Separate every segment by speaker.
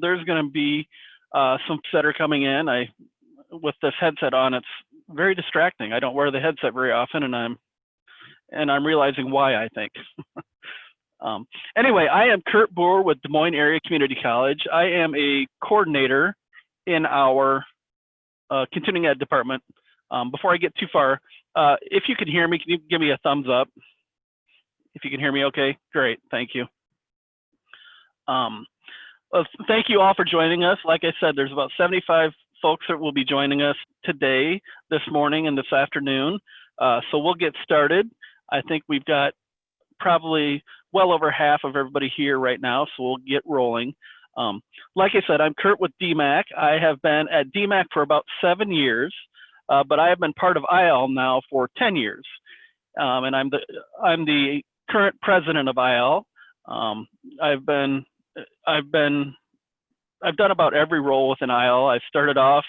Speaker 1: there's going to be some that are coming in. With this headset on, it's very distracting. I don't wear the headset very often, and I'm realizing why, I think. Anyway, I am Kurt Boer with Des Moines Area Community College. I am a coordinator in our continuing ed department. Before I get too far, if you can hear me, can you give me a thumbs up? If you can hear me okay, great, thank you. Well, thank you all for joining us. Like I said, there's about 75 folks that will be joining us today, this morning, and this afternoon. So we'll get started. I think we've got probably well over half of everybody here right now, so we'll get rolling. Like I said, I'm Kurt with DMAC. I have been at DMAC for about 7 years, but I have been part of IALL now for 10 years. And I'm the current president of IALL. I've done about every role within IALL. I started off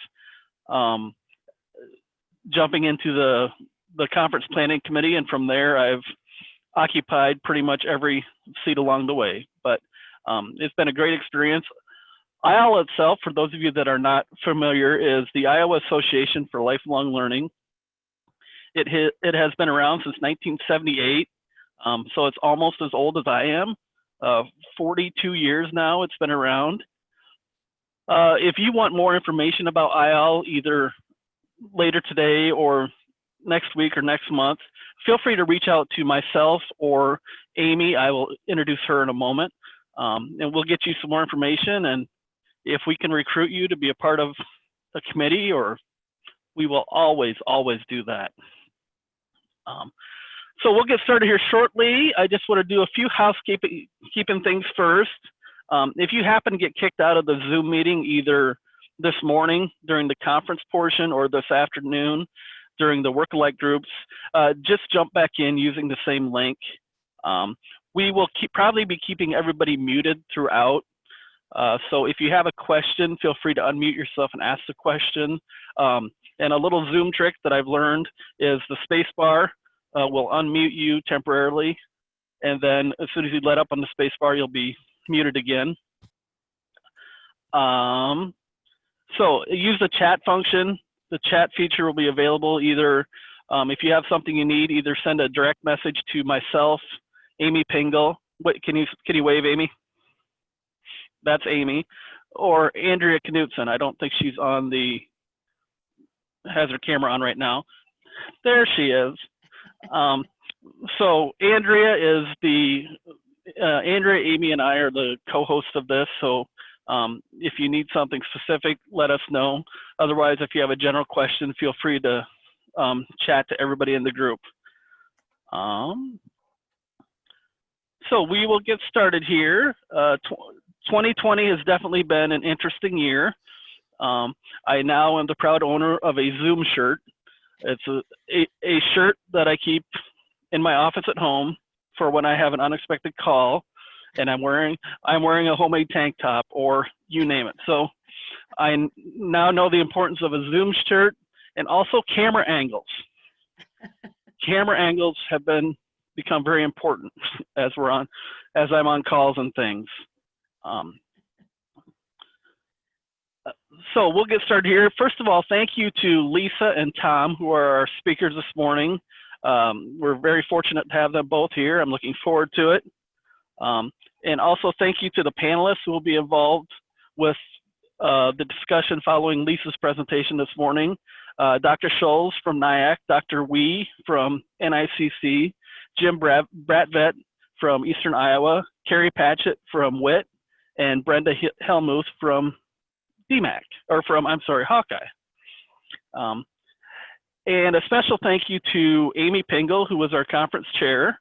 Speaker 1: jumping into the conference planning committee, and from there I've occupied pretty much every seat along the way. But it's been a great experience. IALL itself, for those of you that are not familiar, is the Iowa Association for Lifelong Learning. It has been around since 1978, so it's almost as old as I am. 42 years now it's been around. If you want more information about IALL, either later today or next week or next month, feel free to reach out to myself or Amy. I will introduce her in a moment, and we'll get you some more information. And if we can recruit you to be a part of a committee, or we will always do that. So we'll get started here shortly. I just want to do a few housekeeping things first. If you happen to get kicked out of the Zoom meeting either this morning during the conference portion or this afternoon during the work-alike groups, just jump back in using the same link. We will probably be keeping everybody muted throughout. So if you have a question, feel free to unmute yourself and ask the question. And a little Zoom trick that I've learned is the space bar will unmute you temporarily. And then as soon as you let up on the space bar, you'll be muted again. So use the chat function. The chat feature will be available either, if you have something you need, either send a direct message to myself, Amy Pingle. Wait, can you wave, Amy? That's Amy. Or Andrea Knutson. I don't think she's on has her camera on right now. There she is. So Andrea is Andrea, Amy, and I are the co-hosts of this. So if you need something specific, let us know. Otherwise, if you have a general question, feel free to chat to everybody in the group. So we will get started here. 2020 has definitely been an interesting year. I now am the proud owner of a Zoom shirt. It's a shirt that I keep in my office at home for when I have an unexpected call, and I'm wearing a homemade tank top, or you name it. So I now know the importance of a Zoom shirt, and also camera angles. Camera angles have become very important as I'm on calls and things. So we'll get started here. First of all, thank you to Lisa and Tom, who are our speakers this morning. We're very fortunate to have them both here. I'm looking forward to it. And also thank you to the panelists who will be involved with the discussion following Lisa's presentation this morning. Dr. Scholes from NIAC, Dr. Wee from NICC, Jim Bratvet from Eastern Iowa, Carrie Patchett from WIT, and Brenda Helmuth from DMAC, or from, I'm sorry, Hawkeye. And a special thank you to Amy Pingle, who was our conference chair.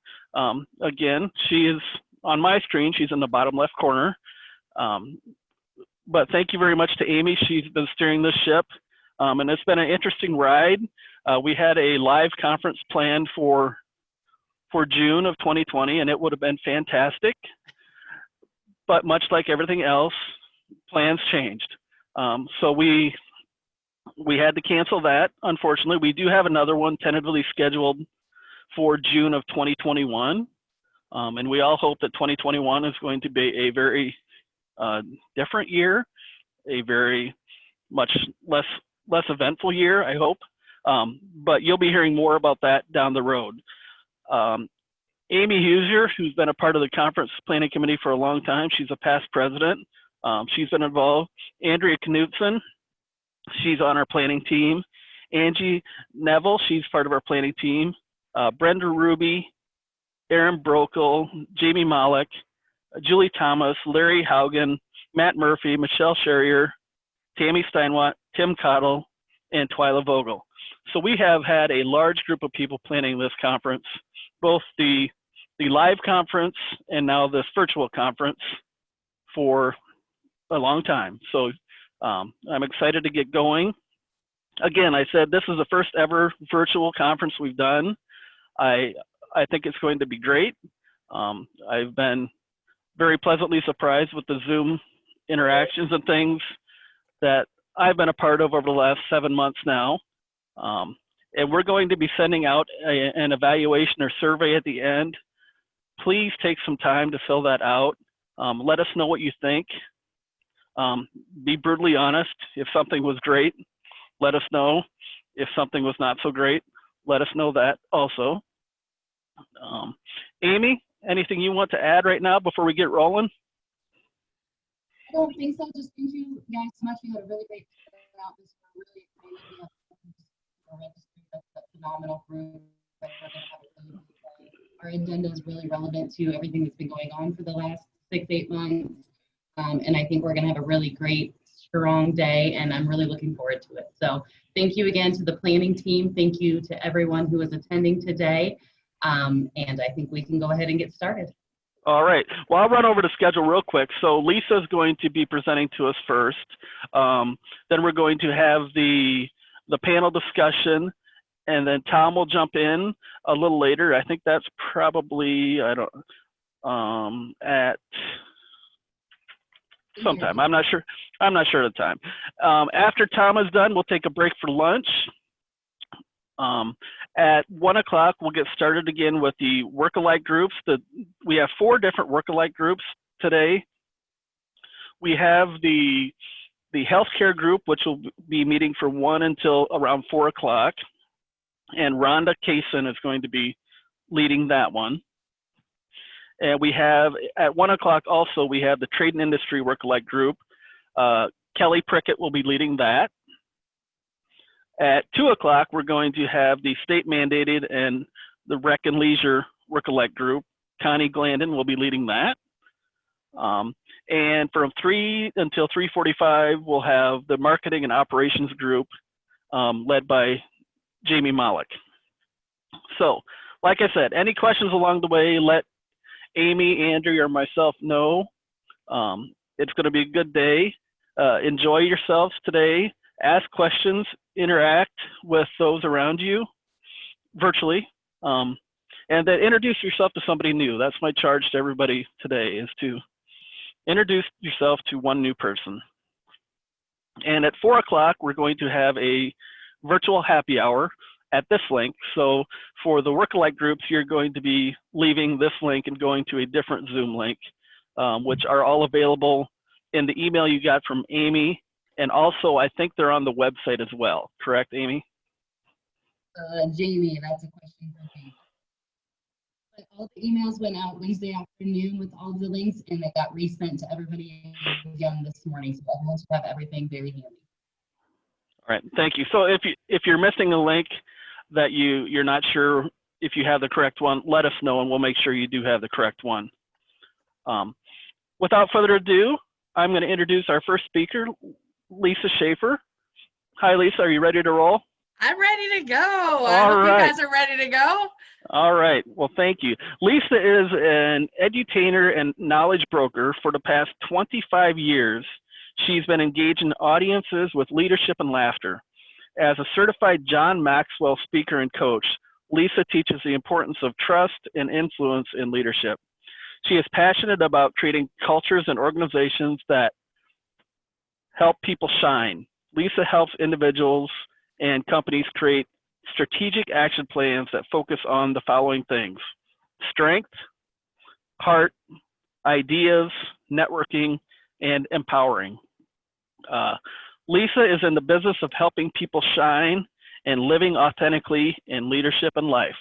Speaker 1: Again, she is on my screen, she's in the bottom left corner. But thank you very much to Amy. She's been steering this ship. And it's been an interesting ride. We had a live conference planned for June of 2020, and it would have been fantastic. But much like everything else, plans changed. So we had to cancel that, unfortunately. We do have another one tentatively scheduled for June of 2021. And we all hope that 2021 is going to be a very different year, a very much less eventful year, I hope. But you'll be hearing more about that down the road. Amy Husier, who's been a part of the conference planning committee for a long time, she's a past president. She's been involved. Andrea Knutson, she's on our planning team. Angie Neville, she's part of our planning team. Brenda Ruby, Aaron Brokel, Jamie Malik, Julie Thomas, Larry Haugen, Matt Murphy, Michelle Sherrier, Tammy Steinwatt, Tim Cottle, and Twyla Vogel. So we have had a large group of people planning this conference, both the live conference and now this virtual conference, for a long time. So I'm excited to get going. Again, I said this is the first ever virtual conference we've done. I think it's going to be great. I've been very pleasantly surprised with the Zoom interactions and things that I've been a part of over the last 7 months now. And we're going to be sending out an evaluation or survey at the end. Please take some time to fill that out. Let us know what you think. Be brutally honest. If something was great, let us know. If something was not so great, let us know that also. Amy, anything you want to add right now before we get rolling?
Speaker 2: I don't think so. Just thank you guys so much. We had a really great turnout. This was really exciting. That's a phenomenal group. Our agenda is really relevant to everything that's been going on for the last 6-8 months. And I think we're going to have a really great, strong day, and I'm really looking forward to it. So thank you again to the planning team. Thank you to everyone who is attending today. And I think we can go ahead and get started.
Speaker 1: All right. Well, I'll run over the schedule real quick. So Lisa's going to be presenting to us first. Then we're going to have the panel discussion, and then Tom will jump in a little later. I think that's probably, at sometime. I'm not sure of the time. After Tom is done, we'll take a break for lunch. At 1 o'clock, we'll get started again with the work-alike groups. We have 4 different work-alike groups today. We have the healthcare group, which will be meeting from 1 until around 4 o'clock. And Rhonda Kaysen is going to be leading that one. And we have, at 1 o'clock also, we have the trade and industry work-alike group. Kelly Prickett will be leading that. At 2 o'clock, we're going to have the state mandated and the rec and leisure work-alike group. Connie Glandon will be leading that. And from 3 until 3:45, we'll have the marketing and operations group led by Jamie Malik. So, like I said, any questions along the way, let Amy, Andrew, or myself know. It's going to be a good day. Enjoy yourselves today. Ask questions, interact with those around you virtually, and then introduce yourself to somebody new. That's my charge to everybody today, is to introduce yourself to one new person. And at 4 o'clock, we're going to have a virtual happy hour at this link. So for the work-alike groups, you're going to be leaving this link and going to a different Zoom link, which are all available in the email you got from Amy. And also, I think they're on the website as well. Correct, Amy?
Speaker 2: Jamie, that's a question for me. But all the emails went out Wednesday afternoon with all the links, and they got resent to everybody again this morning. So everyone should have everything very handy.
Speaker 1: All right, thank you. So if you're missing a link that you're not sure if you have the correct one, let us know, and we'll make sure you do have the correct one. Without further ado, I'm going to introduce our first speaker, Lisa Schaefer. Hi, Lisa. Are you ready to roll?
Speaker 3: I'm ready to go. I hope you guys are ready to go.
Speaker 1: All right. Well, thank you. Lisa is an edutainer and knowledge broker for the past 25 years. She's been engaging audiences with leadership and laughter. As a certified John Maxwell speaker and coach, Lisa teaches the importance of trust and influence in leadership. She is passionate about creating cultures and organizations that help people shine. Lisa helps individuals and companies create strategic action plans that focus on the following things: strength, heart, ideas, networking, and empowering. Lisa is in the business of helping people shine and living authentically in leadership and life.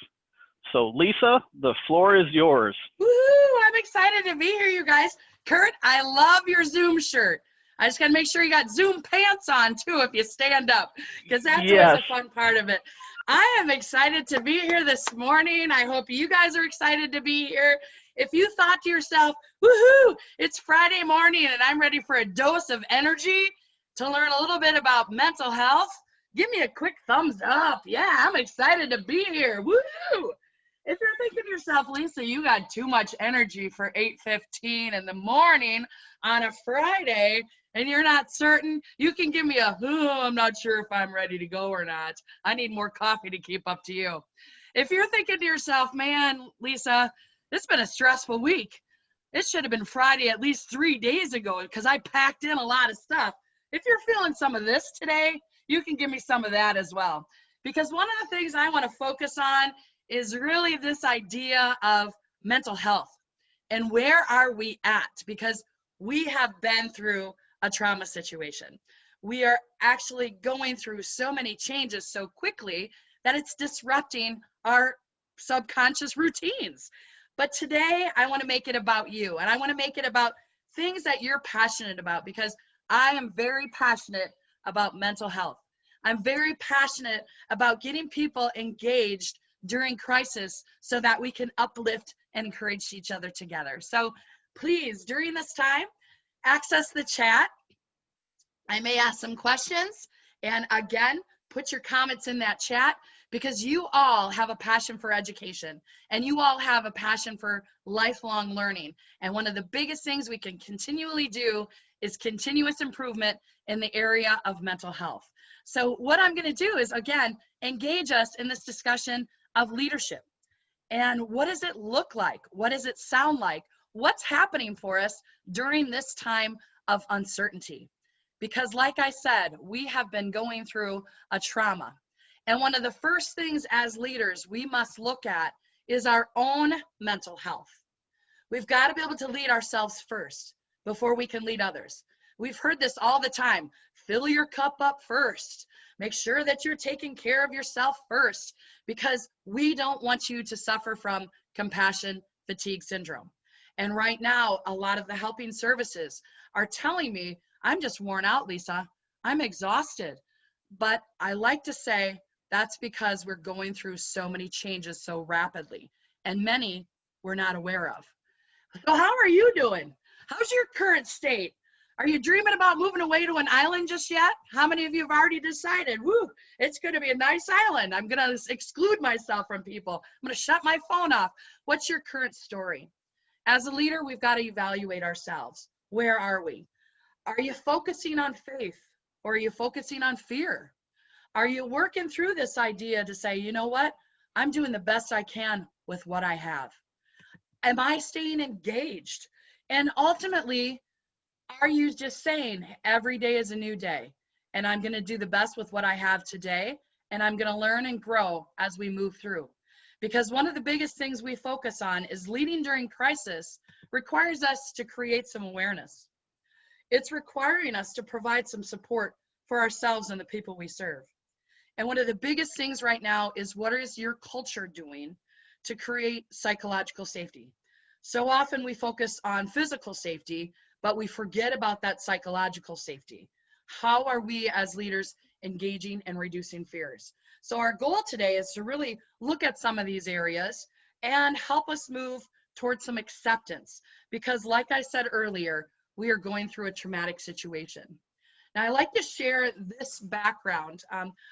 Speaker 1: So Lisa, the floor is yours.
Speaker 3: Woohoo! I'm excited to be here, you guys. Kurt, I love your Zoom shirt. I just got to make sure you got Zoom pants on too if you stand up, because that's always a fun part of it. I am excited to be here this morning. I hope you guys are excited to be here. If you thought to yourself, woohoo, it's Friday morning and I'm ready for a dose of energy to learn a little bit about mental health, give me a quick thumbs up. Yeah, I'm excited to be here. Woohoo! If you're thinking to yourself, Lisa, you got too much energy for 8:15 in the morning on a Friday, and you're not certain, you can give me a, oh, I'm not sure if I'm ready to go or not. I need more coffee to keep up to you. If you're thinking to yourself, man, Lisa, it's been a stressful week. It should have been Friday at least 3 days ago because I packed in a lot of stuff. If you're feeling some of this today, you can give me some of that as well. Because one of the things I want to focus on is really this idea of mental health and where are we at, because we have been through a trauma situation. We are actually going through so many changes so quickly that it's disrupting our subconscious routines. But today I want to make it about you, and I want to make it about things that you're passionate about, because I am very passionate about mental health. I'm very passionate about getting people engaged during crisis so that we can uplift and encourage each other together. So please, during this time, access the chat. I may ask some questions, and again, put your comments in that chat, because you all have a passion for education and you all have a passion for lifelong learning. And one of the biggest things we can continually do is continuous improvement in the area of mental health. So what I'm going to do is, again, engage us in this discussion of leadership. And what does it look like? What does it sound like? What's happening for us during this time of uncertainty? Because like I said, we have been going through a trauma. And one of the first things as leaders we must look at is our own mental health. We've got to be able to lead ourselves first before we can lead others. We've heard this all the time. Fill your cup up first. Make sure that you're taking care of yourself first, because we don't want you to suffer from compassion fatigue syndrome. And right now, a lot of the helping services are telling me, I'm just worn out, Lisa. I'm exhausted. But I like to say that's because we're going through so many changes so rapidly, and many we're not aware of. So how are you doing? How's your current state? Are you dreaming about moving away to an island just yet? How many of you have already decided, woo, it's going to be a nice island. I'm going to exclude myself from people. I'm going to shut my phone off. What's your current story? As a leader, we've got to evaluate ourselves. Where are we? Are you focusing on faith, or are you focusing on fear? Are you working through this idea to say, you know what? I'm doing the best I can with what I have. Am I staying engaged? And ultimately, are you just saying every day is a new day, and I'm going to do the best with what I have today, and I'm going to learn and grow as we move through? Because one of the biggest things we focus on is leading during crisis requires us to create some awareness. It's requiring us to provide some support for ourselves and the people we serve. And one of the biggest things right now is, what is your culture doing to create psychological safety? So often we focus on physical safety, but we forget about that psychological safety. How are we as leaders engaging and reducing fears? So our goal today is to really look at some of these areas and help us move towards some acceptance, because like I said earlier, we are going through a traumatic situation. Now, I like to share this background.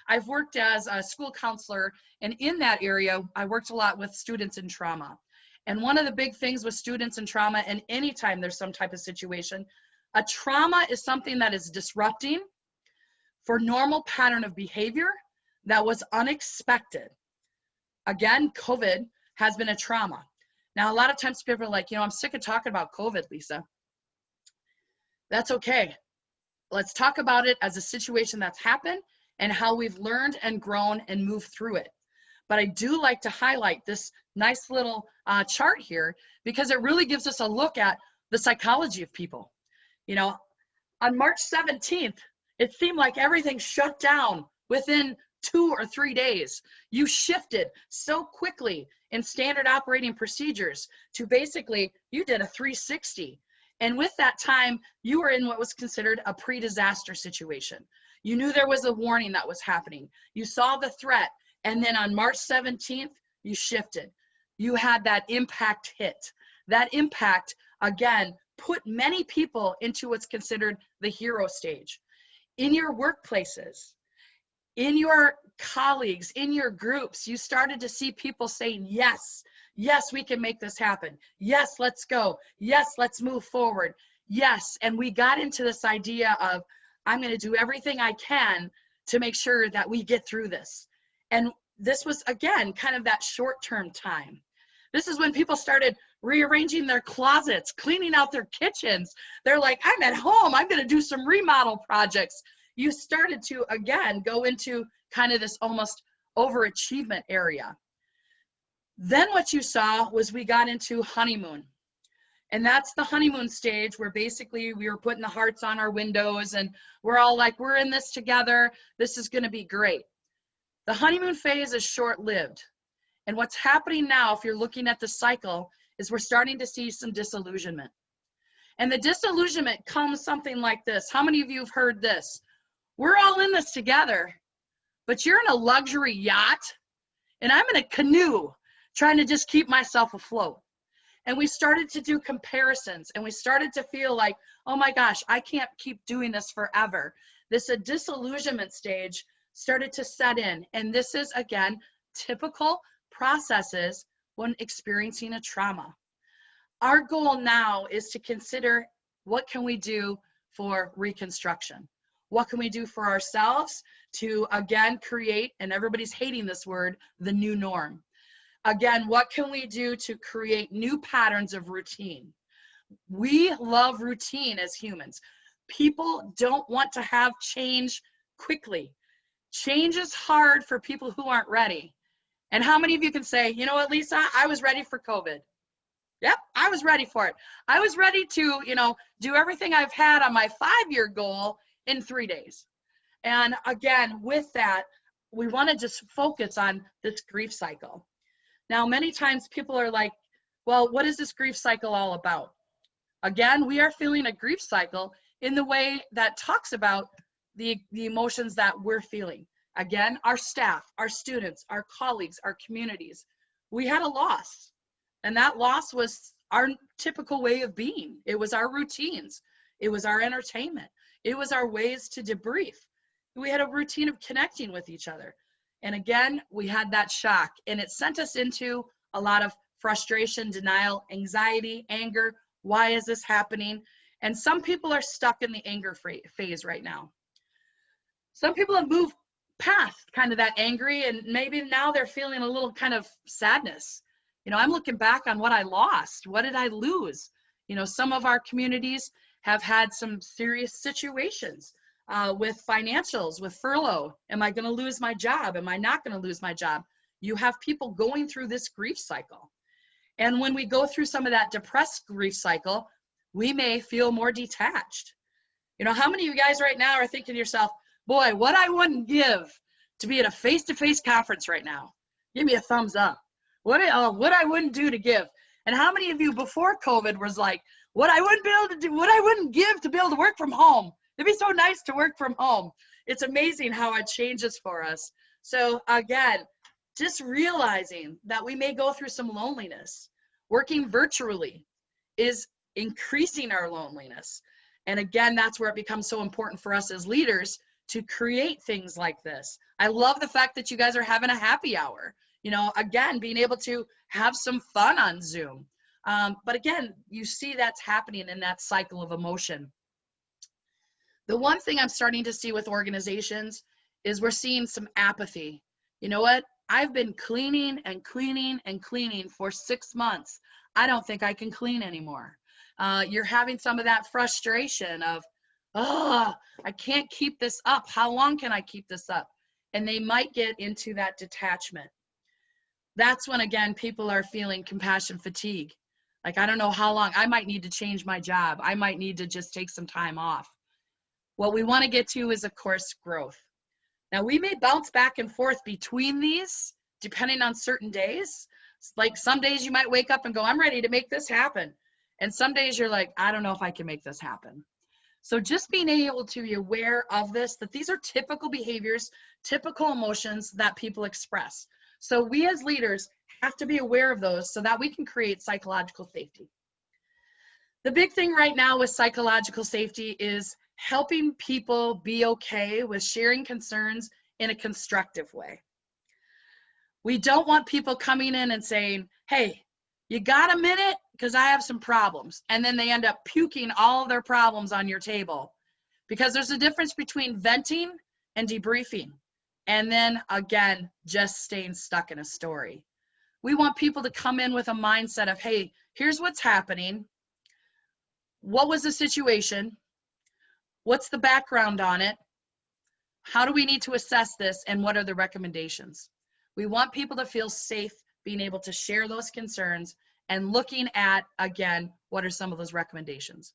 Speaker 3: I've worked as a school counselor, and in that area, I worked a lot with students in trauma. And one of the big things with students in trauma, and anytime there's some type of situation, a trauma is something that is disrupting for normal pattern of behavior that was unexpected. Again, COVID has been a trauma. Now, a lot of times people are like, I'm sick of talking about COVID, Lisa. That's okay. Let's talk about it as a situation that's happened and how we've learned and grown and moved through it. But I do like to highlight this nice little chart here, because it really gives us a look at the psychology of people. You know, on March 17th, it seemed like everything shut down within 2 or 3 days. You shifted so quickly in standard operating procedures to basically, you did a 360. And with that time, you were in what was considered a pre-disaster situation. You knew there was a warning that was happening. You saw the threat. And then on March 17th, you shifted. You had that impact hit. That impact, again, put many people into what's considered the hero stage. In your workplaces, in your colleagues, in your groups, you started to see people saying, yes, yes, we can make this happen. Yes, let's go. Yes, let's move forward. Yes, and we got into this idea of, I'm going to do everything I can to make sure that we get through this. And this was, again, kind of that short-term time. This is when people started rearranging their closets, cleaning out their kitchens. They're like, I'm at home, I'm going to do some remodel projects. You started to, again, go into kind of this almost overachievement area. Then what you saw was we got into honeymoon. And that's the honeymoon stage where basically we were putting the hearts on our windows and we're all like, we're in this together. This is going to be great. The honeymoon phase is short-lived. And what's happening now, if you're looking at the cycle, is we're starting to see some disillusionment. And the disillusionment comes something like this. How many of you have heard this? We're all in this together, but you're in a luxury yacht and I'm in a canoe trying to just keep myself afloat. And we started to do comparisons and we started to feel like, oh my gosh, I can't keep doing this forever. This disillusionment stage started to set in. And this is, again, typical processes when experiencing a trauma. Our goal now is to consider, what can we do for reconstruction? What can we do for ourselves to, again, create, and everybody's hating this word, the new norm? Again, what can we do to create new patterns of routine? We love routine as humans. People don't want to have change quickly. Change is hard for people who aren't ready. And how many of you can say, you know what, Lisa, I was ready for COVID. Yep, I was ready for it. I was ready to, do everything I've had on my 5-year goal in 3 days. And again, with that, we want to just focus on this grief cycle. Now, many times people are like, well, what is this grief cycle all about? Again, we are feeling a grief cycle in the way that talks about the emotions that we're feeling. Again, our staff, our students, our colleagues, our communities, we had a loss. And that loss was our typical way of being. It was our routines. It was our entertainment. It was our ways to debrief. We had a routine of connecting with each other. And again, we had that shock, and it sent us into a lot of frustration, denial, anxiety, anger. Why is this happening? And some people are stuck in the anger phase right now. Some people have moved past kind of that angry, and maybe now they're feeling a little kind of sadness. I'm looking back on what I lost. What did I lose? Some of our communities have had some serious situations with financials, with furlough. Am I going to lose my job? Am I not going to lose my job? You have people going through this grief cycle. And when we go through some of that depressed grief cycle, we may feel more detached. How many of you guys right now are thinking to yourself, boy, what I wouldn't give to be at a face-to-face conference right now? Give me a thumbs up. What I wouldn't do to give. And how many of you before COVID was like, what I wouldn't be able to do, what I wouldn't give to be able to work from home? It'd be so nice to work from home. It's amazing how it changes for us. So again, just realizing that we may go through some loneliness. Working virtually is increasing our loneliness. And again, that's where it becomes so important for us as leaders to create things like this. I love the fact that you guys are having a happy hour. Again, being able to have some fun on Zoom. But again, you see that's happening in that cycle of emotion. The one thing I'm starting to see with organizations is we're seeing some apathy. You know what? I've been cleaning and cleaning and cleaning for 6 months. I don't think I can clean anymore. You're having some of that frustration of, I can't keep this up. How long can I keep this up? And they might get into that detachment. That's when, again, people are feeling compassion fatigue. Like, I don't know how long. I might need to change my job. I might need to just take some time off. What we want to get to is, of course, growth. Now, we may bounce back and forth between these depending on certain days. Like some days you might wake up and go, I'm ready to make this happen. And some days you're like, I don't know if I can make this happen. So just being able to be aware of this, that these are typical behaviors, typical emotions that people express. So we as leaders have to be aware of those so that we can create psychological safety. The big thing right now with psychological safety is helping people be okay with sharing concerns in a constructive way. We don't want people coming in and saying, hey, you got a minute? Because I have some problems. And then they end up puking all of their problems on your table. Because there's a difference between venting and debriefing. And then again, just staying stuck in a story. We want people to come in with a mindset of, hey, here's what's happening. What was the situation? What's the background on it? How do we need to assess this? And what are the recommendations? We want people to feel safe being able to share those concerns and looking at, again, what are some of those recommendations.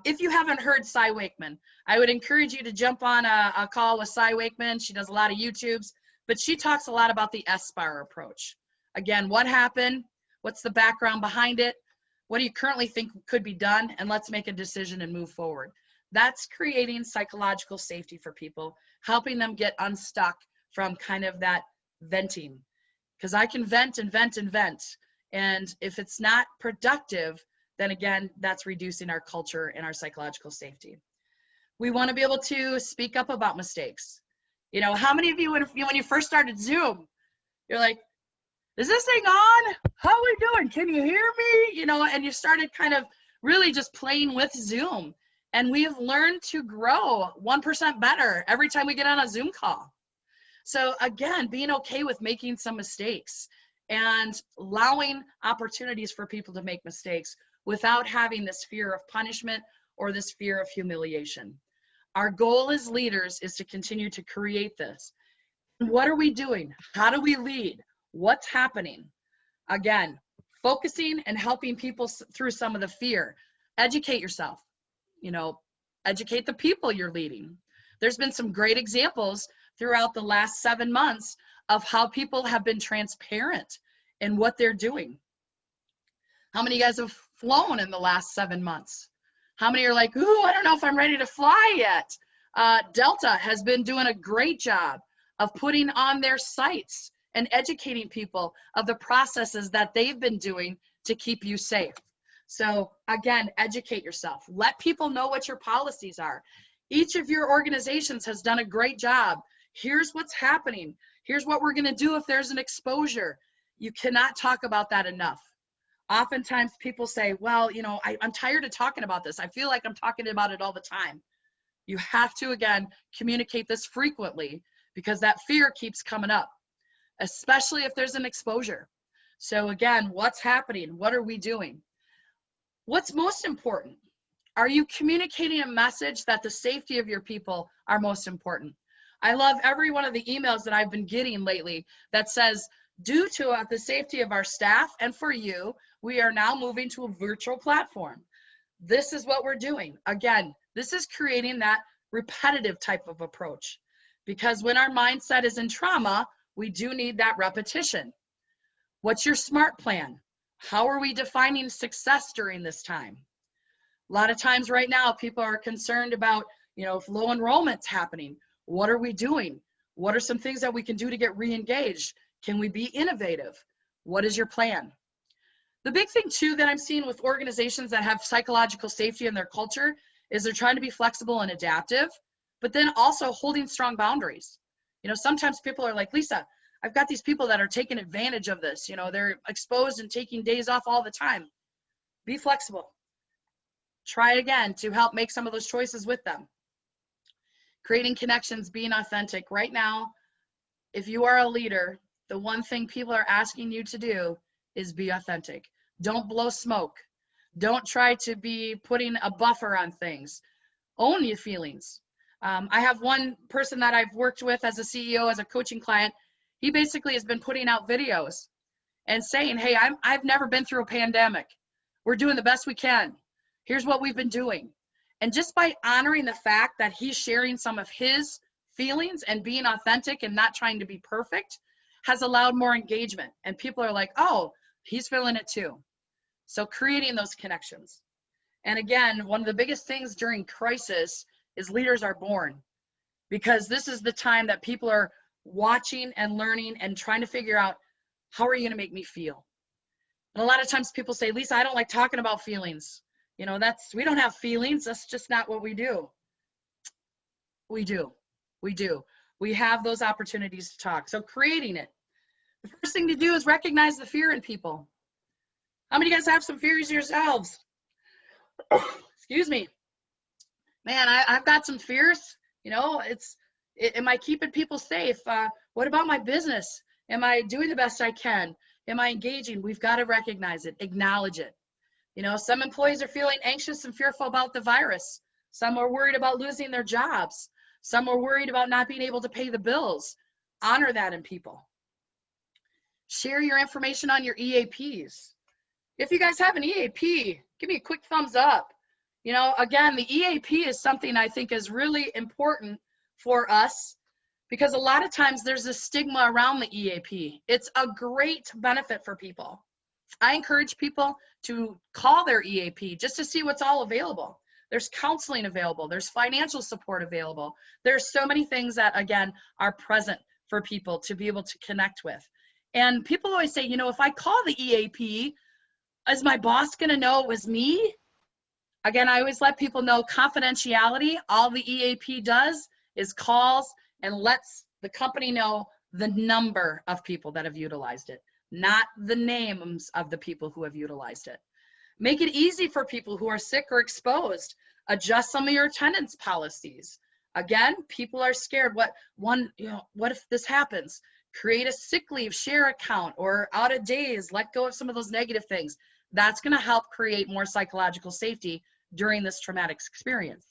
Speaker 3: If you haven't heard Cy Wakeman, I would encourage you to jump on a call with Cy Wakeman. She does a lot of YouTubes, but she talks a lot about the SBAR approach. Again, what happened? What's the background behind it? What do you currently think could be done? And let's make a decision and move forward. That's creating psychological safety for people, helping them get unstuck from kind of that venting. Because I can vent and vent and vent. And if it's not productive, then again, that's reducing our culture and our psychological safety. We want to be able to speak up about mistakes. You know, how many of you, when you first started Zoom, you're like, is this thing on? How are we doing? Can you hear me? You know, and you started kind of really just playing with Zoom. And we've learned to grow 1% better every time we get on a Zoom call. So again, being okay with making some mistakes and allowing opportunities for people to make mistakes without having this fear of punishment or this fear of humiliation. Our goal as leaders is to continue to create this. What are we doing? How do we lead? What's happening? Again, focusing and helping people through some of the fear. Educate yourself, you know, educate the people you're leading. There's been some great examples throughout the last 7 months of how people have been transparent in what they're doing. How many of you guys have flown in the last 7 months? How many are like, ooh, I don't know if I'm ready to fly yet? Delta has been doing a great job of putting on their sites and educating people of the processes that they've been doing to keep you safe. So again, educate yourself. Let people know what your policies are. Each of your organizations has done a great job. Here's what's happening. Here's what we're going to do if there's an exposure. You cannot talk about that enough. Oftentimes people say, well, you know, I'm tired of talking about this. I feel like I'm talking about it all the time. You have to, again, communicate this frequently because that fear keeps coming up, especially if there's an exposure. So again, what's happening? What are we doing? What's most important? Are you communicating a message that the safety of your people are most important? I love every one of the emails that I've been getting lately that says, due to the safety of our staff and for you, we are now moving to a virtual platform. This is what we're doing. Again, this is creating that repetitive type of approach because when our mindset is in trauma, we do need that repetition. What's your SMART plan? How are we defining success during this time? A lot of times right now, people are concerned about, you know, if low enrollment's happening, what are we doing? What are some things that we can do to get re-engaged? Can we be innovative? What is your plan? The big thing too that I'm seeing with organizations that have psychological safety in their culture is they're trying to be flexible and adaptive, but then also holding strong boundaries. You know, sometimes people are like, Lisa, I've got these people that are taking advantage of this. You know, they're exposed and taking days off all the time. Be flexible. Try again to help make some of those choices with them. Creating connections, being authentic. Right now, if you are a leader, the one thing people are asking you to do is be authentic. Don't blow smoke. Don't try to be putting a buffer on things. Own your feelings. I have one person that I've worked with as a CEO, as a coaching client. He basically has been putting out videos and saying, hey, I've never been through a pandemic. We're doing the best we can. Here's what we've been doing. And just by honoring the fact that he's sharing some of his feelings and being authentic and not trying to be perfect has allowed more engagement. And people are like, oh, he's feeling it too. So creating those connections. And again, one of the biggest things during crisis is leaders are born, because this is the time that people are watching and learning and trying to figure out, how are you going to make me feel? And a lot of times people say, Lisa, I don't like talking about feelings. You know, we don't have feelings. That's just not what we do. We do. We do. We have those opportunities to talk. So creating it. The first thing to do is recognize the fear in people. How many of you guys have some fears yourselves? Excuse me. Man, I've got some fears. You know, am I keeping people safe? What about my business? Am I doing the best I can? Am I engaging? We've got to recognize it, acknowledge it. You know, some employees are feeling anxious and fearful about the virus. Some are worried about losing their jobs. Some are worried about not being able to pay the bills. Honor that in people. Share your information on your EAPs. If you guys have an EAP, give me a quick thumbs up. You know, again, the EAP is something I think is really important for us, because a lot of times there's a stigma around the EAP. It's a great benefit for people. I encourage people to call their EAP just to see what's all available. There's counseling available. There's financial support available. There's so many things that, again, are present for people to be able to connect with. And people always say, you know, if I call the EAP, is my boss going to know it was me? Again, I always let people know confidentiality. All the EAP does is calls and lets the company know the number of people that have utilized it, not the names of the people who have utilized it. Make it easy for people who are sick or exposed. Adjust some of your attendance policies. Again, people are scared. What if this happens? Create a sick leave share account, or out of days, let go of some of those negative things. That's going to help create more psychological safety during this traumatic experience.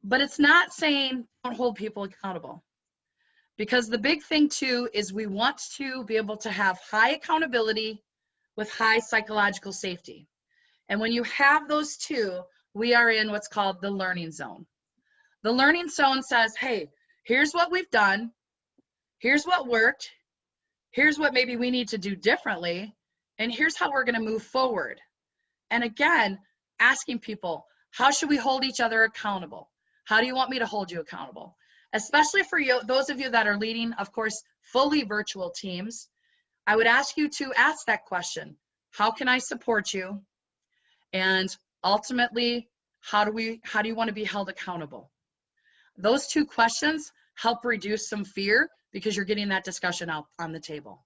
Speaker 3: But it's not saying don't hold people accountable, because the big thing too is we want to be able to have high accountability with high psychological safety. And when you have those two, we are in what's called the learning zone. The learning zone says, hey, here's what we've done. Here's what worked. Here's what maybe we need to do differently. And here's how we're going to move forward. And again, asking people, how should we hold each other accountable? How do you want me to hold you accountable? Especially for you, those of you that are leading, of course, fully virtual teams, I would ask you to ask that question. How can I support you? And ultimately, how do you want to be held accountable? Those two questions help reduce some fear, because you're getting that discussion out on the table.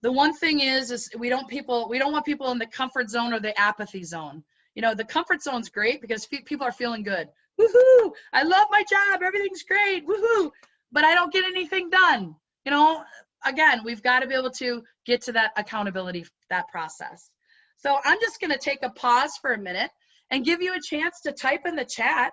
Speaker 3: The one thing is we don't want people in the comfort zone or the apathy zone. You know, the comfort zone's great because people are feeling good. Woohoo! I love my job. Everything's great. Woohoo! But I don't get anything done. You know, again, we've got to be able to get to that accountability, that process. So I'm just going to take a pause for a minute and give you a chance to type in the chat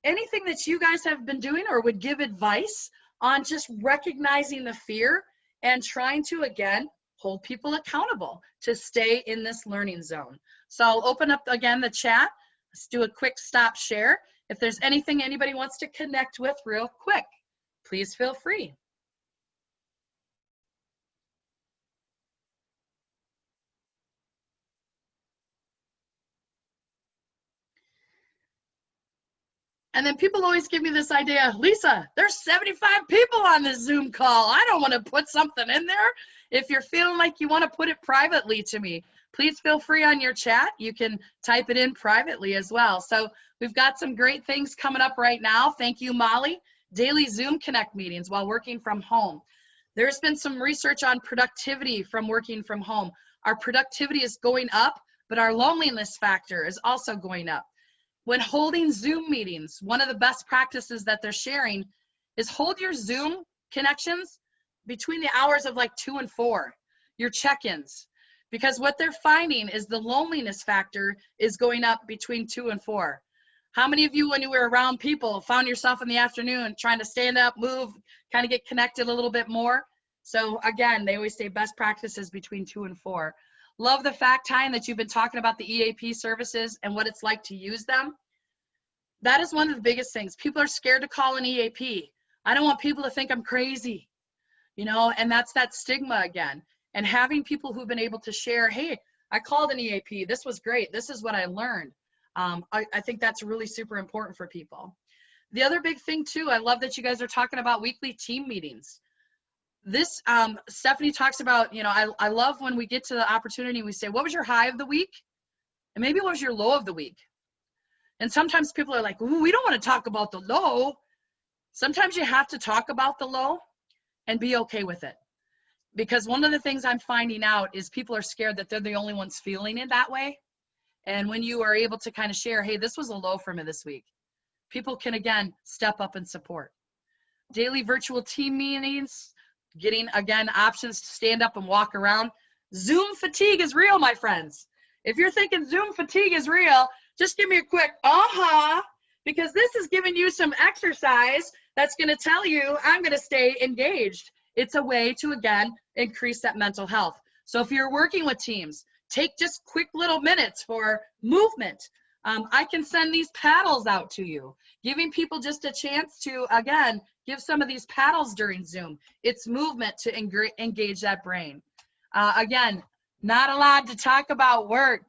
Speaker 3: anything that you guys have been doing or would give advice on just recognizing the fear and trying to, again, hold people accountable to stay in this learning zone. So I'll open up again the chat. Let's do a quick stop share. If there's anything anybody wants to connect with real quick, please feel free. And then people always give me this idea, Lisa, there's 75 people on this Zoom call. I don't want to put something in there. If you're feeling like you want to put it privately to me, please feel free on your chat. You can type it in privately as well. So we've got some great things coming up right now. Thank you, Molly. Daily Zoom Connect meetings while working from home. There's been some research on productivity from working from home. Our productivity is going up, but our loneliness factor is also going up. When holding Zoom meetings, one of the best practices that they're sharing is hold your Zoom connections between the hours of like 2 and 4, your check-ins. Because what they're finding is the loneliness factor is going up between 2 and 4. How many of you, when you were around people, found yourself in the afternoon trying to stand up, move, kind of get connected a little bit more? So again, they always say best practices between 2 and 4. Love the fact, Tyne, that you've been talking about the EAP services and what it's like to use them. That is one of the biggest things. People are scared to call an EAP. I don't want people to think I'm crazy, you know, and that's that stigma again. And having people who've been able to share, hey, I called an EAP. This was great. This is what I learned. I think that's really super important for people. The other big thing too, I love that you guys are talking about weekly team meetings. This, Stephanie talks about, you know, I love when we get to the opportunity, we say, what was your high of the week? And maybe what was your low of the week? And sometimes people are like, ooh, we don't want to talk about the low. Sometimes you have to talk about the low and be okay with it. Because one of the things I'm finding out is people are scared that they're the only ones feeling it that way. And when you are able to kind of share, hey, this was a low for me this week, people can, again, step up and support. Daily virtual team meetings, getting, again, options to stand up and walk around. Zoom fatigue is real, my friends. If you're thinking Zoom fatigue is real, just give me a quick because this is giving you some exercise that's going to tell you I'm going to stay engaged. It's a way to, again, increase that mental health. So if you're working with teams, take just quick little minutes for movement. I can send these paddles out to you, giving people just a chance to, again, give some of these paddles during Zoom. It's movement to engage that brain. Again, not allowed to talk about work.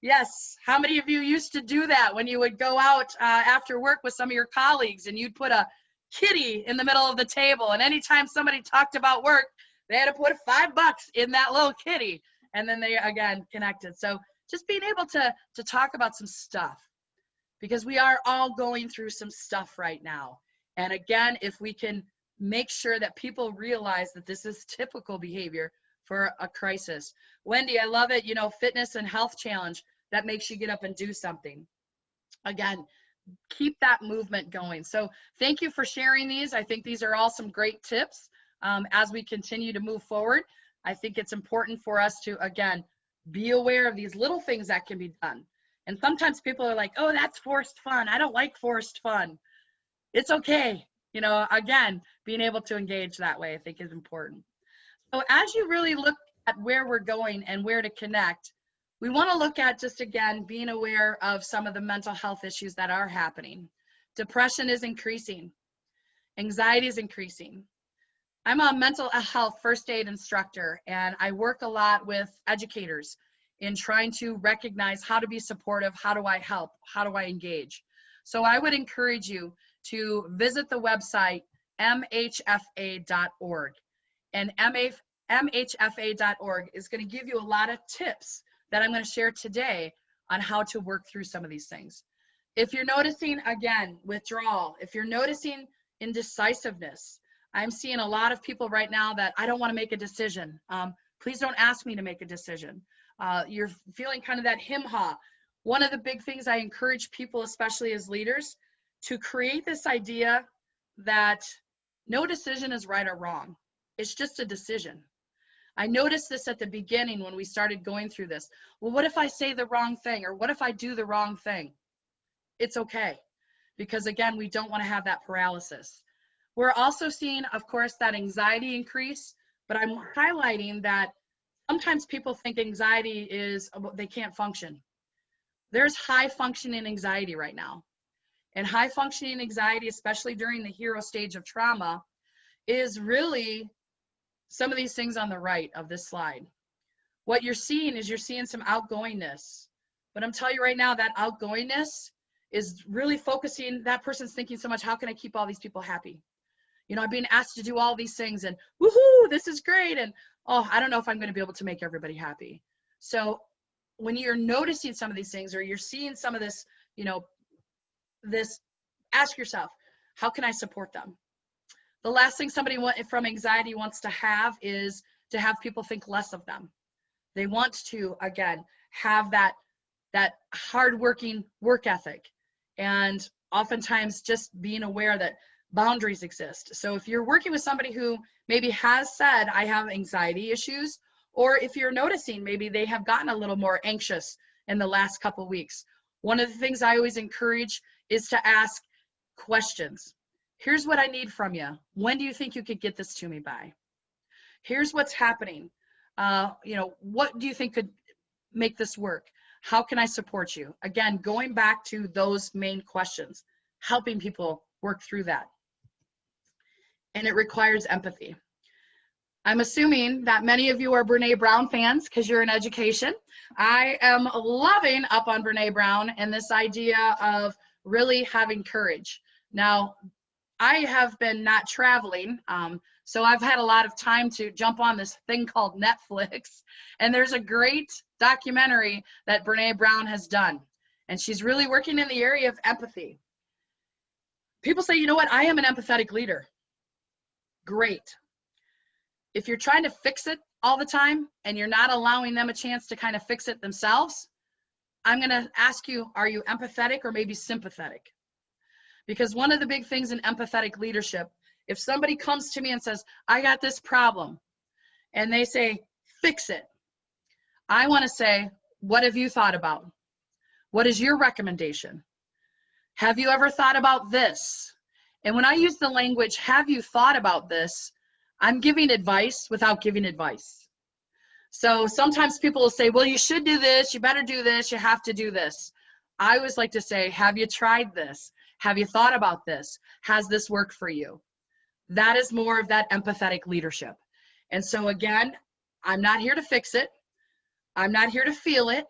Speaker 3: Yes, how many of you used to do that when you would go out after work with some of your colleagues and you'd put a kitty in the middle of the table, and anytime somebody talked about work, they had to put $5 in that little kitty, and then they, again, connected. So just being able to talk about some stuff, because we are all going through some stuff right now. And again, if we can make sure that people realize that this is typical behavior for a crisis. Wendy, I love it, you know, fitness and health challenge that makes you get up and do something. Again, keep that movement going. So thank you for sharing these. I think these are all some great tips as we continue to move forward. I think it's important for us to, again, be aware of these little things that can be done. And sometimes people are like, oh, that's forced fun. I don't like forced fun. It's okay. You know, again, being able to engage that way, I think is important. So as you really look at where we're going and where to connect, we want to look at, just again, being aware of some of the mental health issues that are happening. Depression is increasing. Anxiety is increasing. I'm a mental health first aid instructor, and I work a lot with educators in trying to recognize how to be supportive, how do I help, how do I engage. So I would encourage you to visit the website mhfa.org. And mhfa.org is going to give you a lot of tips that I'm going to share today on how to work through some of these things. If you're noticing, again, withdrawal, if you're noticing indecisiveness, I'm seeing a lot of people right now that I don't want to make a decision. Please don't ask me to make a decision. You're feeling kind of that him-ha. One of the big things I encourage people, especially as leaders, to create this idea that no decision is right or wrong. It's just a decision. I noticed this at the beginning when we started going through this. Well, what if I say the wrong thing? Or what if I do the wrong thing? It's okay. Because again, we don't want to have that paralysis. We're also seeing, of course, that anxiety increase, but I'm highlighting that sometimes people think anxiety is, they can't function. There's high functioning anxiety right now. And high functioning anxiety, especially during the hero stage of trauma, is really some of these things on the right of this slide. What you're seeing is you're seeing some outgoingness. But I'm telling you right now, that outgoingness is really focusing, that person's thinking so much, how can I keep all these people happy? You know, I'm being asked to do all these things and woohoo, this is great. And oh, I don't know if I'm going to be able to make everybody happy. So when you're noticing some of these things, or you're seeing some of this, you know, this, ask yourself, how can I support them? The last thing somebody from anxiety wants to have is to have people think less of them. They want to, again, have that hardworking work ethic, and oftentimes just being aware that boundaries exist. So if you're working with somebody who maybe has said, I have anxiety issues, or if you're noticing maybe they have gotten a little more anxious in the last couple of weeks, one of the things I always encourage is to ask questions. Here's what I need from you. When do you think you could get this to me by? Here's what's happening. You know, what do you think could make this work? How can I support you? Again, going back to those main questions, helping people work through that. And it requires empathy. I'm assuming that many of you are Brené Brown fans because you're in education. I am loving up on Brené Brown and this idea of really having courage. Now, I have been not traveling, so I've had a lot of time to jump on this thing called Netflix, and there's a great documentary that Brené Brown has done, and she's really working in the area of empathy. People say, you know what, I am an empathetic leader. Great. If you're trying to fix it all the time and you're not allowing them a chance to kind of fix it themselves, I'm going to ask you, are you empathetic or maybe sympathetic? Because one of the big things in empathetic leadership, if somebody comes to me and says, I got this problem, and they say, fix it, I want to say, what have you thought about? What is your recommendation? Have you ever thought about this? And when I use the language, have you thought about this, I'm giving advice without giving advice. So sometimes people will say, well, you should do this, you better do this, you have to do this. I always like to say, have you tried this? Have you thought about this? Has this worked for you? That is more of that empathetic leadership. And so again, I'm not here to fix it. I'm not here to feel it.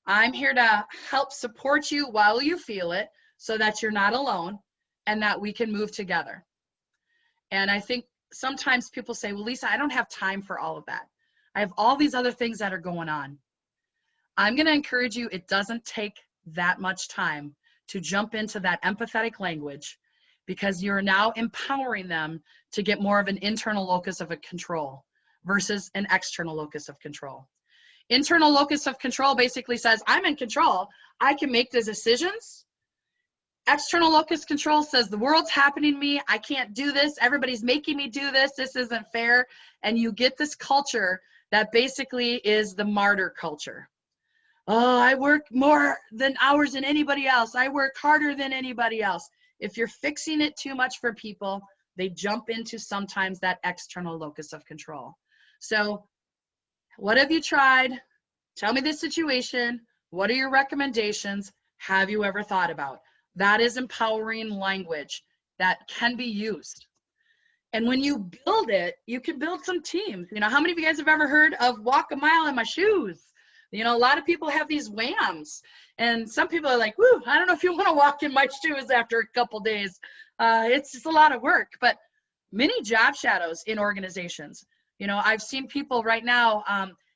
Speaker 3: I'm here to help support you while you feel it so that you're not alone and that we can move together. And I think sometimes people say, well, Lisa, I don't have time for all of that. I have all these other things that are going on. I'm going to encourage you, it doesn't take that much time to jump into that empathetic language because you're now empowering them to get more of an internal locus of a control versus an external locus of control. Internal locus of control basically says, I'm in control. I can make the decisions. External locus control says the world's happening to me. I can't do this. Everybody's making me do this. This isn't fair. And you get this culture that basically is the martyr culture. Oh, I work more than hours than anybody else. I work harder than anybody else. If you're fixing it too much for people, they jump into sometimes that external locus of control. So what have you tried? Tell me the situation. What are your recommendations? Have you ever thought about? That is empowering language that can be used. And when you build it, you can build some teams. You know, how many of you guys have ever heard of walk a mile in my shoes? You know, a lot of people have these whams. And some people are like, whoo, I don't know if you want to walk in my shoes after a couple days. It's just a lot of work. But many job shadows in organizations. You know, I've seen people right now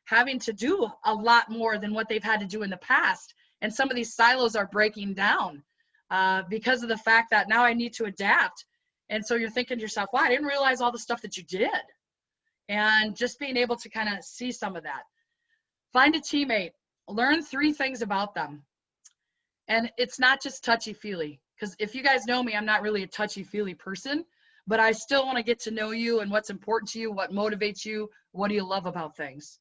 Speaker 3: having to do a lot more than what they've had to do in the past. And some of these silos are breaking down because of the fact that now I need to adapt. And so you're thinking to yourself, wow, I didn't realize all the stuff that you did. And just being able to kind of see some of that. Find a teammate, learn 3 things about them. And it's not just touchy-feely, because if you guys know me, I'm not really a touchy-feely person, but I still want to get to know you and what's important to you, what motivates you, what do you love about things.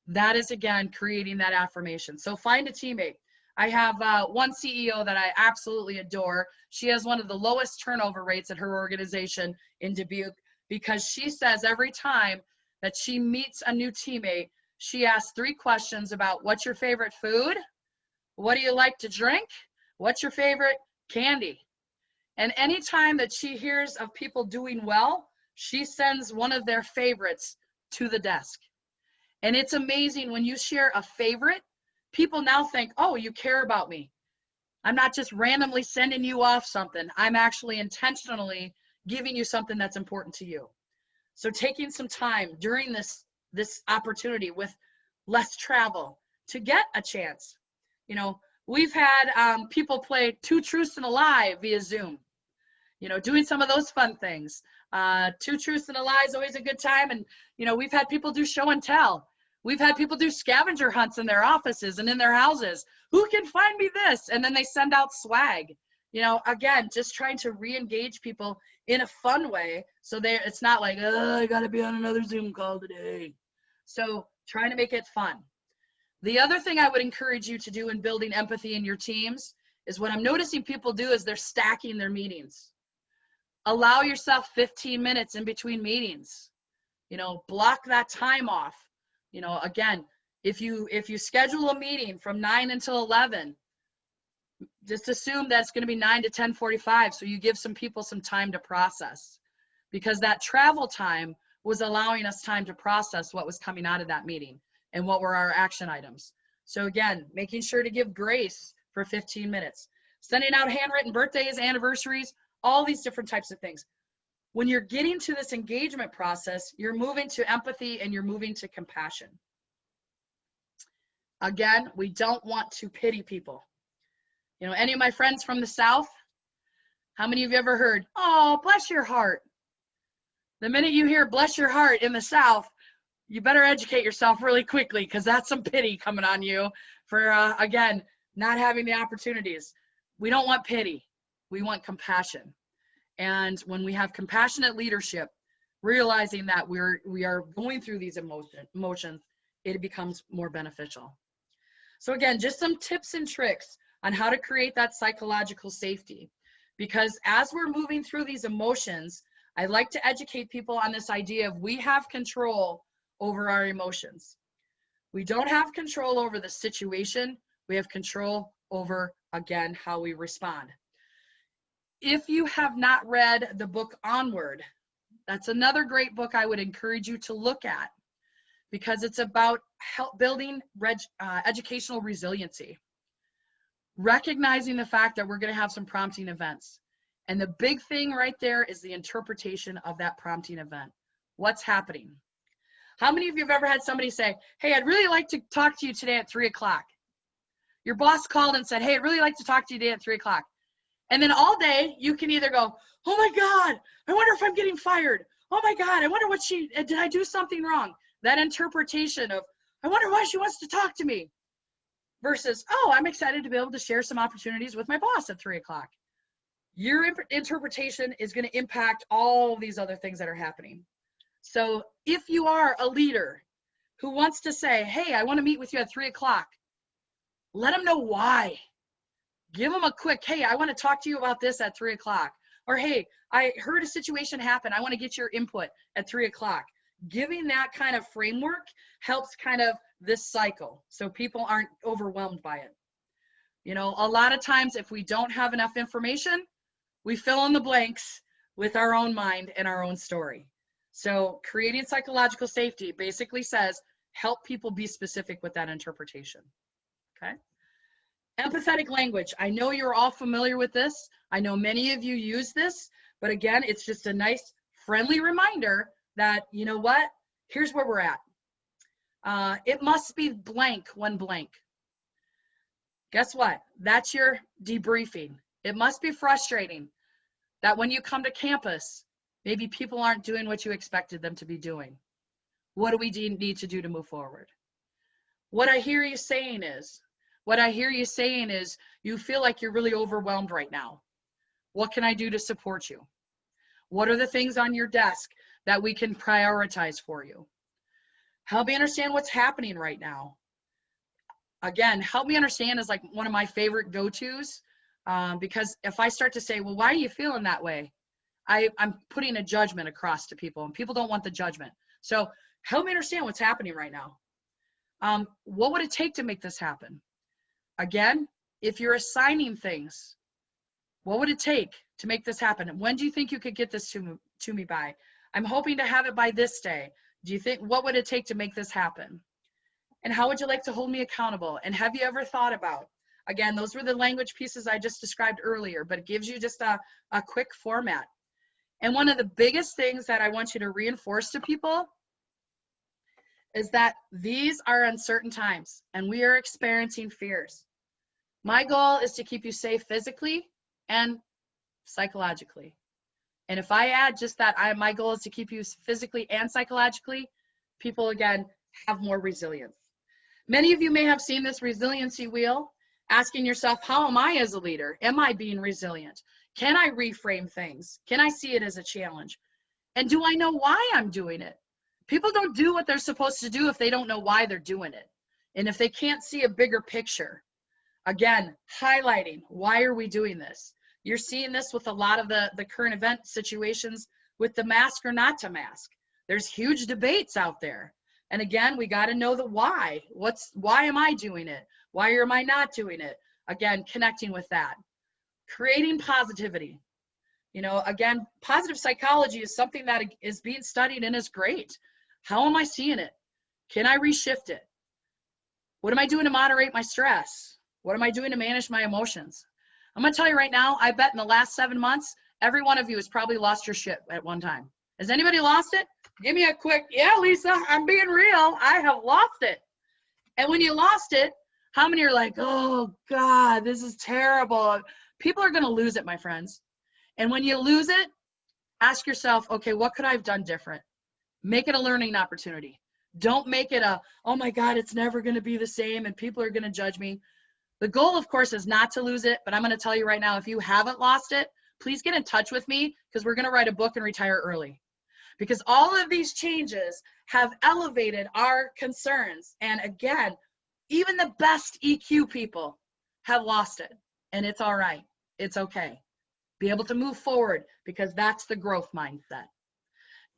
Speaker 3: That is, again, creating that affirmation. So find a teammate. I have one CEO that I absolutely adore. She has one of the lowest turnover rates at her organization in Dubuque because she says every time that she meets a new teammate, she asks 3 questions about what's your favorite food? What do you like to drink? What's your favorite candy? And anytime that she hears of people doing well, she sends one of their favorites to the desk. And it's amazing when you share a favorite, people now think, oh, you care about me. I'm not just randomly sending you off something. I'm actually intentionally giving you something that's important to you. So taking some time during this opportunity with less travel to get a chance. You know, we've had people play 2 truths and a lie via Zoom, you know, doing some of those fun things. 2 truths and a lie is always a good time. And, you know, we've had people do show and tell. We've had people do scavenger hunts in their offices and in their houses. Who can find me this? And then they send out swag. You know, again, just trying to re-engage people in a fun way so it's not like, oh, I got to be on another Zoom call today. So trying to make it fun. The other thing I would encourage you to do in building empathy in your teams is what I'm noticing people do is they're stacking their meetings. Allow yourself 15 minutes in between meetings. You know, block that time off. You know, again, If you schedule a meeting from 9 until 11, just assume that's going to be 9 to 10:45, so you give some people some time to process, because that travel time was allowing us time to process what was coming out of that meeting and what were our action items. So again, making sure to give grace for 15 minutes, sending out handwritten birthdays, anniversaries, all these different types of things. When you're getting to this engagement process, you're moving to empathy and you're moving to compassion. Again, we don't want to pity people. You know, any of my friends from the South, how many of you ever heard, "Oh, bless your heart"? The minute you hear "bless your heart" in the South, you better educate yourself really quickly, because that's some pity coming on you for, again, not having the opportunities. We don't want pity. We want compassion. And when we have compassionate leadership, realizing that we are going through these emotions, it becomes more beneficial. So again, just some tips and tricks on how to create that psychological safety. Because as we're moving through these emotions, I like to educate people on this idea of we have control over our emotions. We don't have control over the situation. We have control over, again, how we respond. If you have not read the book Onward, that's another great book I would encourage you to look at, because it's about building educational resiliency. Recognizing the fact that we're going to have some prompting events. And the big thing right there is the interpretation of that prompting event. What's happening? How many of you have ever had somebody say, "Hey, I'd really like to talk to you today at 3 o'clock. Your boss called and said, "Hey, I'd really like to talk to you today at 3 o'clock. And then all day you can either go, "Oh my God, I wonder if I'm getting fired. Oh my God, I wonder did I do something wrong?" That interpretation of, "I wonder why she wants to talk to me," versus, "Oh, I'm excited to be able to share some opportunities with my boss at 3 o'clock. Your interpretation is going to impact all these other things that are happening. So if you are a leader who wants to say, "Hey, I want to meet with you at 3 o'clock, let them know why. Give them a quick, "Hey, I want to talk to you about this at 3 o'clock. Or, "Hey, I heard a situation happen. I want to get your input at 3 o'clock. Giving that kind of framework helps kind of this cycle, so people aren't overwhelmed by it. You know, a lot of times if we don't have enough information, we fill in the blanks with our own mind and our own story. So creating psychological safety basically says, help people be specific with that interpretation, okay? Empathetic language. I know you're all familiar with this. I know many of you use this, but again, it's just a nice, friendly reminder that, you know what, here's where we're at. It must be blank when blank. Guess what? That's your debriefing. It must be frustrating that when you come to campus, maybe people aren't doing what you expected them to be doing. What do we need to do to move forward? What I hear you saying is, you feel like you're really overwhelmed right now. What can I do to support you? What are the things on your desk that we can prioritize for you? Help me understand what's happening right now. Again, help me understand is like one of my favorite go-tos, because if I start to say, well, why are you feeling that way? I'm putting a judgment across to people, and people don't want the judgment. So help me understand what's happening right now. What would it take to make this happen? Again, if you're assigning things, what would it take to make this happen? When do you think you could get this to me by? I'm hoping to have it by this day. Do you think, what would it take to make this happen? And how would you like to hold me accountable? And have you ever thought about, again, those were the language pieces I just described earlier, but it gives you just a quick format. And one of the biggest things that I want you to reinforce to people is that these are uncertain times and we are experiencing fears. My goal is to keep you safe physically and psychologically. And if I add just that, my goal is to keep you physically and psychologically, people again have more resilience. Many of you may have seen this resiliency wheel, asking yourself, how am I as a leader? Am I being resilient? Can I reframe things? Can I see it as a challenge? And do I know why I'm doing it? People don't do what they're supposed to do if they don't know why they're doing it. And if they can't see a bigger picture. Again, highlighting, why are we doing this? You're seeing this with a lot of the current event situations with the mask or not to mask. There's huge debates out there. And again, we got to know the why. Why am I doing it? Why am I not doing it? Again, connecting with that. Creating positivity. Again, positive psychology is something that is being studied and is great. How am I seeing it? Can I reshift it? What am I doing to moderate my stress? What am I doing to manage my emotions? I'm going to tell you right now, I bet in the last 7 months, every one of you has probably lost your shit at one time. Has anybody lost it? Give me a quick, yeah, Lisa, I'm being real. I have lost it. And when you lost it, how many are like, oh God, this is terrible? People are going to lose it, my friends. And when you lose it, ask yourself, okay, what could I have done different? Make it a learning opportunity. Don't make it oh my God, it's never going to be the same and people are going to judge me. The goal, of course, is not to lose it, but I'm going to tell you right now, if you haven't lost it, please get in touch with me because we're going to write a book and retire early. Because all of these changes have elevated our concerns. And again, even the best EQ people have lost it. And it's all right. It's okay. Be able to move forward because that's the growth mindset.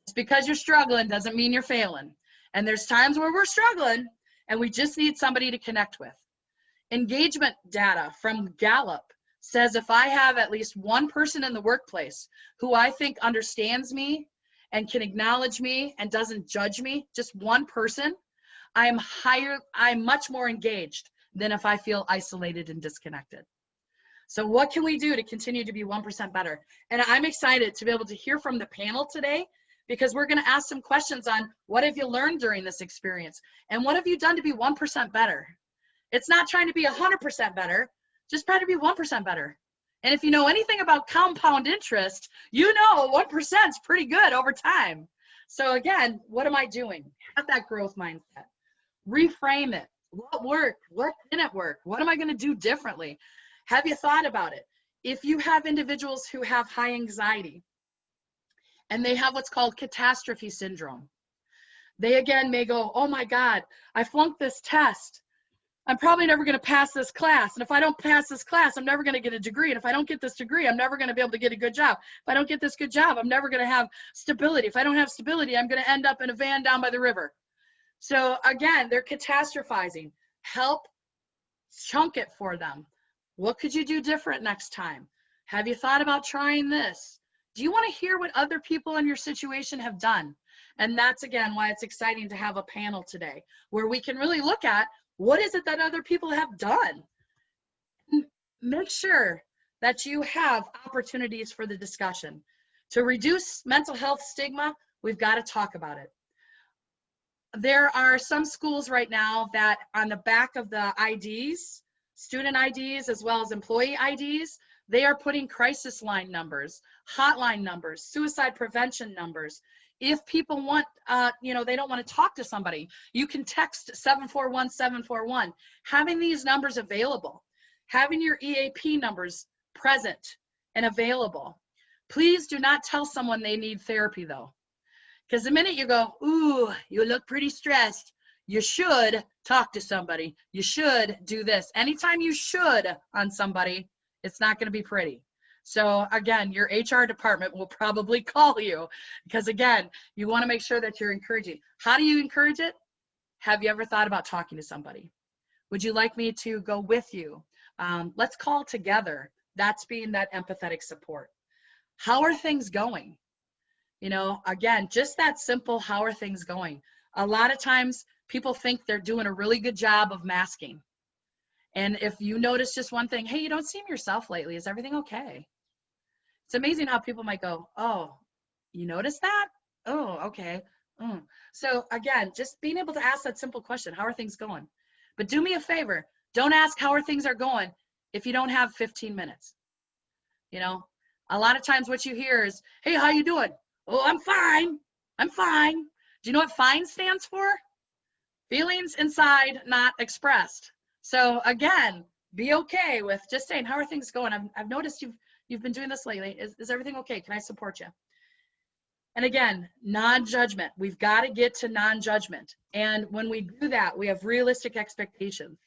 Speaker 3: It's because you're struggling doesn't mean you're failing. And there's times where we're struggling and we just need somebody to connect with. Engagement data from Gallup says if I have at least one person in the workplace who I think understands me and can acknowledge me and doesn't judge me, just one person, I'm much more engaged than if I feel isolated and disconnected. So what can we do to continue to be 1% better? And I'm excited to be able to hear from the panel today because we're going to ask some questions on what have you learned during this experience and what have you done to be 1% better? It's not trying to be 100% better, just try to be 1% better. And if you know anything about compound interest, you know 1% is pretty good over time. So again, what am I doing? Have that growth mindset. Reframe it. What worked? What didn't work? What am I going to do differently? Have you thought about it? If you have individuals who have high anxiety and they have what's called catastrophe syndrome, they again may go, oh my God, I flunked this test. I'm probably never going to pass this class. And if I don't pass this class, I'm never going to get a degree. And if I don't get this degree, I'm never going to be able to get a good job. If I don't get this good job, I'm never going to have stability. If I don't have stability, I'm going to end up in a van down by the river. So again, they're catastrophizing. Help chunk it for them. What could you do different next time? Have you thought about trying this? Do you want to hear what other people in your situation have done? And that's, again, why it's exciting to have a panel today where we can really look at what is it that other people have done? Make sure that you have opportunities for the discussion. To reduce mental health stigma, we've got to talk about it. There are some schools right now that on the back of the IDs, student IDs as well as employee IDs, they are putting crisis line numbers, hotline numbers, suicide prevention numbers. If people want, they don't want to talk to somebody, you can text 741-741. Having these numbers available, having your EAP numbers present and available. Please do not tell someone they need therapy though. Because the minute you go, ooh, you look pretty stressed, you should talk to somebody. You should do this. Anytime you should on somebody, it's not going to be pretty. So again, your HR department will probably call you because again, you want to make sure that you're encouraging. How do you encourage it? Have you ever thought about talking to somebody? Would you like me to go with you? Let's call together. That's being that empathetic support. How are things going? Again, just that simple, how are things going? A lot of times people think they're doing a really good job of masking. And if you notice just one thing, hey, you don't seem yourself lately. Is everything okay? It's amazing how people might go, oh, you noticed that? Oh, okay. So again, just being able to ask that simple question, how are things going? But do me a favor, don't ask how are things are going if you don't have 15 minutes. A lot of times what you hear is, hey, how you doing? Oh, I'm fine. I'm fine. Do you know what FINE stands for? Feelings inside, not expressed. So again, be okay with just saying, how are things going? I've noticed you've been doing this lately. Is everything okay? Can I support you? And again, non-judgment. We've got to get to non-judgment. And when we do that, we have realistic expectations.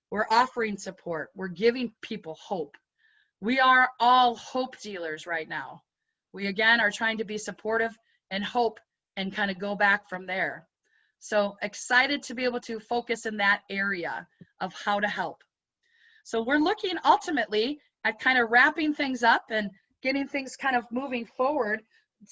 Speaker 3: We're offering support. We're giving people hope. We are all hope dealers right now. We, again, are trying to be supportive and hope and kind of go back from there. So excited to be able to focus in that area of how to help. So we're looking ultimately at kind of wrapping things up and getting things kind of moving forward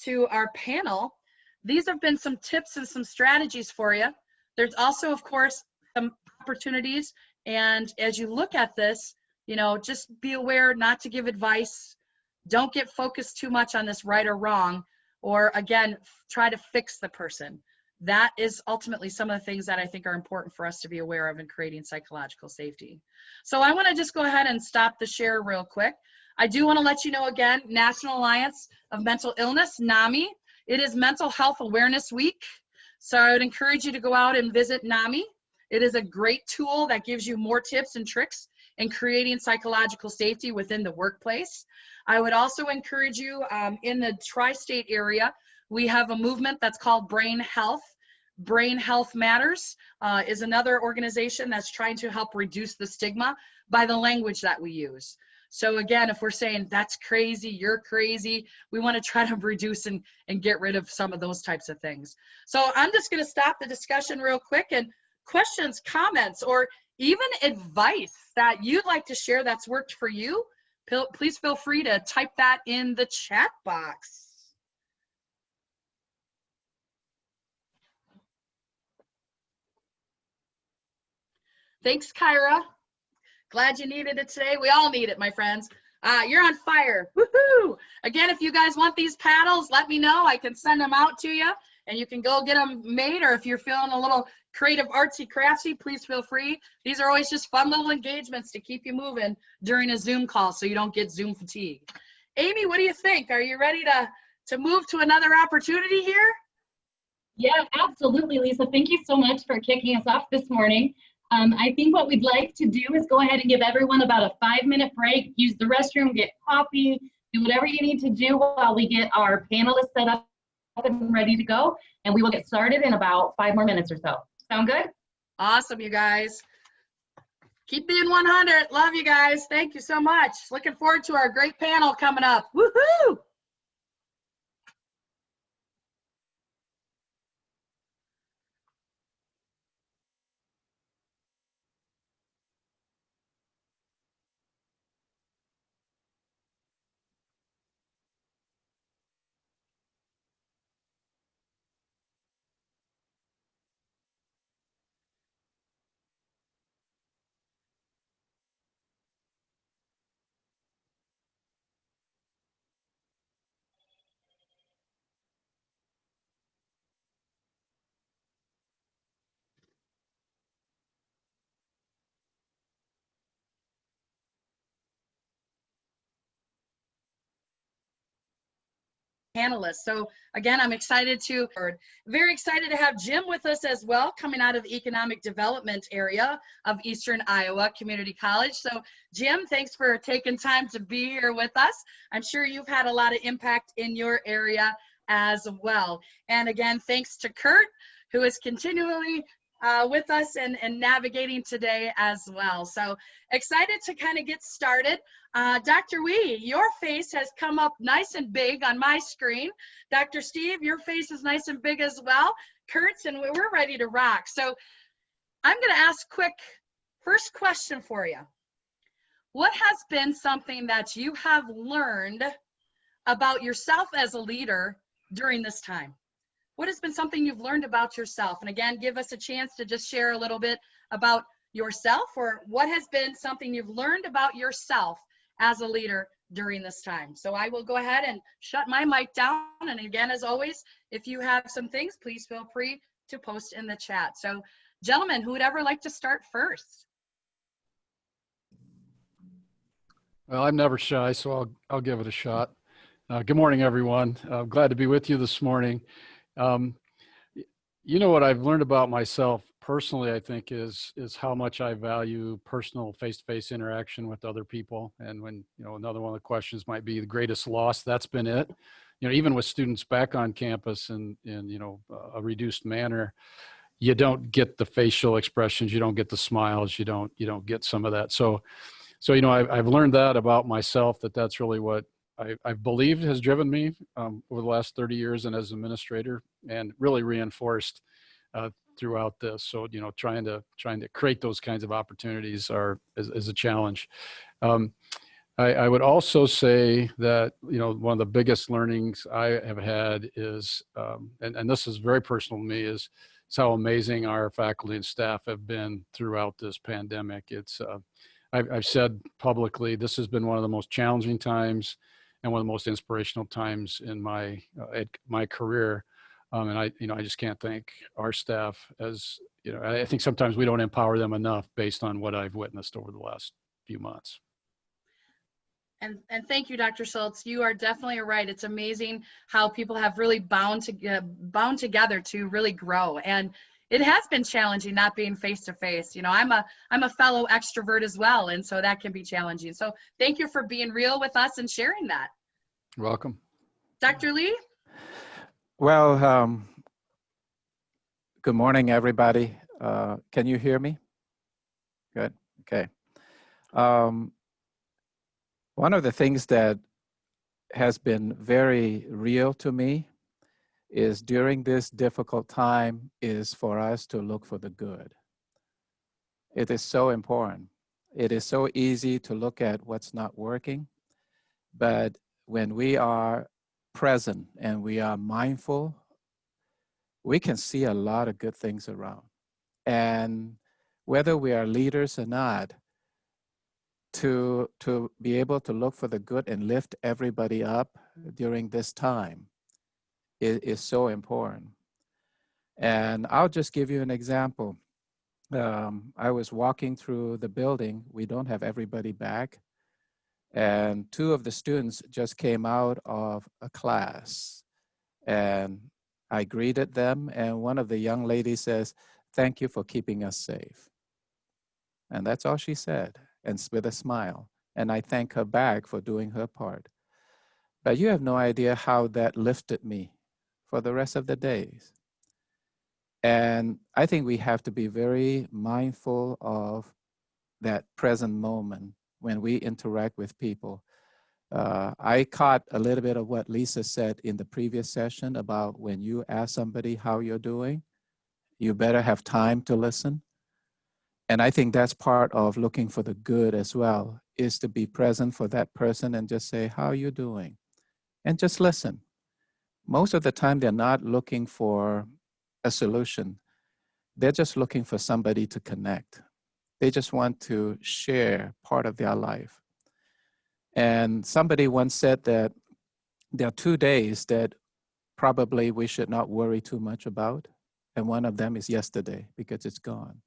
Speaker 3: to our panel. These have been some tips and some strategies for you. There's also, of course, some opportunities. And as you look at this, you know, just be aware not to give advice. Don't get focused too much on this right or wrong, or again, try to fix the person. That is ultimately some of the things that I think are important for us to be aware of in creating psychological safety. So I want to just go ahead and stop the share real quick. I do want to let you know again, National Alliance of Mental Illness, NAMI. It is Mental Health Awareness Week. So I would encourage you to go out and visit NAMI. It is a great tool that gives you more tips and tricks in creating psychological safety within the workplace. I would also encourage you in the tri-state area, we have a movement that's called Brain Health. Brain Health Matters is another organization that's trying to help reduce the stigma by the language that we use. So again, if we're saying that's crazy, you're crazy, we want to try to reduce and get rid of some of those types of things. So I'm just going to stop the discussion real quick, and questions, comments, or even advice that you'd like to share that's worked for you, please feel free to type that in the chat box. Thanks, Kyra. Glad you needed it today. We all need it, my friends. You're on fire. Woohoo! Again, if you guys want these paddles, let me know. I can send them out to you, and you can go get them made, or if you're feeling a little creative, artsy, crafty, please feel free. These are always just fun little engagements to keep you moving during a Zoom call so you don't get Zoom fatigue. Amy, what do you think? Are you ready to move to another opportunity here?
Speaker 2: Yeah, absolutely, Lisa. Thank you so much for kicking us off this morning. I think what we'd like to do is go ahead and give everyone about a 5-minute break, use the restroom, get coffee, do whatever you need to do while we get our panelists set up and ready to go. And we will get started in about 5 more minutes or so. Sound good?
Speaker 3: Awesome, you guys. Keep being 100. Love you guys. Thank you so much. Looking forward to our great panel coming up. Woohoo! Panelists. So again, I'm very excited to have Jim with us as well, coming out of the economic development area of Eastern Iowa Community College. So Jim, thanks for taking time to be here with us. I'm sure you've had a lot of impact in your area as well. And again, thanks to Kurt, who is continually with us and navigating today as well. So excited to kind of get started. Dr. Wee, your face has come up nice and big on my screen. Dr. Steve, your face is nice and big as well. Kurt's, and we're ready to rock. So I'm going to ask quick first question for you. What has been something that you have learned about yourself as a leader during this time? What has been something you've learned about yourself? And again, give us a chance to just share a little bit about yourself, or what has been something you've learned about yourself as a leader during this time. So I will go ahead and shut my mic down. And again, as always, if you have some things, please feel free to post in the chat. So gentlemen, who would ever like to start first?
Speaker 4: Well, I'm never shy, so I'll give it a shot. Good morning, everyone. Glad to be with you this morning. You know, what I've learned about myself personally, I think, is how much I value personal face-to-face interaction with other people. And when, you know, another one of the questions might be the greatest loss, that's been it. You know, even with students back on campus in you know, a reduced manner, you don't get the facial expressions, you don't get the smiles, you don't get some of that. So you know, I've learned that about myself, that's really what I've believed has driven me over the last 30 years and as administrator, and really reinforced throughout this. So, trying to create those kinds of opportunities is a challenge. I would also say that, one of the biggest learnings I have had is, and this is very personal to me, is how amazing our faculty and staff have been throughout this pandemic. I've said publicly, this has been one of the most challenging times and one of the most inspirational times in my career. And I just can't thank our staff as, I think sometimes we don't empower them enough based on what I've witnessed over the last few months.
Speaker 3: And thank you, Dr. Schultz. You are definitely right. It's amazing how people have really bound together to really grow. And it has been challenging not being face to face. I'm a fellow extrovert as well, and so that can be challenging. So thank you for being real with us and sharing that.
Speaker 4: You're welcome.
Speaker 3: Dr. Lee?
Speaker 5: Well, good morning, everybody. Can you hear me? Good. Okay. One of the things that has been very real to me is during this difficult time is for us to look for the good. It is so important. It is so easy to look at what's not working, but when we are present and we are mindful, we can see a lot of good things around. And whether we are leaders or not, to be able to look for the good and lift everybody up during this time is so important. And I'll just give you an example. I was walking through the building. We don't have everybody back. And two of the students just came out of a class. And I greeted them. And one of the young ladies says, "Thank you for keeping us safe." And that's all she said, and with a smile. And I thank her back for doing her part. But you have no idea how that lifted me for the rest of the days. And I think we have to be very mindful of that present moment when we interact with people. I caught a little bit of what Lisa said in the previous session about when you ask somebody how you're doing, you better have time to listen. And I think that's part of looking for the good as well, is to be present for that person and just say, "How are you doing?" And just listen. Most of the time, they're not looking for a solution. They're just looking for somebody to connect. They just want to share part of their life. And somebody once said that there are 2 days that probably we should not worry too much about. And one of them is yesterday because it's gone.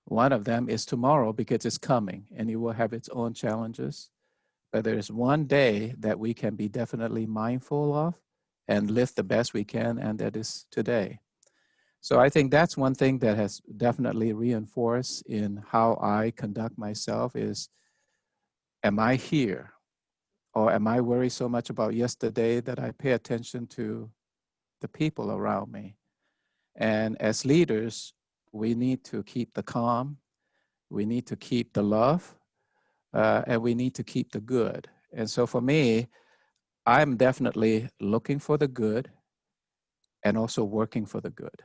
Speaker 5: One of them is tomorrow because it's coming and it will have its own challenges. But there's one day that we can be definitely mindful of and live the best we can, and that is today. So I think that's one thing that has definitely reinforced in how I conduct myself is, am I here? Or am I worried so much about yesterday that I pay attention to the people around me? And as leaders, we need to keep the calm, we need to keep the love, and we need to keep the good. And so for me, I'm definitely looking for the good and also working for the good.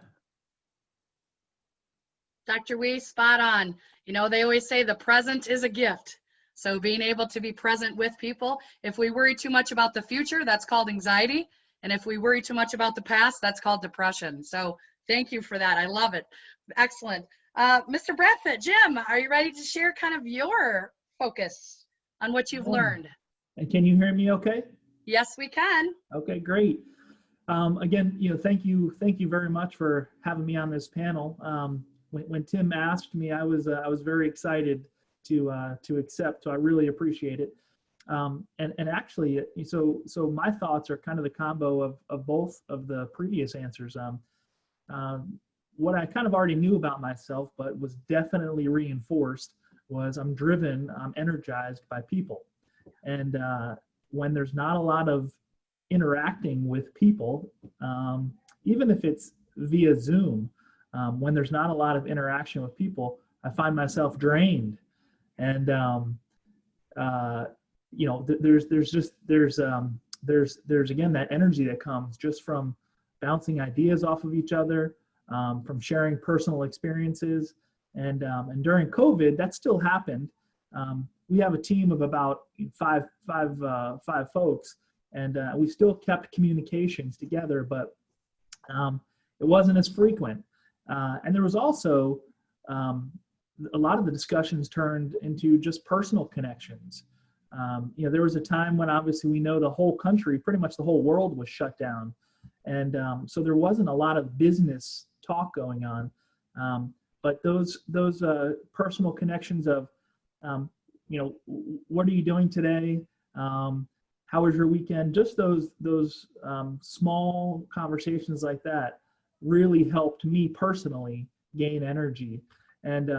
Speaker 3: Dr. Wee, spot on. They always say the present is a gift. So being able to be present with people, if we worry too much about the future, that's called anxiety. And if we worry too much about the past, that's called depression. So thank you for that. I love it. Excellent. Mr. Bradford, Jim, are you ready to share kind of your focus on what you've learned?
Speaker 6: And can you hear me okay?
Speaker 3: Yes, we can.
Speaker 6: Okay, great. Again, thank you very much for having me on this panel. When Tim asked me, I was very excited to accept. So I really appreciate it. And actually, so my thoughts are kind of the combo of both of the previous answers. What I kind of already knew about myself, but was definitely reinforced, was I'm driven, I'm energized by people. And when there's not a lot of interacting with people, even if it's via Zoom, when there's not a lot of interaction with people, I find myself drained. And there's again that energy that comes just from bouncing ideas off of each other, from sharing personal experiences. And during COVID, that still happened. We have a team of about five folks, and we still kept communications together, but it wasn't as frequent. And there was also a lot of the discussions turned into just personal connections. There was a time when obviously we know the whole country, pretty much the whole world was shut down. And so there wasn't a lot of business talk going on. But those personal connections of, what are you doing today? How was your weekend? Just those small conversations like that really helped me personally gain energy. And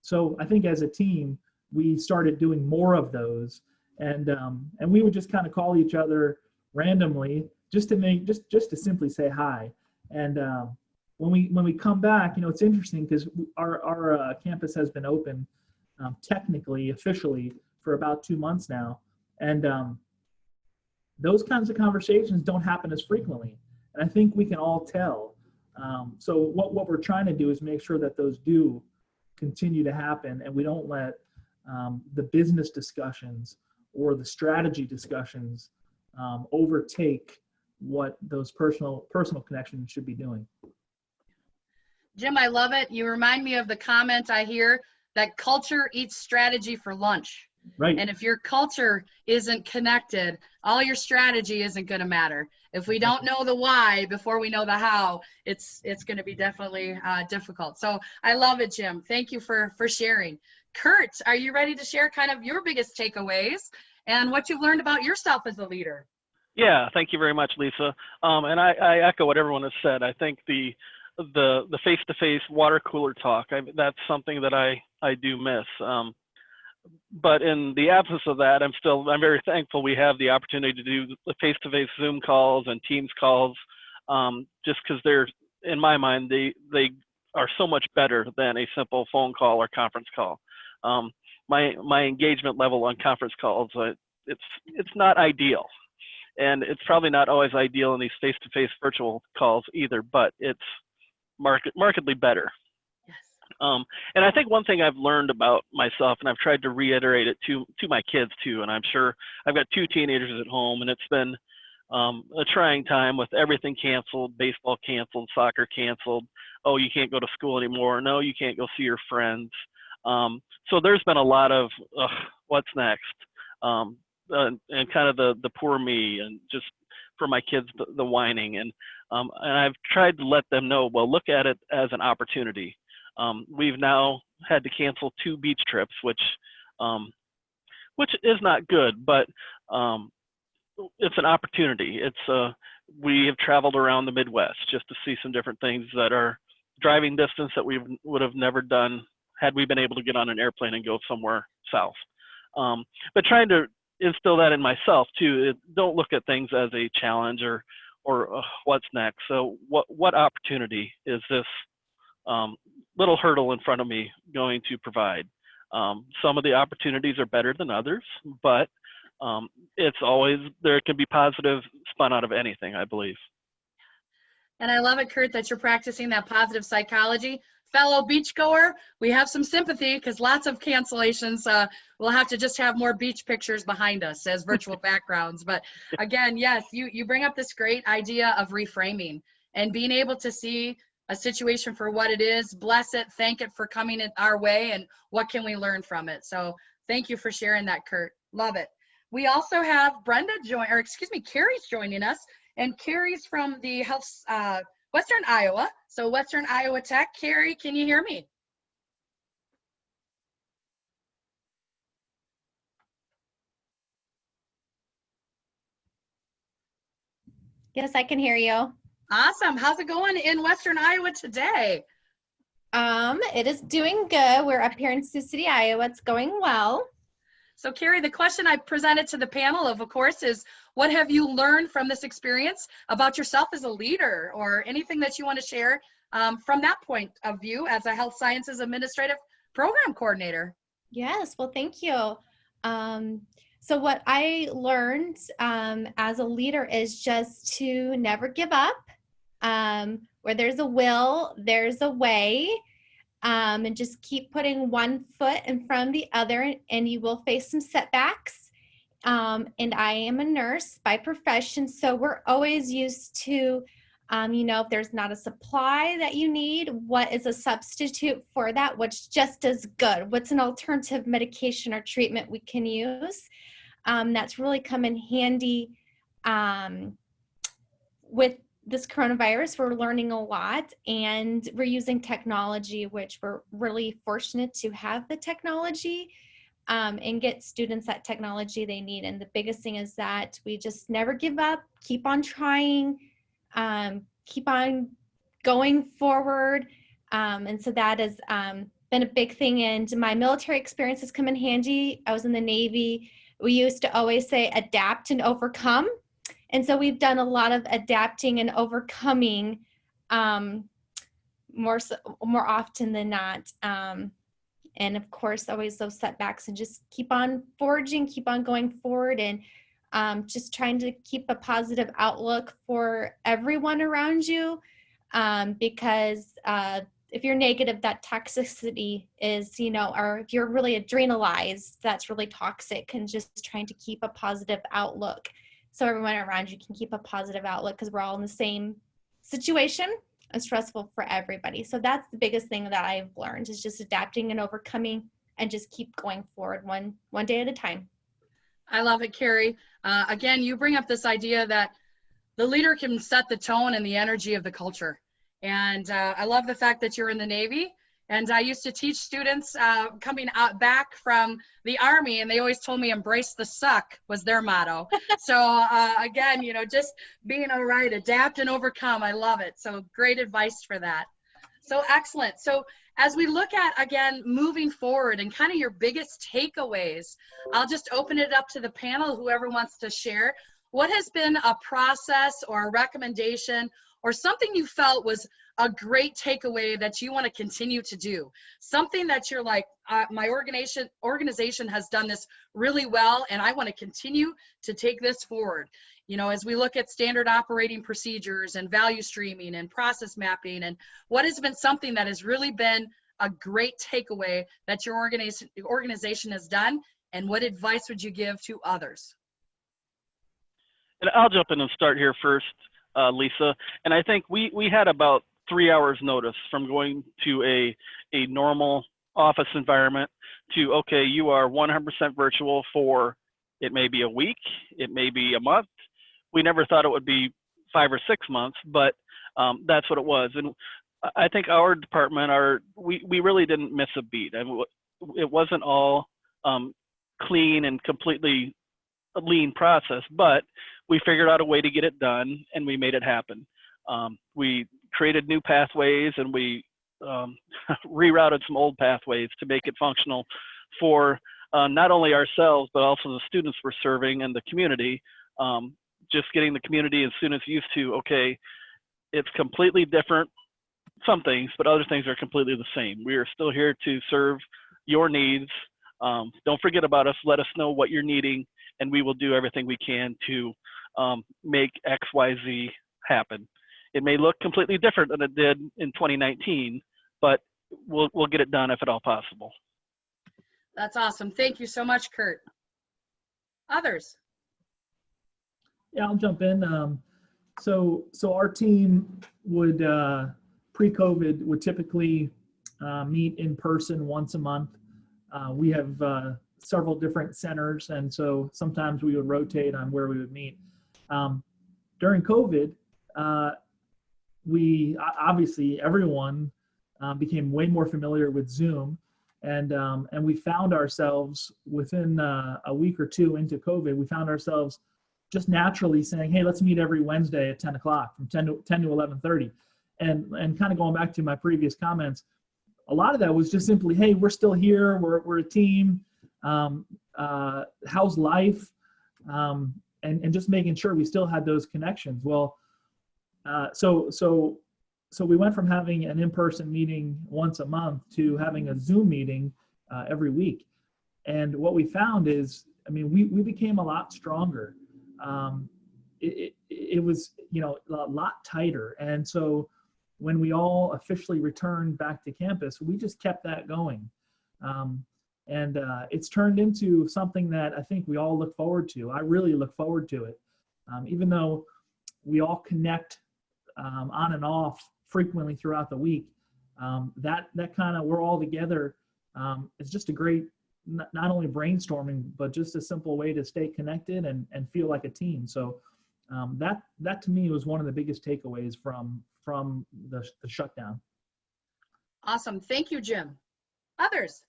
Speaker 6: so I think as a team, we started doing more of those, and we would just kind of call each other randomly just to simply say hi. And when we come back, it's interesting because our campus has been open technically, officially for about 2 months now, and those kinds of conversations don't happen as frequently. And I think we can all tell. So what we're trying to do is make sure that those do continue to happen, and we don't let the business discussions or the strategy discussions overtake what those personal connections should be doing.
Speaker 3: Jim, I love it. You remind me of the comment I hear that culture eats strategy for lunch.
Speaker 6: Right.
Speaker 3: And if your culture isn't connected, all your strategy isn't going to matter. If we don't know the why before we know the how, it's going to be definitely difficult. So I love it, Jim. Thank you for sharing. Kurt, are you ready to share kind of your biggest takeaways and what you've learned about yourself as a leader?
Speaker 1: Yeah, thank you very much, Lisa. And I echo what everyone has said. I think the face-to-face water cooler talk, that's something that I do miss. But in the absence of that, I'm very thankful we have the opportunity to do the face-to-face Zoom calls and Teams calls, just because they're, in my mind, they are so much better than a simple phone call or conference call. My engagement level on conference calls, it's not ideal. And it's probably not always ideal in these face-to-face virtual calls either, but it's markedly better.
Speaker 3: Yes.
Speaker 1: And I think one thing I've learned about myself, and I've tried to reiterate it to my kids too, and I'm sure I've got 2 teenagers at home, and it's been a trying time with everything canceled, baseball canceled, soccer canceled. Oh, you can't go to school anymore. No, you can't go see your friends. So there's been a lot of what's next, and kind of the poor me, and just for my kids, the whining. And I've tried to let them know, well, look at it as an opportunity. We've now had to cancel 2 beach trips, which is not good, but it's an opportunity. We have traveled around the Midwest just to see some different things that are driving distance that we would have never done had we been able to get on an airplane and go somewhere south. But trying to instill that in myself too. Don't look at things as a challenge or what's next. So what opportunity is this little hurdle in front of me going to provide? Some of the opportunities are better than others, but it's always, there can be positive spun out of anything, I believe.
Speaker 3: And I love it, Kurt, that you're practicing that positive psychology. Fellow beachgoer, we have some sympathy because lots of cancellations. We'll have to just have more beach pictures behind us as virtual backgrounds. But again, yes, you bring up this great idea of reframing and being able to see a situation for what it is, bless it, thank it for coming our way, and what can we learn from it. So thank you for sharing that, Kurt. Love it. We also have Carrie's joining us, and Carrie's from the Western Iowa. So Western Iowa Tech. Carrie, can you hear me?
Speaker 7: Yes, I can hear you.
Speaker 3: Awesome. How's it going in Western Iowa today?
Speaker 7: It is doing good. We're up here in Sioux City, Iowa. It's going well.
Speaker 3: So Carrie, the question I presented to the panel of course, is what have you learned from this experience about yourself as a leader, or anything that you want to share from that point of view as a health sciences administrative program coordinator?
Speaker 7: Yes, well, thank you. So what I learned as a leader is just to never give up. where there's a will, there's a way. And just keep putting one foot in front of the other, and you will face some setbacks. And I am a nurse by profession, so we're always used to, if there's not a supply that you need, what is a substitute for that? What's just as good? What's an alternative medication or treatment we can use? That's really come in handy with this coronavirus. We're learning a lot, and we're using technology, which we're really fortunate to have the technology and get students that technology they need. And the biggest thing is that we just never give up, keep on trying, keep on going forward. And so that has been a big thing. And my military experience has come in handy. I was in the Navy. We used to always say adapt and overcome. And so we've done a lot of adapting and overcoming more often than not. And of course, always those setbacks, and just keep on forging, keep on going forward, and just trying to keep a positive outlook for everyone around you. Because if you're negative, that toxicity is, or if you're really adrenalized, that's really toxic, and just trying to keep a positive outlook. So everyone around you can keep a positive outlook, because we're all in the same situation. It's stressful for everybody. So that's the biggest thing that I've learned, is just adapting and overcoming, and just keep going forward one day at a time.
Speaker 3: I love it, Carrie. Again, you bring up this idea that the leader can set the tone and the energy of the culture. And I love the fact that you're in the Navy. And I used to teach students coming out back from the Army, and they always told me embrace the suck was their motto. So again, just being all right, adapt and overcome. I love it. So great advice for that. So excellent. So as we look at, again, moving forward and kind of your biggest takeaways, I'll just open it up to the panel, whoever wants to share. What has been a process or a recommendation or something you felt was a great takeaway that you want to continue to do? Something that you're like, my organization has done this really well, and I want to continue to take this forward. As we look at standard operating procedures and value streaming and process mapping, and what has been something that has really been a great takeaway that your organization has done, and what advice would you give to others?
Speaker 1: And I'll jump in and start here first, Lisa. And I think we had about 3 hours notice from going to a normal office environment to, okay, you are 100% virtual for, it may be a week, it may be a month. We never thought it would be 5 or 6 months, but that's what it was. And I think our department, we really didn't miss a beat. I mean, it wasn't all clean and completely a lean process, but we figured out a way to get it done, and we made it happen. We created new pathways, and we rerouted some old pathways to make it functional for not only ourselves, but also the students we're serving and the community. Just getting the community as soon as used to, okay, it's completely different, some things, but other things are completely the same. We are still here to serve your needs. Don't forget about us. Let us know what you're needing, and we will do everything we can to make XYZ happen. It may look completely different than it did in 2019, but we'll get it done if at all possible.
Speaker 3: That's awesome. Thank you so much, Kurt. Others?
Speaker 6: Yeah, I'll jump in. So our team would, pre-COVID, would typically meet in person once a month. We have several different centers, and so sometimes we would rotate on where we would meet. During COVID, we obviously everyone became way more familiar with Zoom, and we found ourselves within a week or two into COVID, we found ourselves just naturally saying, hey, let's meet every Wednesday at 10 o'clock from 10 to 11:30. And kind of going back to my previous comments, a lot of that was just simply, hey, we're still here, we're a team, how's life? And just making sure we still had those connections. Well, so we went from having an in-person meeting once a month to having a Zoom meeting every week. And what we found is, I mean, we became a lot stronger. It was, a lot tighter. And so when we all officially returned back to campus, we just kept that going. And it's turned into something that I think we all look forward to. I really look forward to it. Even though we all connect on and off frequently throughout the week, that kind of, we're all together. It's just a great, not only brainstorming, but just a simple way to stay connected and feel like a team. So that to me was one of the biggest takeaways from the shutdown.
Speaker 3: Awesome. Thank you, Jim. Others?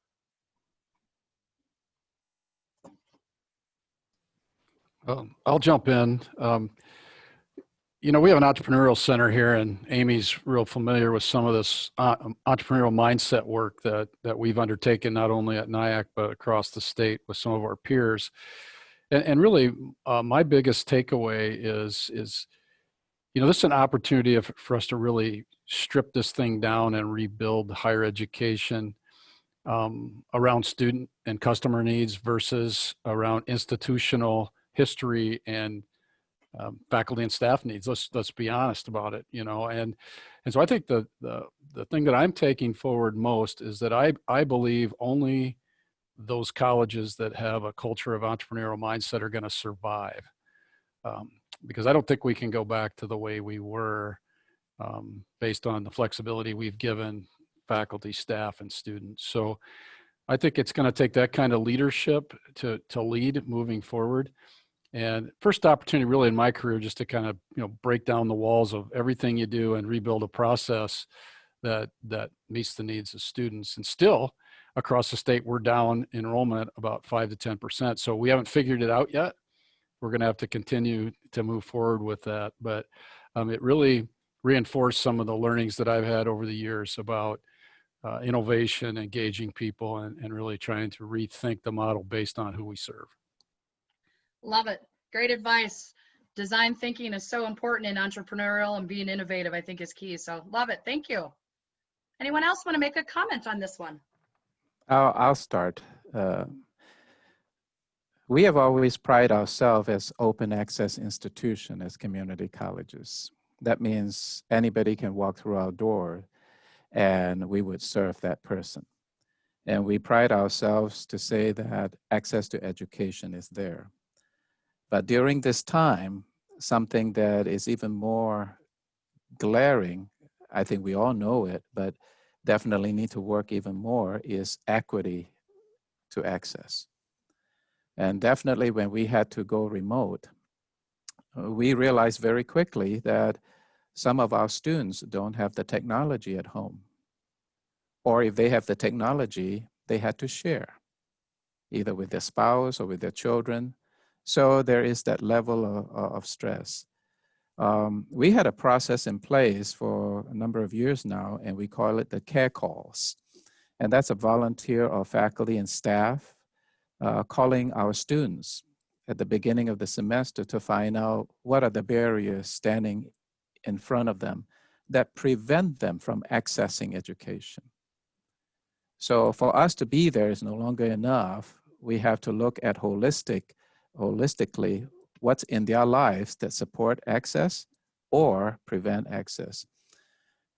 Speaker 4: I'll jump in. You know, we have an entrepreneurial center here, and Amy's real familiar with some of this entrepreneurial mindset work that we've undertaken, not only at NIAC, but across the state with some of our peers. And really, my biggest takeaway is, you know, this is an opportunity for us to really strip this thing down and rebuild higher education around student and customer needs versus around institutional history and faculty and staff needs. Let's be honest about it, you know. And so I think the thing that I'm taking forward most is that I believe only those colleges that have a culture of entrepreneurial mindset are going to survive, because I don't think we can go back to the way we were based on the flexibility we've given faculty, staff, and students. So I think it's going to take that kind of leadership to lead moving forward. And first opportunity really in my career, just to kind of, you know, break down the walls of everything you do and rebuild a process that meets the needs of students. And still across the state, we're down enrollment about 5 to 10%. So we haven't figured it out yet. We're going to have to continue to move forward with that. But it really reinforced some of the learnings that I've had over the years about innovation, engaging people, and really trying to rethink the model based on who we serve.
Speaker 3: Love it. Great advice. Design thinking is so important in entrepreneurial, and being innovative, I think, is key. So love it. Thank you. Anyone else want to make a comment on this one?
Speaker 5: I'll start. We have always prided ourselves as open access institution as community colleges. That means anybody can walk through our door and we would serve that person. And we pride ourselves to say that access to education is there. But during this time, something that is even more glaring, I think we all know it, but definitely need to work even more, is equity to access. And definitely when we had to go remote, we realized very quickly that some of our students don't have the technology at home. Or if they have the technology, they had to share, either with their spouse or with their children. So there is that level of stress. We had a process in place for a number of years now, and we call it the care calls. And that's a volunteer or faculty and staff calling our students at the beginning of the semester to find out what are the barriers standing in front of them that prevent them from accessing education. So for us to be there is no longer enough. We have to look at holistically what's in their lives that support access or prevent access.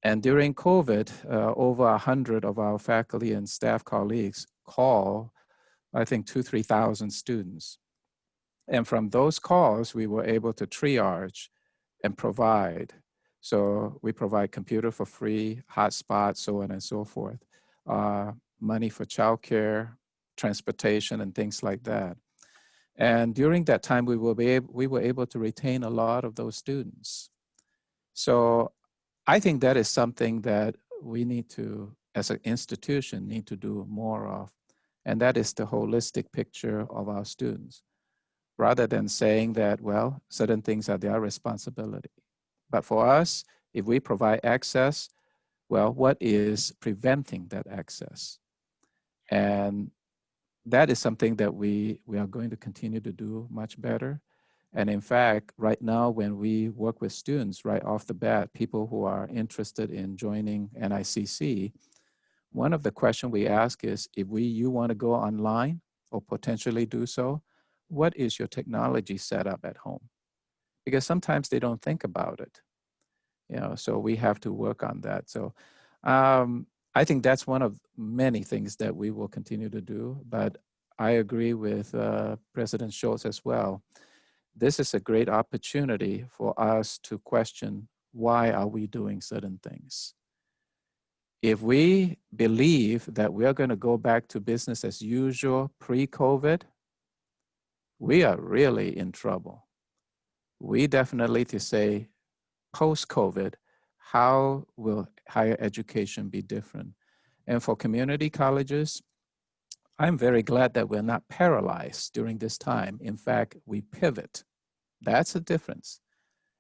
Speaker 5: And during COVID, over 100 of our faculty and staff colleagues call, I think 2,000-3,000 students. And from those calls, we were able to triage and provide. So we provide computer for free, hotspots, so on and so forth, money for childcare, transportation, and things like that. And during that time, we were able to retain a lot of those students. So I think that is something that we need to, as an institution, need to do more of. And that is the holistic picture of our students, rather than saying that, well, certain things are their responsibility. But for us, if we provide access, well, what is preventing that access? And that is something that we are going to continue to do much better. And in fact, right now, when we work with students right off the bat, people who are interested in joining NICC, one of the questions we ask is, if you want to go online or potentially do so, what is your technology setup at home? Because sometimes they don't think about it. So we have to work on that. So I think that's one of many things that we will continue to do, but I agree with President Schultz as well. This is a great opportunity for us to question, why are we doing certain things? If we believe that we are going to go back to business as usual pre-COVID, we are really in trouble. We definitely to say, post-COVID, how will higher education be different? And for community colleges, I'm very glad that we're not paralyzed during this time. In fact, we pivot. That's a difference.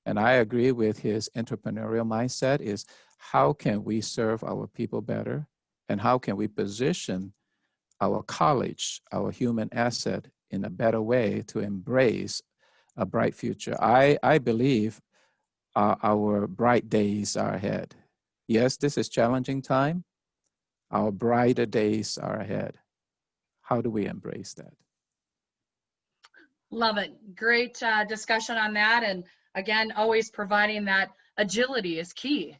Speaker 5: And I agree with his entrepreneurial mindset is, how can we serve our people better? And how can we position our college, our human asset, in a better way to embrace a bright future? I believe our bright days are ahead. Yes, this is challenging time. Our brighter days are ahead. How do we embrace that?
Speaker 3: Love it. Great discussion on that. And again, always providing that agility is key.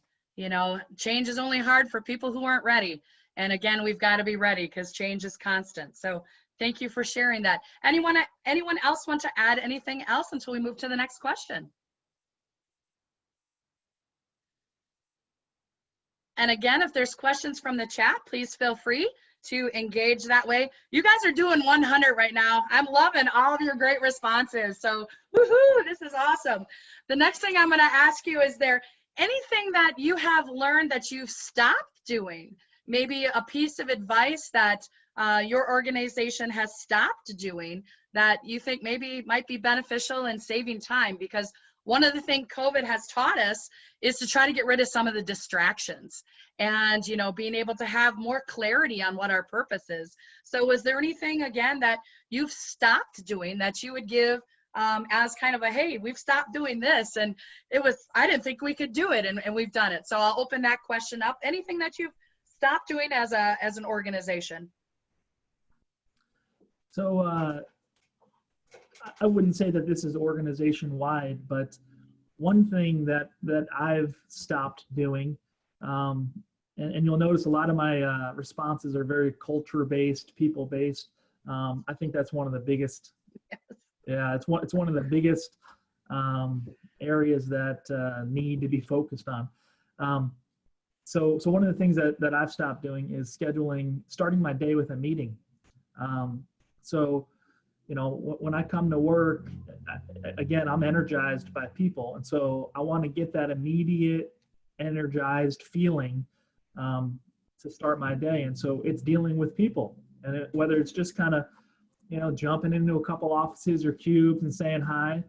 Speaker 3: Change is only hard for people who aren't ready. And again, we've got to be ready because change is constant. So thank you for sharing that. Anyone else want to add anything else until we move to the next question? And again, if there's questions from the chat, please feel free to engage that way. You guys are doing 100 right now. I'm loving all of your great responses. So woohoo, this is awesome. The next thing I'm going to ask you, is there anything that you have learned that you've stopped doing? Maybe a piece of advice that your organization has stopped doing that you think maybe might be beneficial in saving time? Because one of the things COVID has taught us is to try to get rid of some of the distractions and, being able to have more clarity on what our purpose is. So was there anything, again, that you've stopped doing that you would give as kind of a, hey, we've stopped doing this and I didn't think we could do it and we've done it. So I'll open that question up. Anything that you've stopped doing as an organization?
Speaker 6: So I wouldn't say that this is organization wide, but one thing that I've stopped doing, and you'll notice a lot of my responses are very culture based, people based. I think that's one of the biggest.
Speaker 3: Yes.
Speaker 6: Yeah, it's one of the biggest areas that need to be focused on. So one of the things that I've stopped doing is starting my day with a meeting. So when I come to work, again, I'm energized by people. And so I want to get that immediate energized feeling to start my day. And so it's dealing with people. And whether it's just kind of, jumping into a couple offices or cubes and saying hi,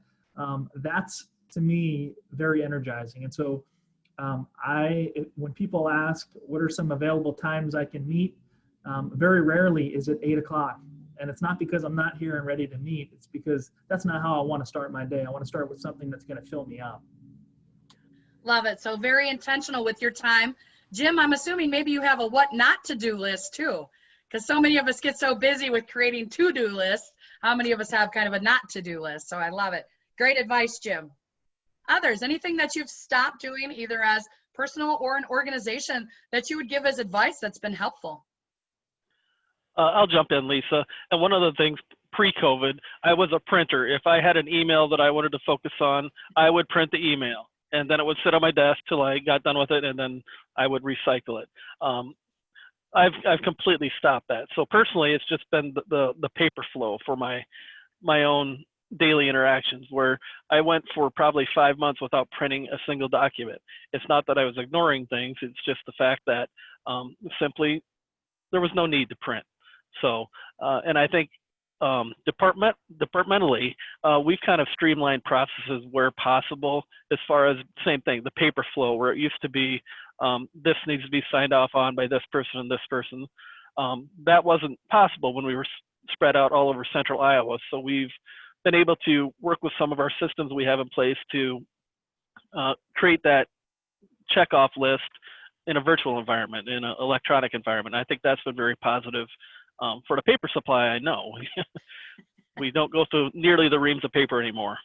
Speaker 6: that's, to me, very energizing. And so when people ask, what are some available times I can meet? Very rarely is it 8 o'clock. And it's not because I'm not here and ready to meet. It's because that's not how I want to start my day. I want to start with something that's going to fill me up.
Speaker 3: Love it. So very intentional with your time. Jim, I'm assuming maybe you have a what not to do list too, because so many of us get so busy with creating to-do lists. How many of us have kind of a not to-do list? So I love it. Great advice, Jim. Others, anything that you've stopped doing either as personal or an organization that you would give as advice that's been helpful?
Speaker 1: I'll jump in, Lisa. And one of the things pre-COVID, I was a printer. If I had an email that I wanted to focus on, I would print the email. And then it would sit on my desk till I got done with it, and then I would recycle it. I've completely stopped that. So personally, it's just been the paper flow for my own daily interactions, where I went for probably 5 months without printing a single document. It's not that I was ignoring things. It's just the fact that simply there was no need to print. So, and I think departmentally, we've kind of streamlined processes where possible, as far as same thing, the paper flow, where it used to be this needs to be signed off on by this person and this person. That wasn't possible when we were spread out all over central Iowa. So we've been able to work with some of our systems we have in place to create that checkoff list in a virtual environment, in an electronic environment. I think that's been very positive. For the paper supply, I know we don't go through nearly the reams of paper anymore.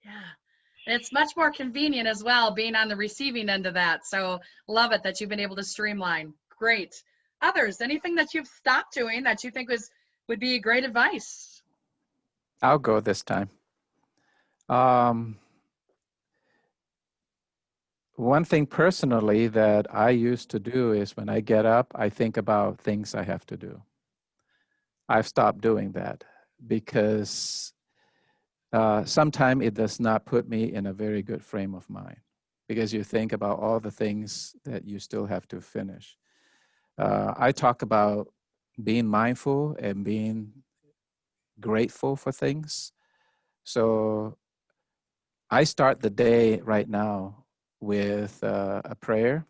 Speaker 3: Yeah. It's much more convenient as well, being on the receiving end of that. So love it that you've been able to streamline. Great. Others, anything that you've stopped doing that you think would be great advice?
Speaker 5: I'll go this time. One thing personally that I used to do is when I get up, I think about things I have to do. I've stopped doing that because sometimes it does not put me in a very good frame of mind, because you think about all the things that you still have to finish. I talk about being mindful and being grateful for things. So I start the day right now with a prayer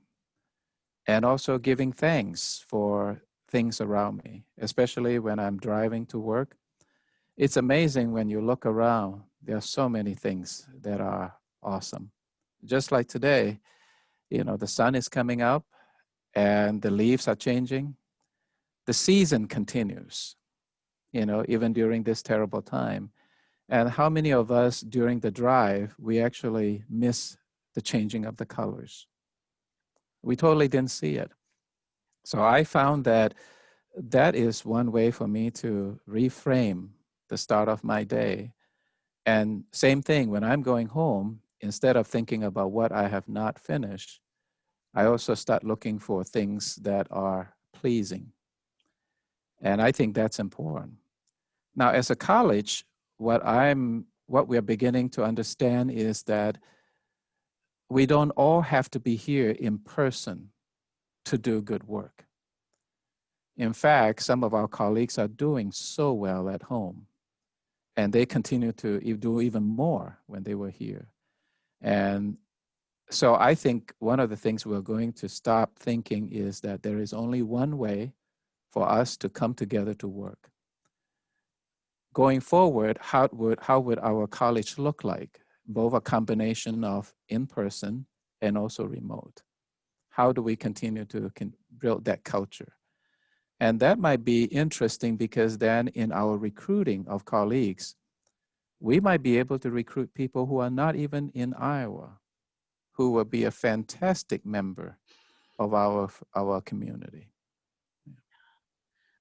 Speaker 5: and also giving thanks for things around me, especially when I'm driving to work. It's amazing when you look around, there are so many things that are awesome. Just like today, you know, the sun is coming up and the leaves are changing. The season continues, you know, even during this terrible time. And how many of us during the drive, we actually miss the changing of the colors? We totally didn't see it. So I found that that is one way for me to reframe the start of my day. And same thing, when I'm going home, instead of thinking about what I have not finished, I also start looking for things that are pleasing. And I think that's important. Now, as a college, what we're beginning to understand is that we don't all have to be here in person to do good work. In fact, some of our colleagues are doing so well at home, and they continue to do even more when they were here. And so I think one of the things we're going to stop thinking is that there is only one way for us to come together to work. Going forward, how would our college look like? Both a combination of in-person and also remote. How do we continue to build that culture? And that might be interesting because then in our recruiting of colleagues, we might be able to recruit people who are not even in Iowa, who will be a fantastic member of our community.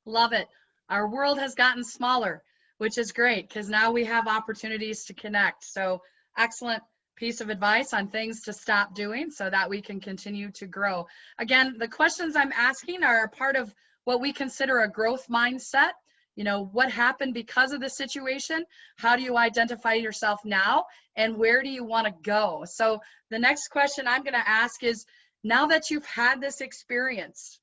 Speaker 3: Love it. Our world has gotten smaller, which is great because now we have opportunities to connect. So excellent piece of advice on things to stop doing so that we can continue to grow. Again, the questions I'm asking are a part of what we consider a growth mindset. You know, what happened because of the situation? How do you identify yourself now? And where do you want to go? So the next question I'm going to ask is, now that you've had this experience,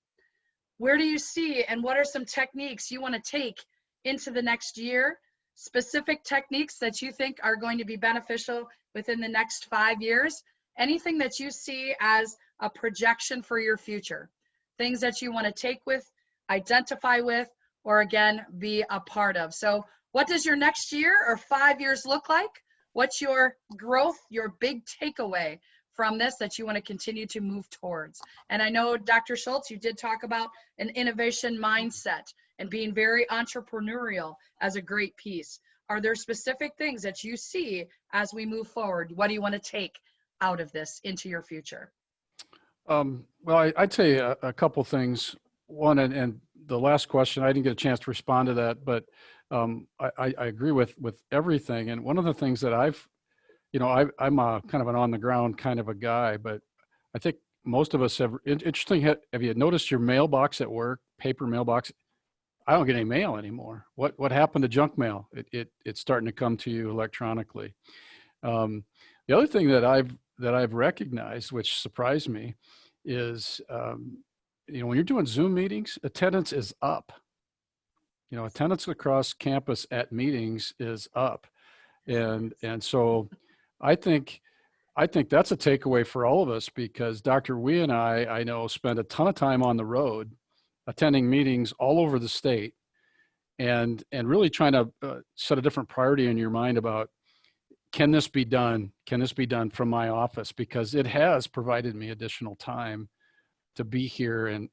Speaker 3: where do you see and what are some techniques you want to take into the next year? Specific techniques that you think are going to be beneficial within the next 5 years? Anything that you see as a projection for your future? Things that you want to take with, identify with, or again, be a part of. So what does your next year or 5 years look like? What's your growth, your big takeaway from this that you want to continue to move towards? And I know, Dr. Schultz, you did talk about an innovation mindset and being very entrepreneurial as a great piece. Are there specific things that you see as we move forward? What do you want to take out of this into your future?
Speaker 4: Well, I'd say a couple things. One, and the last question, I didn't get a chance to respond to that, but I agree with everything. And one of the things that I'm a kind of an on the ground kind of a guy, but I think most of us have, interesting, have you noticed your mailbox at work, paper mailbox? I don't get any mail anymore. What happened to junk mail? It's starting to come to you electronically. The other thing that I've recognized, which surprised me, is when you're doing Zoom meetings, attendance is up. Attendance across campus at meetings is up, and so I think that's a takeaway for all of us, because Dr. Wee and I know, spend a ton of time on the road, attending meetings all over the state, and really trying to set a different priority in your mind about, can this be done? Can this be done from my office? Because it has provided me additional time to be here and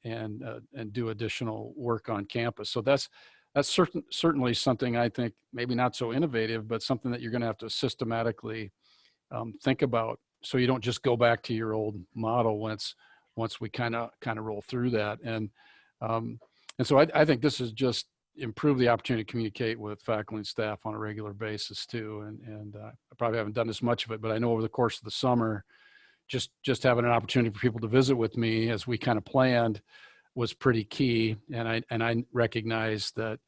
Speaker 4: do additional work on campus. So that's certainly something I think maybe not so innovative, but something that you're going to have to systematically think about, so you don't just go back to your old model once we kind of roll through that. And so I think this has just improved the opportunity to communicate with faculty and staff on a regular basis too. And I probably haven't done as much of it, but I know over the course of the summer, just having an opportunity for people to visit with me as we kind of planned was pretty key. And I recognize that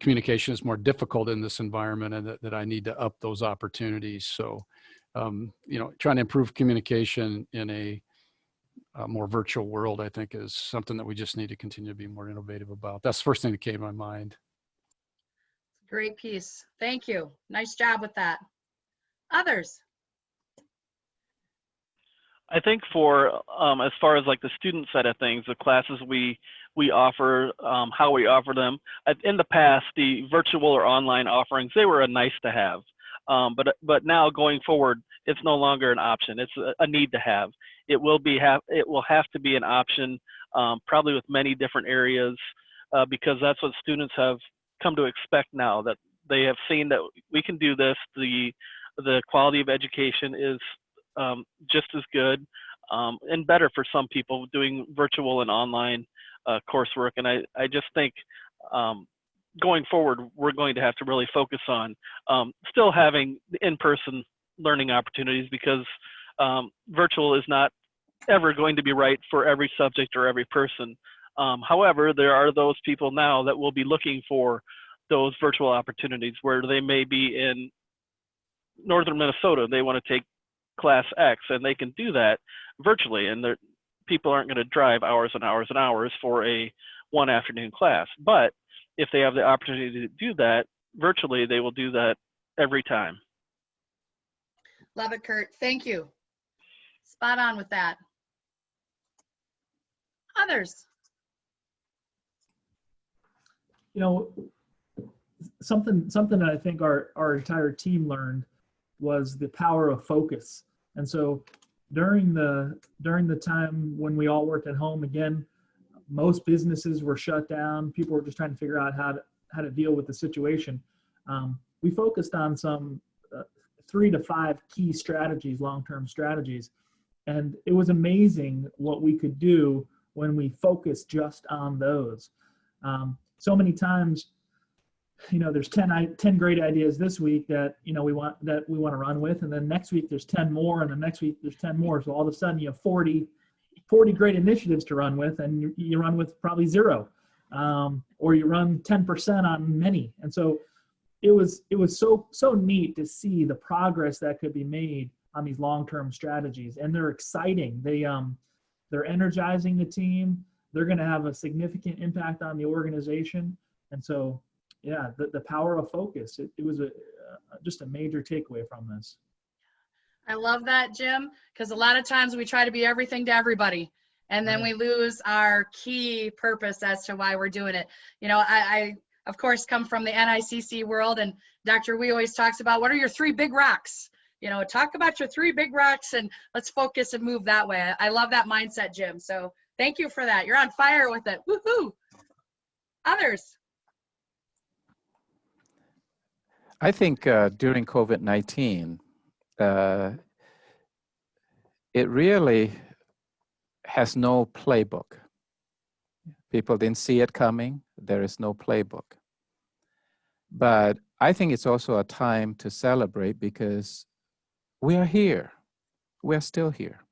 Speaker 4: communication is more difficult in this environment, and that I need to up those opportunities. So, trying to improve communication in a more virtual world, I think, is something that we just need to continue to be more innovative about. That's the first thing that came to my mind.
Speaker 3: Great piece. Thank you. Nice job with that. Others?
Speaker 1: I think for as far as like the student side of things, the classes we offer, how we offer them. In the past, the virtual or online offerings, they were a nice to have, but now going forward, it's no longer an option. It's a need to have. It will have to be an option, probably with many different areas, because that's what students have come to expect now. That they have seen that we can do this. The quality of education is just as good and better for some people doing virtual and online coursework. And I just think going forward, we're going to have to really focus on still having in-person learning opportunities, because virtual is not ever going to be right for every subject or every person. However, there are those people now that will be looking for those virtual opportunities where they may be in northern Minnesota. They want to take class X, and they can do that virtually, and people aren't going to drive hours and hours and hours for a one afternoon class. But if they have the opportunity to do that virtually, they will do that every time.
Speaker 3: Love it, Kurt. Thank you. Spot on with that. Others?
Speaker 6: Something that I think our entire team learned was the power of focus. And so during the time when we all worked at home, again, most businesses were shut down. People were just trying to figure out how to deal with the situation. We focused on some 3 to 5 key strategies, long-term strategies. And it was amazing what we could do when we focused just on those. So many times, there's 10 great ideas this week that we want to run with, and then next week there's 10 more, and the next week there's 10 more. So all of a sudden you have 40 great initiatives to run with, and you run with probably 0, or you run 10% on many. And so it was so neat to see the progress that could be made on these long-term strategies, and they're exciting. They're energizing the team. They're going to have a significant impact on the organization, and so. Yeah, the power of focus. It was just a major takeaway from this.
Speaker 3: I love that, Jim, because a lot of times we try to be everything to everybody, and then we lose our key purpose as to why we're doing it. I of course come from the NICC world, and Dr. Wee always talks about, what are your 3 big rocks? Talk about your 3 big rocks, and let's focus and move that way. I love that mindset, Jim. So thank you for that. You're on fire with it. Woohoo! Others?
Speaker 5: I think during COVID-19, it really has no playbook. People didn't see it coming. There is no playbook. But I think it's also a time to celebrate, because we are here. We're still here.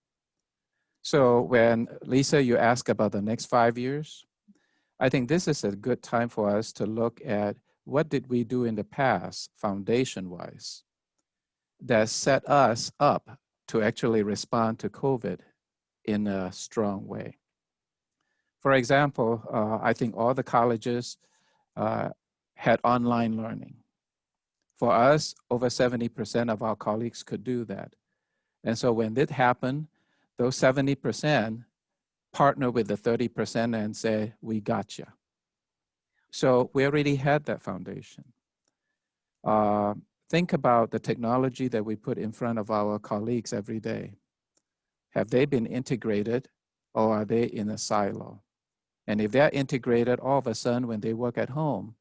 Speaker 5: So when, Lisa, you ask about the next 5 years, I think this is a good time for us to look at what did we do in the past, foundation-wise, that set us up to actually respond to COVID in a strong way. For example, I think all the colleges had online learning. For us, over 70% of our colleagues could do that. And so when that happened, those 70% partner with the 30% and say, we got you. So we already had that foundation. Think about the technology that we put in front of our colleagues every day. Have they been integrated, or are they in a silo? And if they're integrated, all of a sudden when they work at home,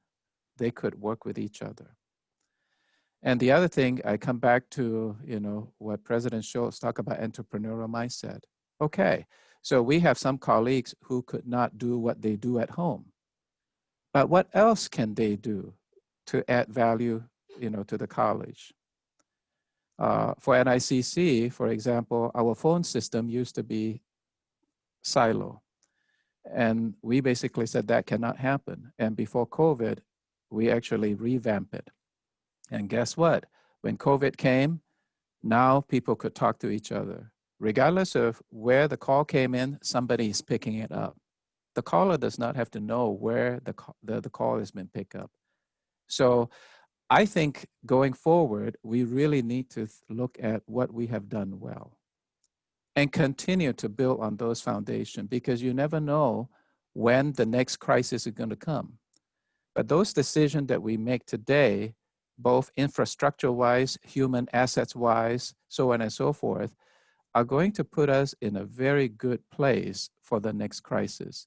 Speaker 5: they could work with each other. And the other thing, I come back to, what President Schultz talked about, entrepreneurial mindset. Okay, so we have some colleagues who could not do what they do at home. But what else can they do to add value, to the college? For NICC, for example, our phone system used to be silo. And we basically said that cannot happen. And before COVID, we actually revamped it. And guess what? When COVID came, now people could talk to each other. Regardless of where the call came in, somebody is picking it up. The caller does not have to know where the call has been picked up. So I think going forward, we really need to look at what we have done well and continue to build on those foundations, because you never know when the next crisis is going to come. But those decisions that we make today, both infrastructure-wise, human assets-wise, so on and so forth, are going to put us in a very good place for the next crisis.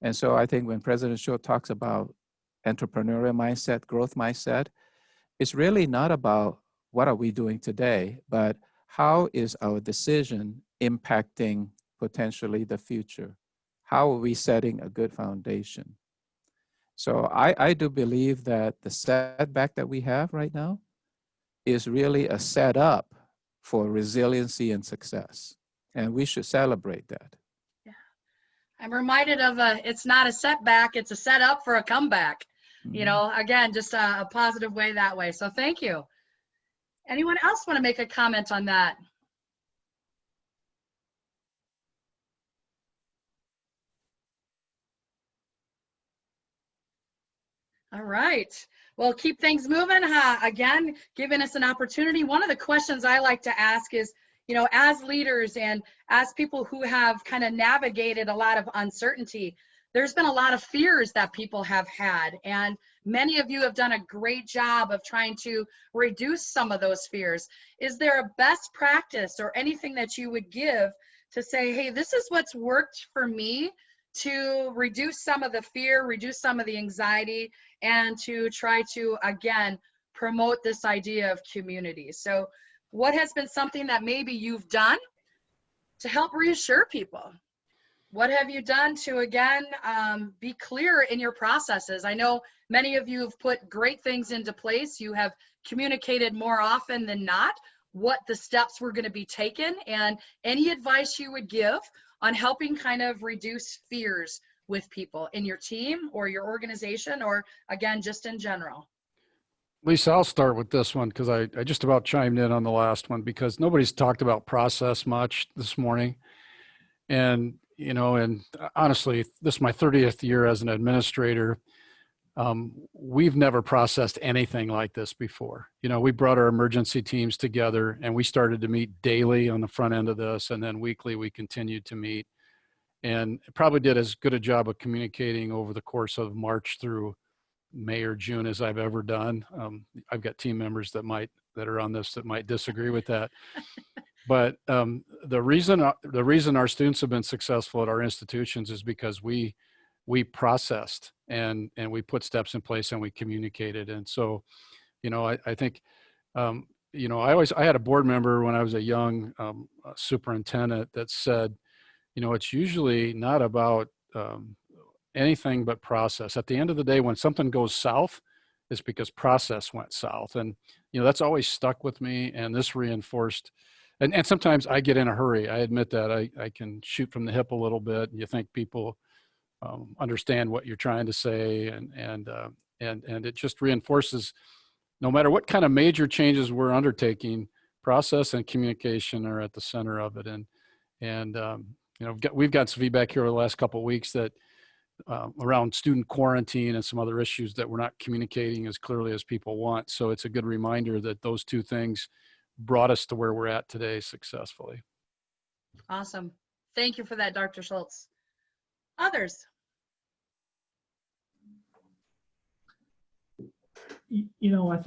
Speaker 5: And so I think when President Schultz talks about entrepreneurial mindset, growth mindset, it's really not about what are we doing today, but how is our decision impacting potentially the future? How are we setting a good foundation? So I do believe that the setback that we have right now is really a setup for resiliency and success. And we should celebrate that.
Speaker 3: Yeah. I'm reminded of it's not a setback, it's a setup for a comeback.
Speaker 5: Mm-hmm.
Speaker 3: Again, just a positive way that way. So thank you. Anyone else want to make a comment on that? All right. Well, keep things moving. Again, giving us an opportunity. One of the questions I like to ask is, as leaders and as people who have kind of navigated a lot of uncertainty, there's been a lot of fears that people have had. And many of you have done a great job of trying to reduce some of those fears. Is there a best practice or anything that you would give to say, hey, this is what's worked for me to reduce some of the fear, reduce some of the anxiety, and to try to, again, promote this idea of community? So what has been something that maybe you've done to help reassure people? What have you done to, again, be clear in your processes? I know many of you have put great things into place. You have communicated more often than not what the steps were going to be taken, and any advice you would give on helping kind of reduce fears with people in your team or your organization, or again, just in general.
Speaker 4: Lisa, I'll start with this one because I just about chimed in on the last one, because nobody's talked about process much this morning. And, and honestly, this is my 30th year as an administrator. We've never processed anything like this before. We brought our emergency teams together and we started to meet daily on the front end of this. And then weekly we continued to meet, and probably did as good a job of communicating over the course of March through May or June as I've ever done. I've got team members that are on this that might disagree with that. But the reason our students have been successful at our institutions is because we processed and we put steps in place and we communicated. And so, I think, I had a board member when I was a young superintendent that said, it's usually not about anything but process. At the end of the day, when something goes south, it's because process went south. And, that's always stuck with me. And this reinforced, and sometimes I get in a hurry. I admit that I can shoot from the hip a little bit. And you think people understand what you're trying to say. And it just reinforces, no matter what kind of major changes we're undertaking, process and communication are at the center of it. And we've got some feedback here over the last couple of weeks that around student quarantine and some other issues that we're not communicating as clearly as people want. So it's a good reminder that those two things brought us to where we're at today successfully.
Speaker 3: Awesome. Thank you for that, Dr. Schultz. Others?
Speaker 6: I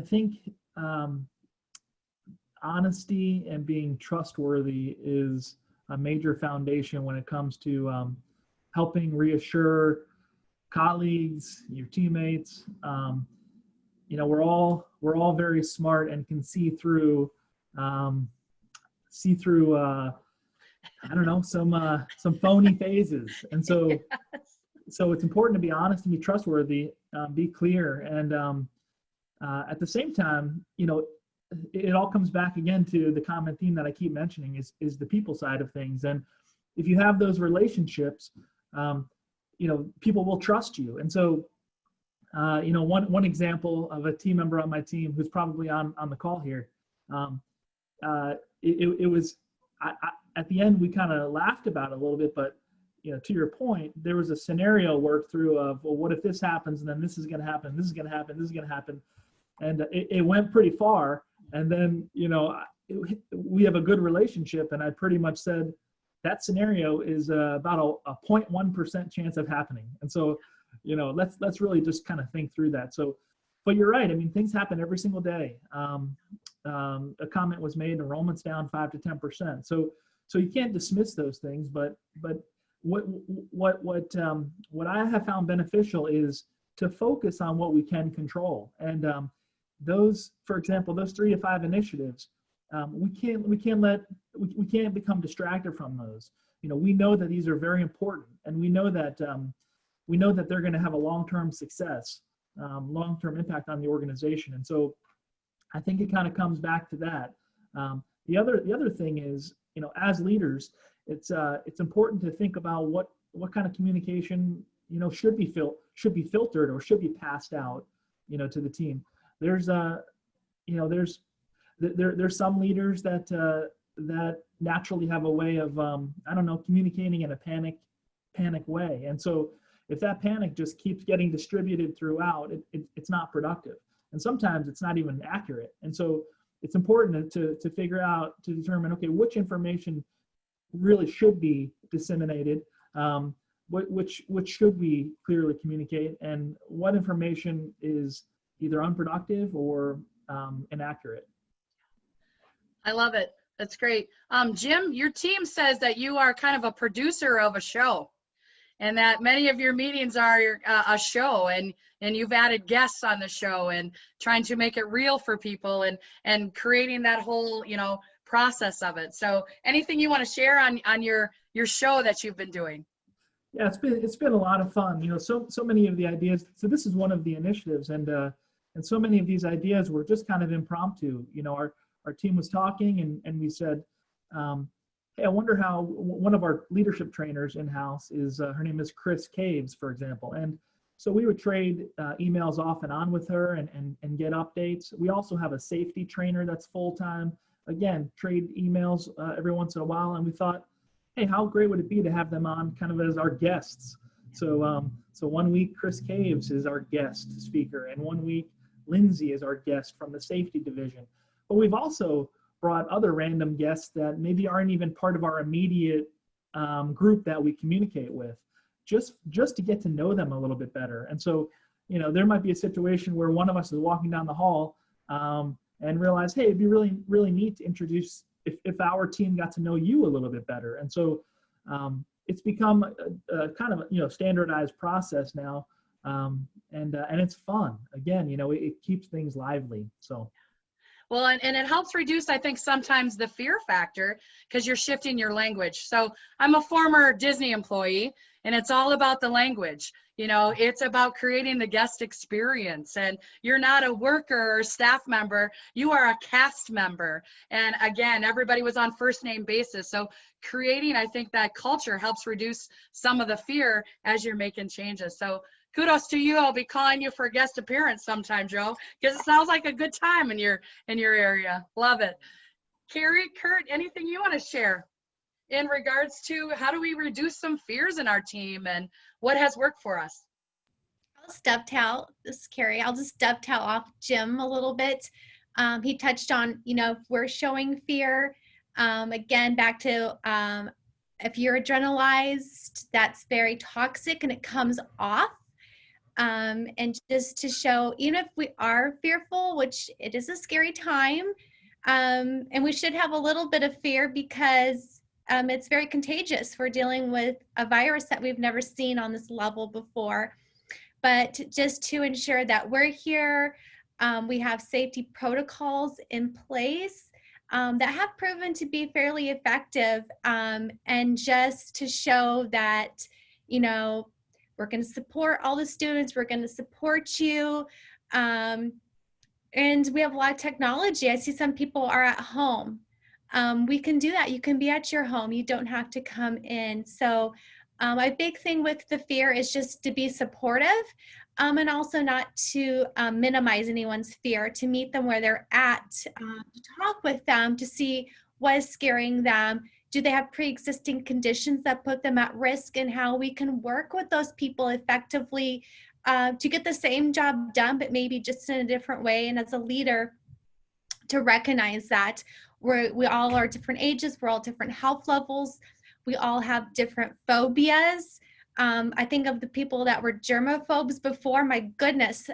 Speaker 6: think honesty and being trustworthy is a major foundation when it comes to helping reassure colleagues, your teammates. you know, we're all very smart and can see through I don't know, some phony phases. And so so it's important to be honest and be trustworthy, be clear, and at the same time, you know, it all comes back again to the common theme that I keep mentioning is the people side of things. And if you have those relationships, you know, people will trust you. And so, you know, one example of a team member on my team who's probably on the call here, it was, at the end, we kind of laughed about it a little bit, but, you know, to your point, there was a scenario worked through of, well, what if this happens, and then this is going to happen, this is going to happen, this is going to happen. And it went pretty far. And then, you know, we have a good relationship, and I pretty much said that scenario is about a 0.1% chance of happening. And so, you know, let's really just kind of think through that. So, but you're right. I mean, things happen every single day. A comment was made, enrollment's down 5 to 10%. So you can't dismiss those things. But what I have found beneficial is to focus on what we can control. And those, for example, those 3 to 5 initiatives, we can't become distracted from those. You know, we know that these are very important, and we know that they're going to have a long-term success, long-term impact on the organization. And so I think it kind of comes back to that. The other thing is, you know, as leaders, it's important to think about what kind of communication, you know, should be filtered or should be passed out, you know, to the team. There's some leaders that naturally have a way of communicating in a panic way. And so if that panic just keeps getting distributed throughout, it's not productive. And sometimes it's not even accurate. And so it's important to figure out, to determine, okay, which information really should be disseminated, which should we clearly communicate, and what information is either unproductive or inaccurate.
Speaker 3: I love it. That's great. Jim, your team says that you are kind of a producer of a show, and that many of your meetings are a show, and you've added guests on the show and trying to make it real for people and creating that whole, you know, process of it. So anything you want to share on your show that you've been doing?
Speaker 6: Yeah, it's been a lot of fun. You know, so many of the ideas. So this is one of the initiatives, and so many of these ideas were just kind of impromptu. You know, our team was talking, and we said, hey, I wonder how one of our leadership trainers in-house is, her name is Chris Caves, for example. And so we would trade emails off and on with her and get updates. We also have a safety trainer that's full-time. Again, trade emails every once in a while. And we thought, hey, how great would it be to have them on kind of as our guests? So 1 week, Chris Caves is our guest speaker, and 1 week, Lindsay is our guest from the safety division. But we've also brought other random guests that maybe aren't even part of our immediate group that we communicate with, just to get to know them a little bit better. And so, you know, there might be a situation where one of us is walking down the hall and realize, hey, it'd be really, really neat to introduce if our team got to know you a little bit better. And so it's become a kind of, you know, standardized process now. And it's fun. Again, you know, it keeps things lively. So.
Speaker 3: Well, and it helps reduce, I think, sometimes the fear factor, because you're shifting your language. So I'm a former Disney employee, and it's all about the language. You know, it's about creating the guest experience, and you're not a worker or staff member, you are a cast member. And again, everybody was on first name basis. So creating, I think, that culture helps reduce some of the fear as you're making changes. So kudos to you. I'll be calling you for a guest appearance sometime, Joe, because it sounds like a good time in your area. Love it. Carrie, Kurt, anything you want to share in regards to how do we reduce some fears in our team and what has worked for us?
Speaker 7: I'll dovetail. This is Carrie. I'll just dovetail off Jim a little bit. He touched on, you know, if we're showing fear, again, back to if you're adrenalized, that's very toxic and it comes off. And just to show, even if we are fearful, which it is a scary time, and we should have a little bit of fear because it's very contagious. We're dealing with a virus that we've never seen on this level before. But just to ensure that we're here, We have safety protocols in place that have proven to be fairly effective. And just to show that, you know, we're going to support all the students, we're going to support you. And we have a lot of technology. I see some people are at home. We can do that. You can be at your home. You don't have to come in. So my big thing with the fear is just to be supportive, and also not to minimize anyone's fear, to meet them where they're at, to talk with them, to see what is scaring them. Do they have pre-existing conditions that put them at risk, and how we can work with those people effectively to get the same job done, but maybe just in a different way. And as a leader, to recognize that we all are different ages, we're all different health levels, we all have different phobias. I think of the people that were germaphobes before, my goodness,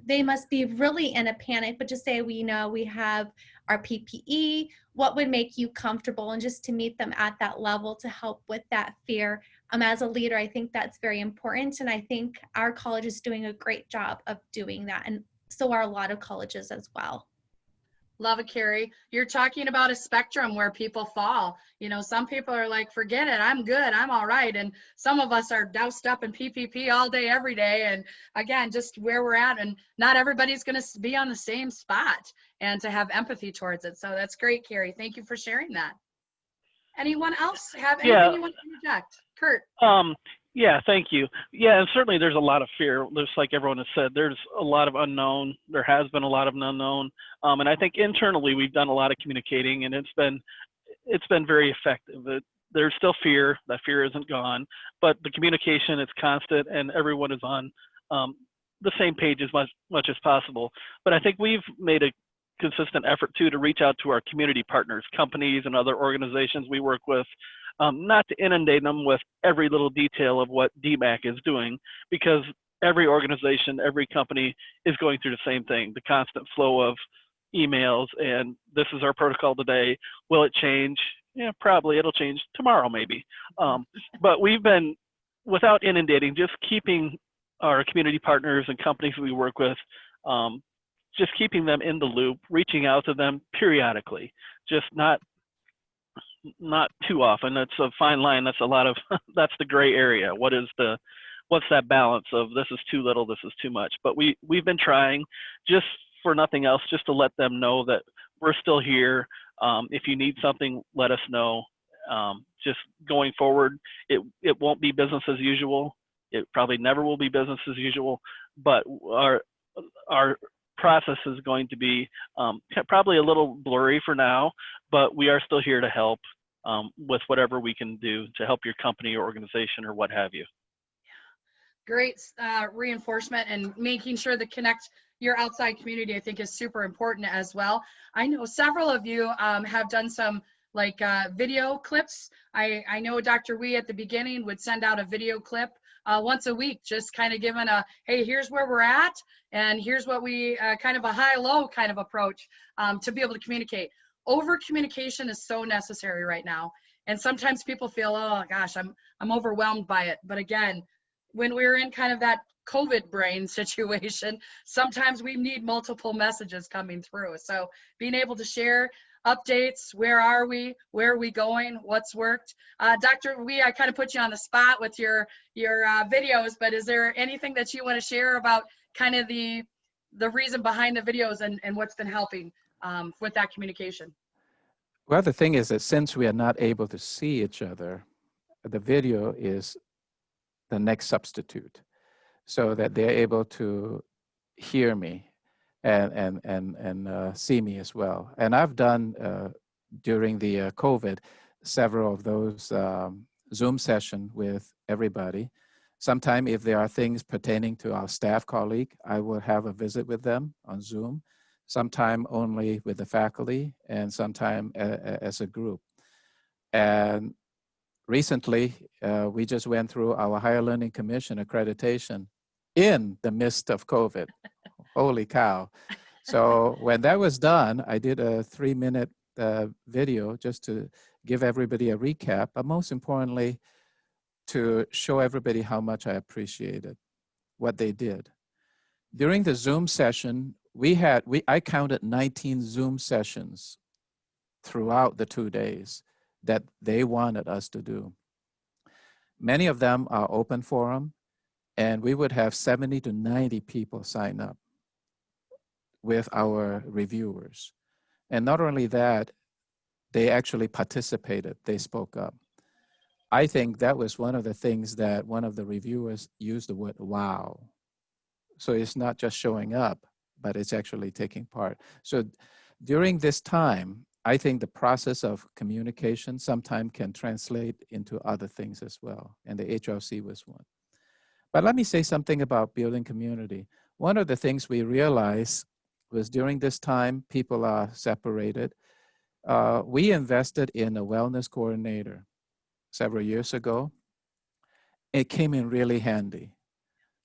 Speaker 7: they must be really in a panic, but just say, we know we have our PPE, what would make you comfortable, and just to meet them at that level to help with that fear. As a leader, I think that's very important, and I think our college is doing a great job of doing that, and so are a lot of colleges as well.
Speaker 3: Love it, Carrie. You're talking about a spectrum where people fall. You know, some people are like, forget it, I'm good, I'm all right. And some of us are doused up in PPP all day, every day. And again, just where we're at, and not everybody's going to be on the same spot, and to have empathy towards it. So that's great, Carrie. Thank you for sharing that. Anyone else have anything you want to interject? Kurt.
Speaker 1: Yeah, thank you. Yeah, and certainly there's a lot of fear. Just like everyone has said, there's a lot of unknown. There has been a lot of unknown, and I think internally we've done a lot of communicating, and it's been very effective. There's still fear. That fear isn't gone, but the communication is constant, and everyone is on the same page as much as possible. But I think we've made a consistent effort too to reach out to our community partners, companies, and other organizations we work with. Not to inundate them with every little detail of what DMAC is doing, because every organization, every company is going through the same thing, the constant flow of emails, and this is our protocol today. Will it change? Yeah, probably it'll change tomorrow maybe. But we've been, without inundating, just keeping our community partners and companies we work with, just keeping them in the loop, reaching out to them periodically, just not too often. That's a fine line. That's a lot of, that's the gray area. What's that balance of this is too little, this is too much? But we've been trying, just for nothing else, just to let them know that we're still here. If you need something, let us know. Just going forward, it won't be business as usual. It probably never will be business as usual, but our process is going to be probably a little blurry for now, but we are still here to help with whatever we can do to help your company or organization or what have you.
Speaker 3: Great reinforcement, and making sure to connect your outside community, I think, is super important as well. I know several of you have done some like video clips. I know Dr. Wee at the beginning would send out a video clip once a week, just kind of giving a, hey, here's where we're at, and here's what we kind of a high-low kind of approach to be able to communicate. Over communication is so necessary right now, and sometimes people feel, oh gosh, I'm overwhelmed by it. But again, when we're in kind of that COVID brain situation, sometimes we need multiple messages coming through. So being able to share updates, where are we going, what's worked. Dr. Wee, I kind of put you on the spot with your videos, but is there anything that you want to share about kind of the reason behind the videos and what's been helping with that communication?
Speaker 5: Well, the thing is that since we are not able to see each other, the video is the next substitute, so that they're able to hear me and see me as well. And I've done during the COVID several of those Zoom sessions with everybody. Sometime if there are things pertaining to our staff colleague, I will have a visit with them on Zoom, sometime only with the faculty, and sometime as a group. And recently, we just went through our Higher Learning Commission accreditation in the midst of COVID. Holy cow. So when that was done, I did a 3-minute video just to give everybody a recap, but most importantly, to show everybody how much I appreciated what they did. During the Zoom session, I counted 19 Zoom sessions throughout the 2 days that they wanted us to do. Many of them are open forum, and we would have 70 to 90 people sign up with our reviewers. And not only that, they actually participated, they spoke up. I think that was one of the things that one of the reviewers used the word wow. So it's not just showing up, but it's actually taking part. So during this time, I think the process of communication sometimes can translate into other things as well. And the HRC was one. But let me say something about building community. One of the things we realized was during this time, people are separated. We invested in a wellness coordinator several years ago. It came in really handy.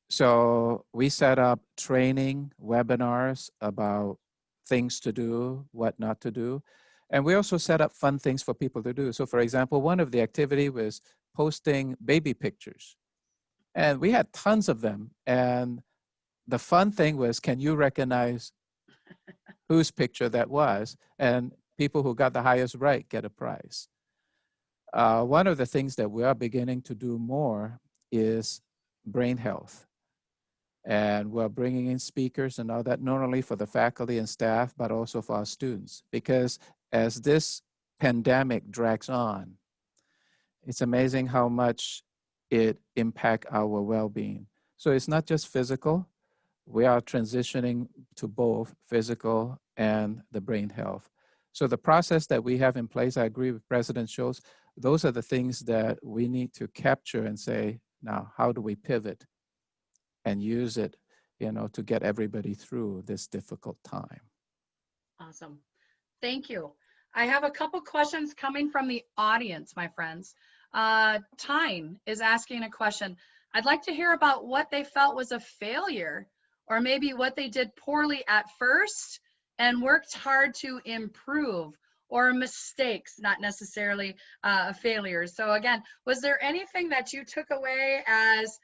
Speaker 5: So we set up training webinars about things to do, what not to do. And we also set up fun things for people to do. So for example, one of the activity was posting baby pictures. And we had tons of them. And the fun thing was, can you recognize whose picture that was? And people who got the highest right get a prize. One of the things that we are beginning to do more is brain health. And we're bringing in speakers and all that, not only for the faculty and staff, but also for our students. Because as this pandemic drags on, it's amazing how much it impacts our well-being. So it's not just physical. We are transitioning to both physical and the brain health. So the process that we have in place, I agree with President Schultz, those are the things that we need to capture and say, now, how do we pivot and use it, to get everybody through this difficult time?
Speaker 3: Awesome. Thank you. I have a couple questions coming from the audience, my friends. Tyne is asking a question. I'd like to hear about what they felt was a failure, or maybe what they did poorly at first and worked hard to improve, or mistakes, not necessarily failures. So again, was there anything that you took away as,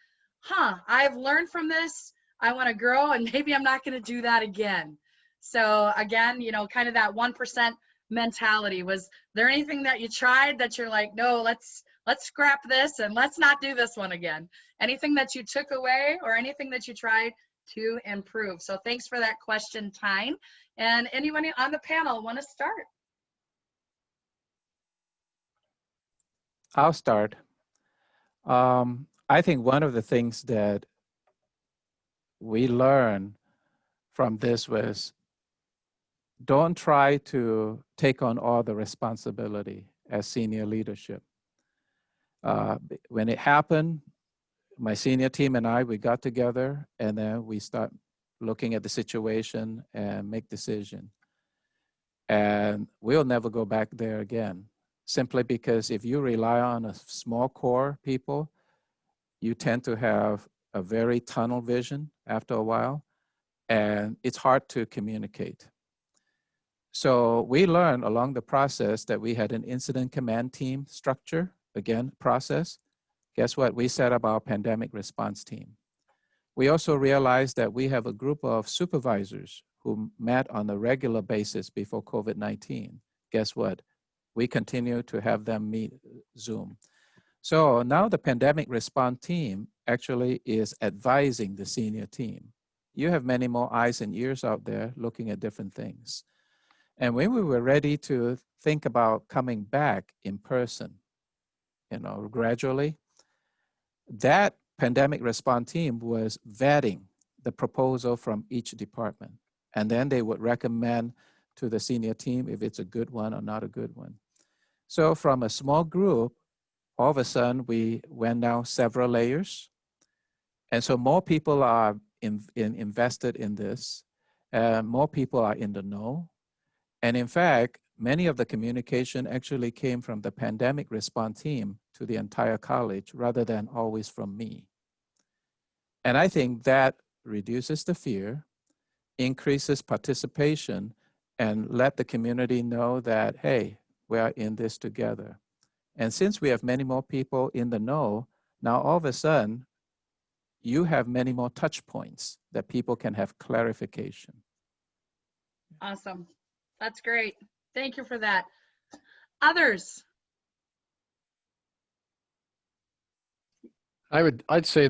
Speaker 3: I've learned from this, I want to grow, and maybe I'm not going to do that again? So again, kind of that 1% mentality. Was there anything that you tried that you're like, no, let's scrap this and let's not do this one again? Anything that you took away, or anything that you tried to improve? So thanks for that question, Tyne. And anybody on the panel want to start?
Speaker 5: I'll start. I think one of the things that we learned from this was, don't try to take on all the responsibility as senior leadership. When it happened, my senior team and I, we got together, and then we start looking at the situation and make decision. And we'll never go back there again, simply because if you rely on a small core people, you tend to have a very tunnel vision after a while, and it's hard to communicate. So we learned along the process that we had an incident command team structure, again, process. Guess what? We set up our pandemic response team. We also realized that we have a group of supervisors who met on a regular basis before COVID-19. Guess what? We continue to have them meet Zoom. So now the pandemic response team actually is advising the senior team. You have many more eyes and ears out there looking at different things. And when we were ready to think about coming back in person, gradually, that pandemic response team was vetting the proposal from each department. And then they would recommend to the senior team if it's a good one or not a good one. So from a small group, all of a sudden we went down several layers. And so more people are invested in this. More people are in the know. And in fact, many of the communication actually came from the pandemic response team to the entire college rather than always from me. And I think that reduces the fear, increases participation, and let the community know that, hey, we are in this together. And since we have many more people in the know, now all of a sudden, you have many more touch points that people can have clarification.
Speaker 3: Awesome. That's great. Thank you for that. Others?
Speaker 4: I'd say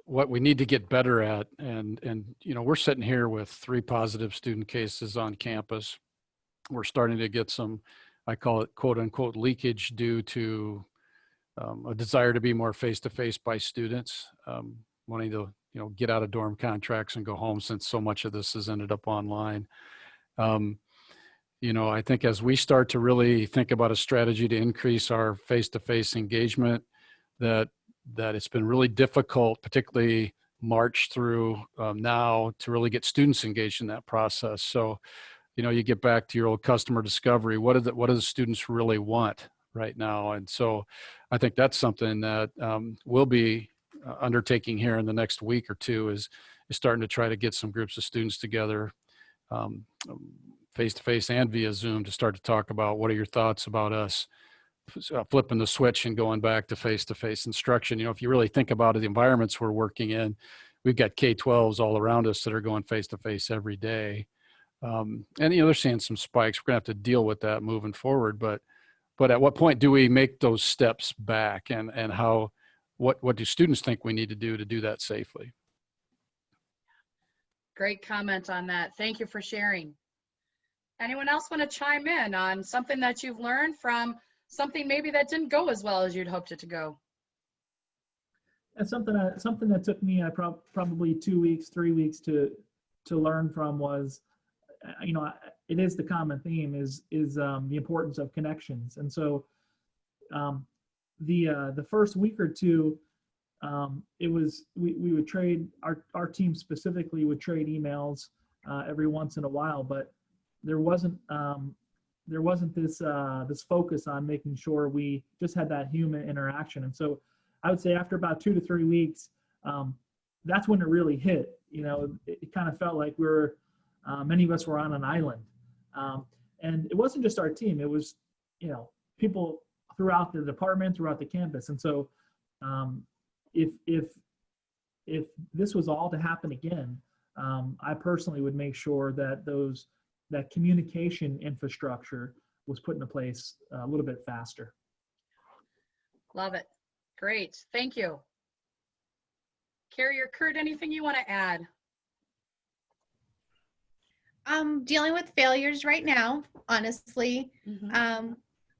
Speaker 4: what we need to get better at, and you know, we're sitting here with 3 positive student cases on campus. We're starting to get some, I call it quote unquote leakage, due to a desire to be more face-to-face by students, wanting to, you know, get out of dorm contracts and go home, since so much of this has ended up online. You know, I think as we start to really think about a strategy to increase our face-to-face engagement, that it's been really difficult, particularly March through now, to really get students engaged in that process. So, you know, you get back to your old customer discovery. What do the students really want right now? And so I think that's something that we'll be undertaking here in the next week or two, is starting to try to get some groups of students together, face-to-face and via Zoom, to start to talk about what are your thoughts about us flipping the switch and going back to face-to-face instruction. You know, if you really think about it, the environments we're working in, we've got K-12s all around us that are going face-to-face every day. And, you know, they're seeing some spikes. We're gonna have to deal with that moving forward. But at what point do we make those steps back, and how, what do students think we need to do that safely?
Speaker 3: Great comment on that. Thank you for sharing. Anyone else want to chime in on something that you've learned from something maybe that didn't go as well as you'd hoped it to go?
Speaker 6: And something that took me probably 2 weeks, 3 weeks to learn from was, you know, it is the common theme is the importance of connections. And so the first week or two, it was we would trade, our team specifically would trade emails every once in a while, but there wasn't this focus on making sure we just had that human interaction. And so I would say after about 2 to 3 weeks, that's when it really hit. You know, it kind of felt like many of us were on an island. And it wasn't just our team, it was, you know, people throughout the department, throughout the campus. And so if this was all to happen again, I personally would make sure that that communication infrastructure was put into place a little bit faster.
Speaker 3: Love it. Great. Thank you. Carrie or Kurt, anything you want to add?
Speaker 7: Dealing with failures right now, honestly.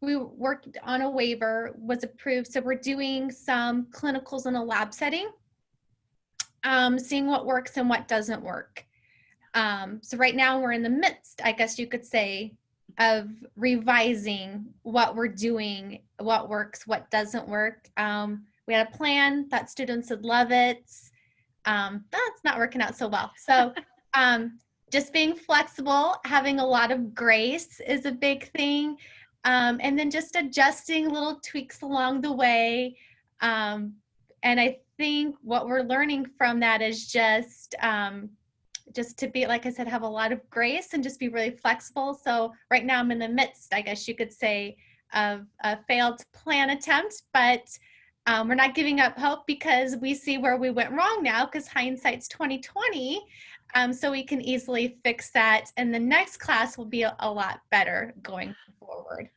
Speaker 7: We worked on a waiver, was approved. So we're doing some clinicals in a lab setting, seeing what works and what doesn't work. So right now we're in the midst, I guess you could say, of revising what we're doing, what works, what doesn't work. We had a plan that students would love it. That's not working out so well. So just being flexible, having a lot of grace is a big thing. And then just adjusting little tweaks along the way. And I think what we're learning from that is just to be, like I said, have a lot of grace and just be really flexible. So right now I'm in the midst, I guess you could say, of a failed plan attempt, but we're not giving up hope, because we see where we went wrong now, because hindsight's 20/20. So we can easily fix that, and the next class will be a lot better going forward.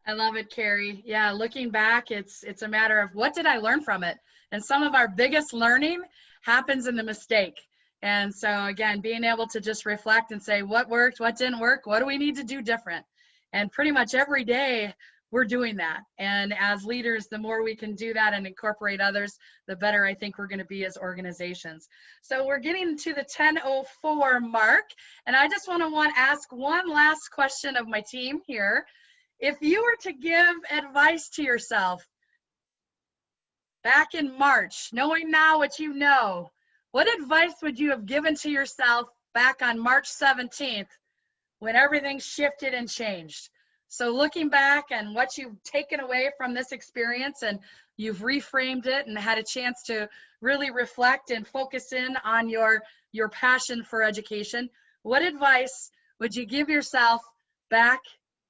Speaker 3: I love it, Carrie. Yeah, looking back, it's a matter of what did I learn from it? And some of our biggest learning happens in the mistake. And so again, being able to just reflect and say what worked, what didn't work, what do we need to do different? And pretty much every day we're doing that. And as leaders, the more we can do that and incorporate others, the better I think we're going to be as organizations. So we're getting to the 10:04 mark. And I just want to ask one last question of my team here. If you were to give advice to yourself back in March, knowing now what you know, what advice would you have given to yourself back on March 17th when everything shifted and changed? So looking back and what you've taken away from this experience, and you've reframed it and had a chance to really reflect and focus in on your passion for education, what advice would you give yourself back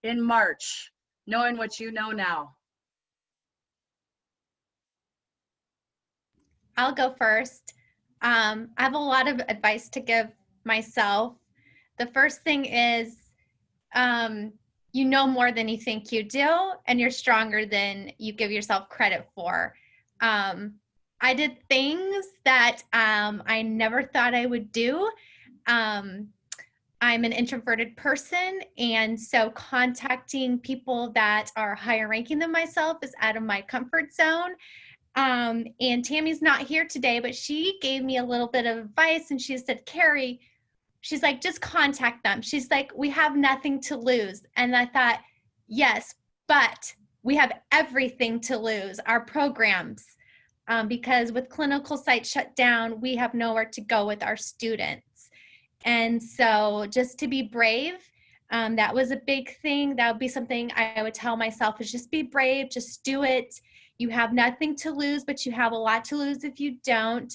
Speaker 3: in March, knowing what you know now?
Speaker 7: I'll go first. I have a lot of advice to give myself. The first thing is, you know more than you think you do, and you're stronger than you give yourself credit for. I did things that I never thought I would do. I'm an introverted person, and so contacting people that are higher ranking than myself is out of my comfort zone. And Tammy's not here today, but she gave me a little bit of advice, and she said, Carrie, she's like, just contact them. She's like, we have nothing to lose. And I thought, yes, but we have everything to lose, our programs. Because with clinical sites shut down, we have nowhere to go with our students. And so just to be brave, that was a big thing. That would be something I would tell myself, is just be brave, just do it. You have nothing to lose, but you have a lot to lose if you don't.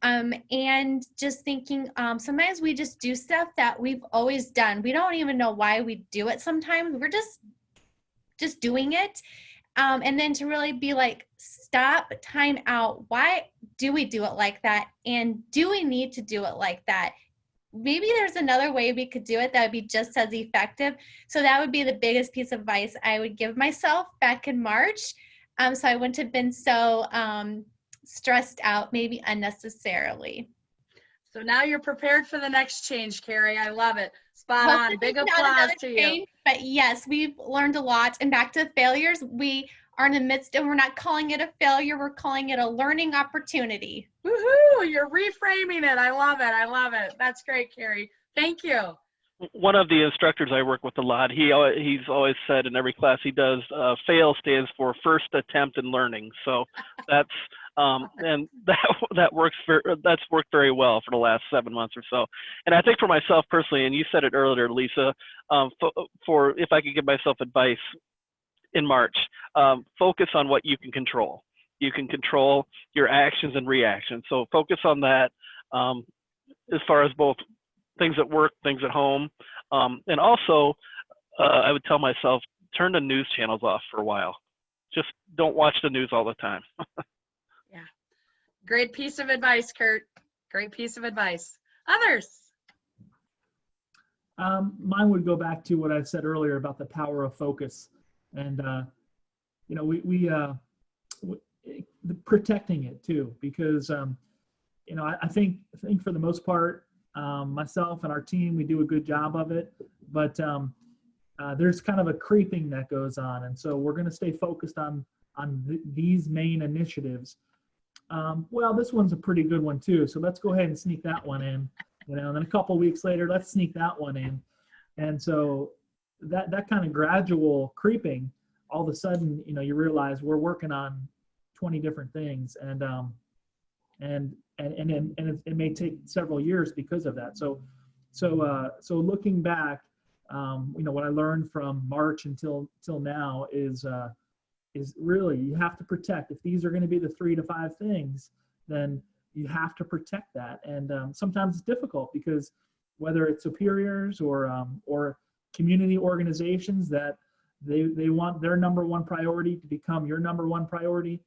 Speaker 7: And just thinking, sometimes we just do stuff that we've always done. We don't even know why we do it sometimes. We're just doing it. And then to really be like, stop, time out. Why do we do it like that? And do we need to do it like that? Maybe there's another way we could do it that would be just as effective. So that would be the biggest piece of advice I would give myself back in March. So I wouldn't have been so stressed out, maybe unnecessarily.
Speaker 3: So now you're prepared for the next change, Carrie. I love it. Spot
Speaker 7: Well,
Speaker 3: on. Big
Speaker 7: not
Speaker 3: applause
Speaker 7: another
Speaker 3: to you.
Speaker 7: change, but yes, we've learned a lot. And back to failures, we are in the midst, and we're not calling it a failure. We're calling it a learning opportunity.
Speaker 3: Woohoo! You're reframing it. I love it. I love it. That's great, Carrie. Thank you.
Speaker 1: One of the instructors I work with a lot, he's always said in every class he does, FAIL stands for first attempt in learning. So that's and that works that's worked very well for the last 7 months or so. And I think for myself personally, and you said it earlier, Lisa, for if I could give myself advice in March, focus on what you can control. You can control your actions and reactions. So focus on that as far as both things at work, things at home. And also, I would tell myself, turn the news channels off for a while. Just don't watch the news all the time.
Speaker 3: Yeah. Great piece of advice, Kurt. Great piece of advice. Others?
Speaker 6: Mine would go back to what I said earlier about the power of focus. And, you know, we protecting it too, because, you know, I think for the most part, myself and our team, we do a good job of it, but there's kind of a creeping that goes on. And so we're going to stay focused on these main initiatives. Well, this one's a pretty good one too. So let's go ahead and sneak that one in, you know, and then a couple weeks later, let's sneak that one in. And so that kind of gradual creeping, all of a sudden, you know, you realize we're working on 20 different things, and it may take several years because of that. So looking back, you know, what I learned from March until now is really, you have to protect. If these are going to be the 3 to 5 things, then you have to protect that. And sometimes it's difficult, because whether it's superiors or community organizations that they want their number one priority to become your number one priority.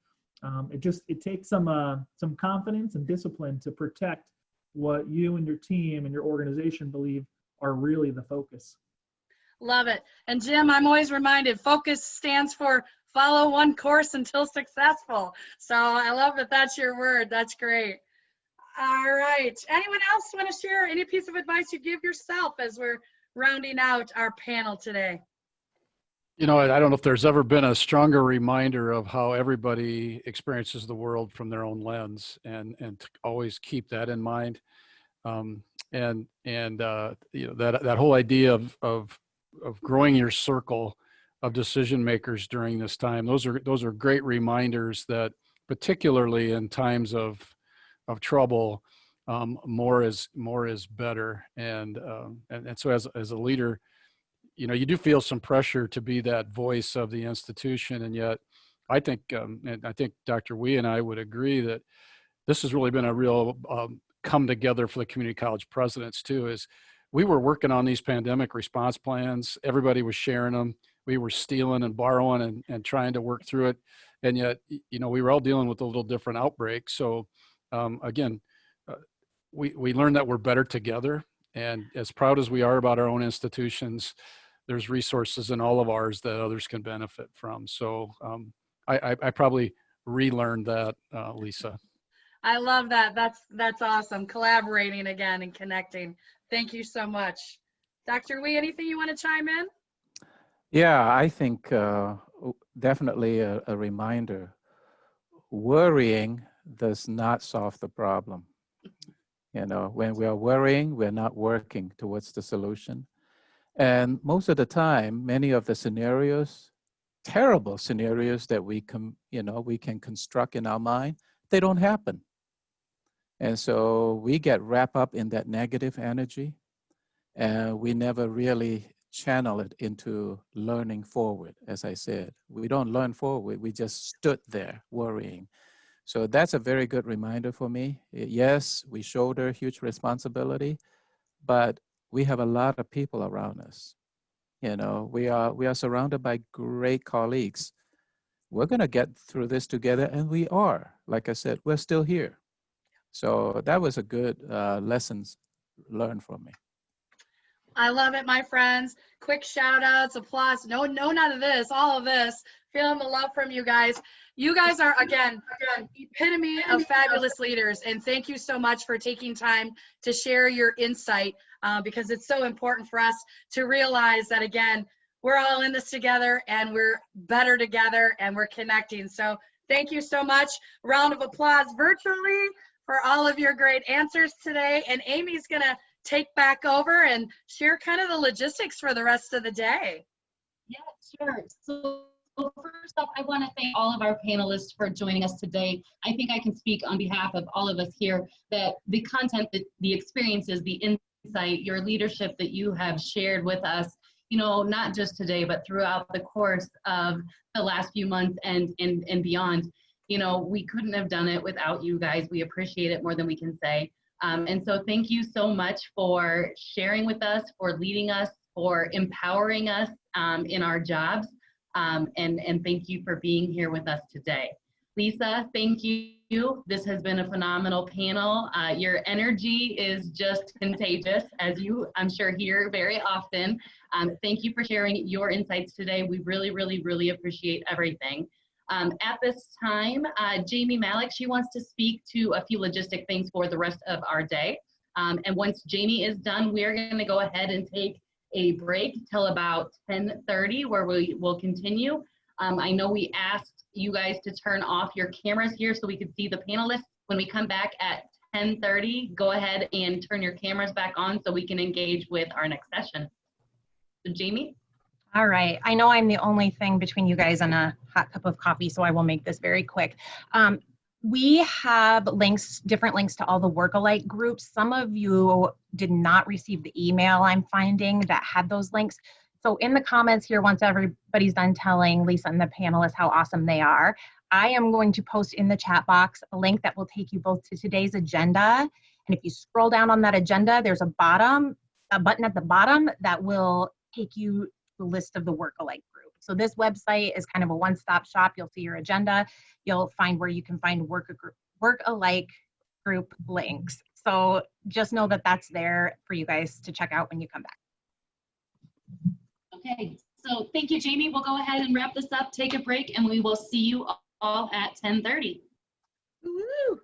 Speaker 6: It takes some confidence and discipline to protect what you and your team and your organization believe are really the focus.
Speaker 3: Love it. And Jim, I'm always reminded, focus stands for follow one course until successful. So I love that that's your word. That's great. All right. Anyone else want to share any piece of advice you give yourself as we're rounding out our panel today?
Speaker 4: You know, I don't know if there's ever been a stronger reminder of how everybody experiences the world from their own lens, and to always keep that in mind. You know, that whole idea of growing your circle of decision makers during this time. Those are great reminders that, particularly in times of trouble, more is better. And so as a leader, you know, you do feel some pressure to be that voice of the institution, and yet I think Dr. Wee and I would agree that this has really been a real come together for the community college presidents too. Is we were working on these pandemic response plans, everybody was sharing them, we were stealing and borrowing and trying to work through it, and yet, you know, we were all dealing with a little different outbreaks. So again, we learned that we're better together. And as proud as we are about our own institutions, there's resources in all of ours that others can benefit from. So I probably relearned that, Lisa.
Speaker 3: I love that. That's awesome. Collaborating again and connecting. Thank you so much. Dr. Wee, anything you want to chime in?
Speaker 5: Yeah, I think definitely a reminder. Worrying does not solve the problem. You know, when we are worrying, we're not working towards the solution. And most of the time, many of the scenarios, terrible scenarios that we can construct in our mind, they don't happen. And so we get wrapped up in that negative energy, and we never really channel it into learning forward. As I said, we don't learn forward, we just stood there worrying. So that's a very good reminder for me. Yes, we shoulder huge responsibility, but we have a lot of people around us. You know, we are surrounded by great colleagues. We're gonna get through this together, and we are. Like I said, we're still here. So that was a good lessons learned from me.
Speaker 3: I love it, my friends. Quick shout outs, applause. No, none of this, all of this. Feeling the love from you guys. You guys are, again, epitome of fabulous leaders. And thank you so much for taking time to share your insight, because it's so important for us to realize that, again, we're all in this together and we're better together and we're connecting. So thank you so much. Round of applause virtually for all of your great answers today. And Amy's going to take back over and share kind of the logistics for the rest of the day.
Speaker 2: Yeah, sure. So first off, I want to thank all of our panelists for joining us today. I think I can speak on behalf of all of us here that the content, the experiences, the insight, your leadership that you have shared with us, you know, not just today, but throughout the course of the last few months and beyond. You know, we couldn't have done it without you guys. We appreciate it more than we can say. And so thank you so much for sharing with us, for leading us, for empowering us in our jobs. And thank you for being here with us today. Lisa, thank you. This has been a phenomenal panel. Your energy is just contagious, as you, I'm sure, hear very often. Thank you for sharing your insights today. We really, really, really appreciate everything. At this time, Jamie Malik, she wants to speak to a few logistic things for the rest of our day. And once Jamie is done, we're going to go ahead and take a break till about 10:30, where we will continue. I know we asked you guys to turn off your cameras here so we could see the panelists. When we come back at 10:30, go ahead and turn your cameras back on so we can engage with our next session. So Jamie?
Speaker 8: All right. I know I'm the only thing between you guys and a hot cup of coffee, so I will make this very quick. We have links, different links to all the Work-alike groups. Some of you did not receive the email I'm finding that had those links. So in the comments here, once everybody's done telling Lisa and the panelists how awesome they are, I am going to post in the chat box a link that will take you both to today's agenda. And if you scroll down on that agenda, there's a button at the bottom that will take you the list of the Work-alike group. So this website is kind of a one-stop shop. You'll see your agenda. You'll find where you can find Work-alike group links. So just know that that's there for you guys to check out when you come back.
Speaker 2: Okay, so thank you, Jamie. We'll go ahead and wrap this up, take a break, and we will see you all at 10:30.
Speaker 3: Woo!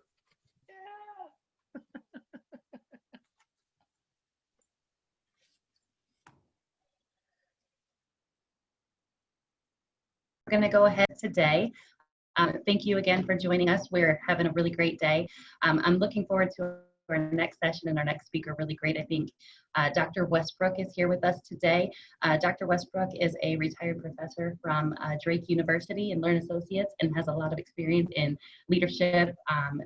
Speaker 2: We're going to go ahead today. Thank you again for joining us. We're having a really great day. I'm looking forward to our next session and our next speaker. Really great, I think. Dr. Westbrook is here with us today. Dr. Westbrook is a retired professor from Drake University and Learn Associates and has a lot of experience in leadership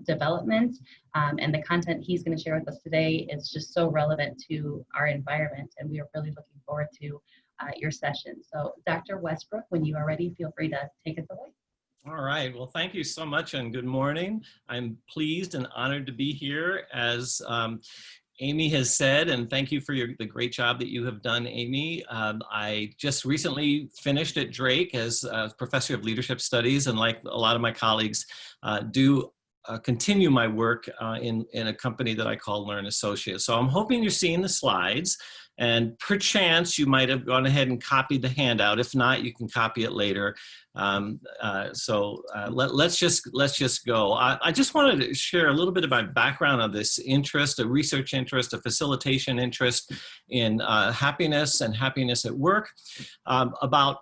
Speaker 2: development. And the content he's going to share with us today is just so relevant to our environment. And we are really looking forward to your session. So Dr. Westbrook, when you are ready, feel free to take us away.
Speaker 9: All right. Well, thank you so much and good morning. I'm pleased and honored to be here, as Amy has said, and thank you for the great job that you have done, Amy. I just recently finished at Drake as a professor of leadership studies, and like a lot of my colleagues, do continue my work in a company that I call Learn Associates. So I'm hoping you're seeing the slides, and perchance you might have gone ahead and copied the handout. If not, you can copy it later. Let's just go. I just wanted to share a little bit of my background on this interest, a research interest, a facilitation interest in happiness and happiness at work. About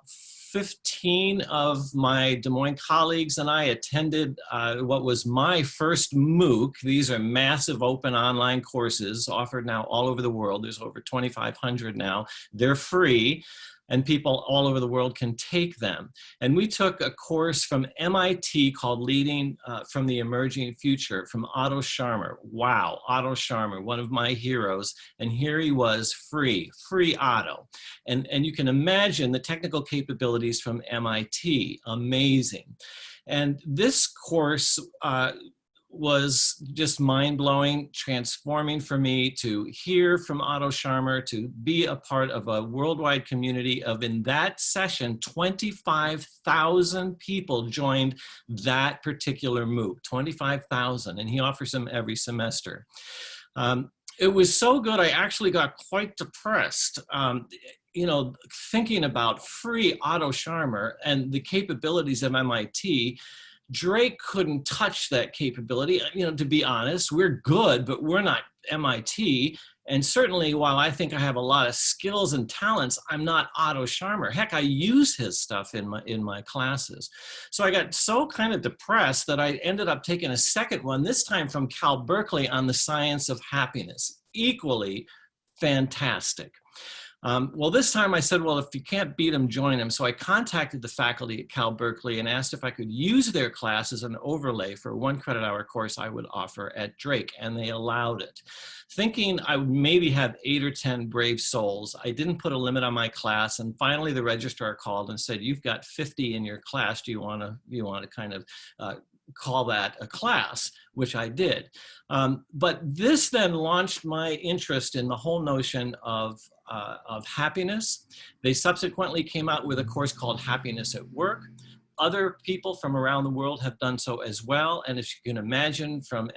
Speaker 9: 15 of my Des Moines colleagues and I attended what was my first MOOC. These are massive open online courses offered now all over the world. There's over 2,500 now. They're free, and people all over the world can take them. And we took a course from MIT called Leading from the Emerging Future from Otto Scharmer. Wow, Otto Scharmer, one of my heroes. And here he was, free Otto. And you can imagine the technical capabilities from MIT, amazing. And this course was just mind-blowing, transforming for me to hear from Otto Scharmer, to be a part of a worldwide community of, in that session, 25,000 people joined that particular MOOC, 25,000, and he offers them every semester. It was so good, I actually got quite depressed. You know, thinking about free Otto Scharmer and the capabilities of MIT. Drake couldn't touch that capability. You know, to be honest, we're good, but we're not MIT. And certainly, while I think I have a lot of skills and talents, I'm not Otto Scharmer. Heck, I use his stuff in my classes. So I got so kind of depressed that I ended up taking a second one, this time from Cal Berkeley, on the science of happiness. Equally fantastic. Well, this time I said, well, if you can't beat them, join them. So I contacted the faculty at Cal Berkeley and asked if I could use their class as an overlay for a 1 credit hour course I would offer at Drake, and they allowed it. Thinking I would maybe have 8 or 10 brave souls, I didn't put a limit on my class, and finally the registrar called and said, you've got 50 in your class. Do you want to kind of call that a class, which I did. But this then launched my interest in the whole notion of happiness. They subsequently came out with a course called Happiness at Work. Other people from around the world have done so as well. And as you can imagine from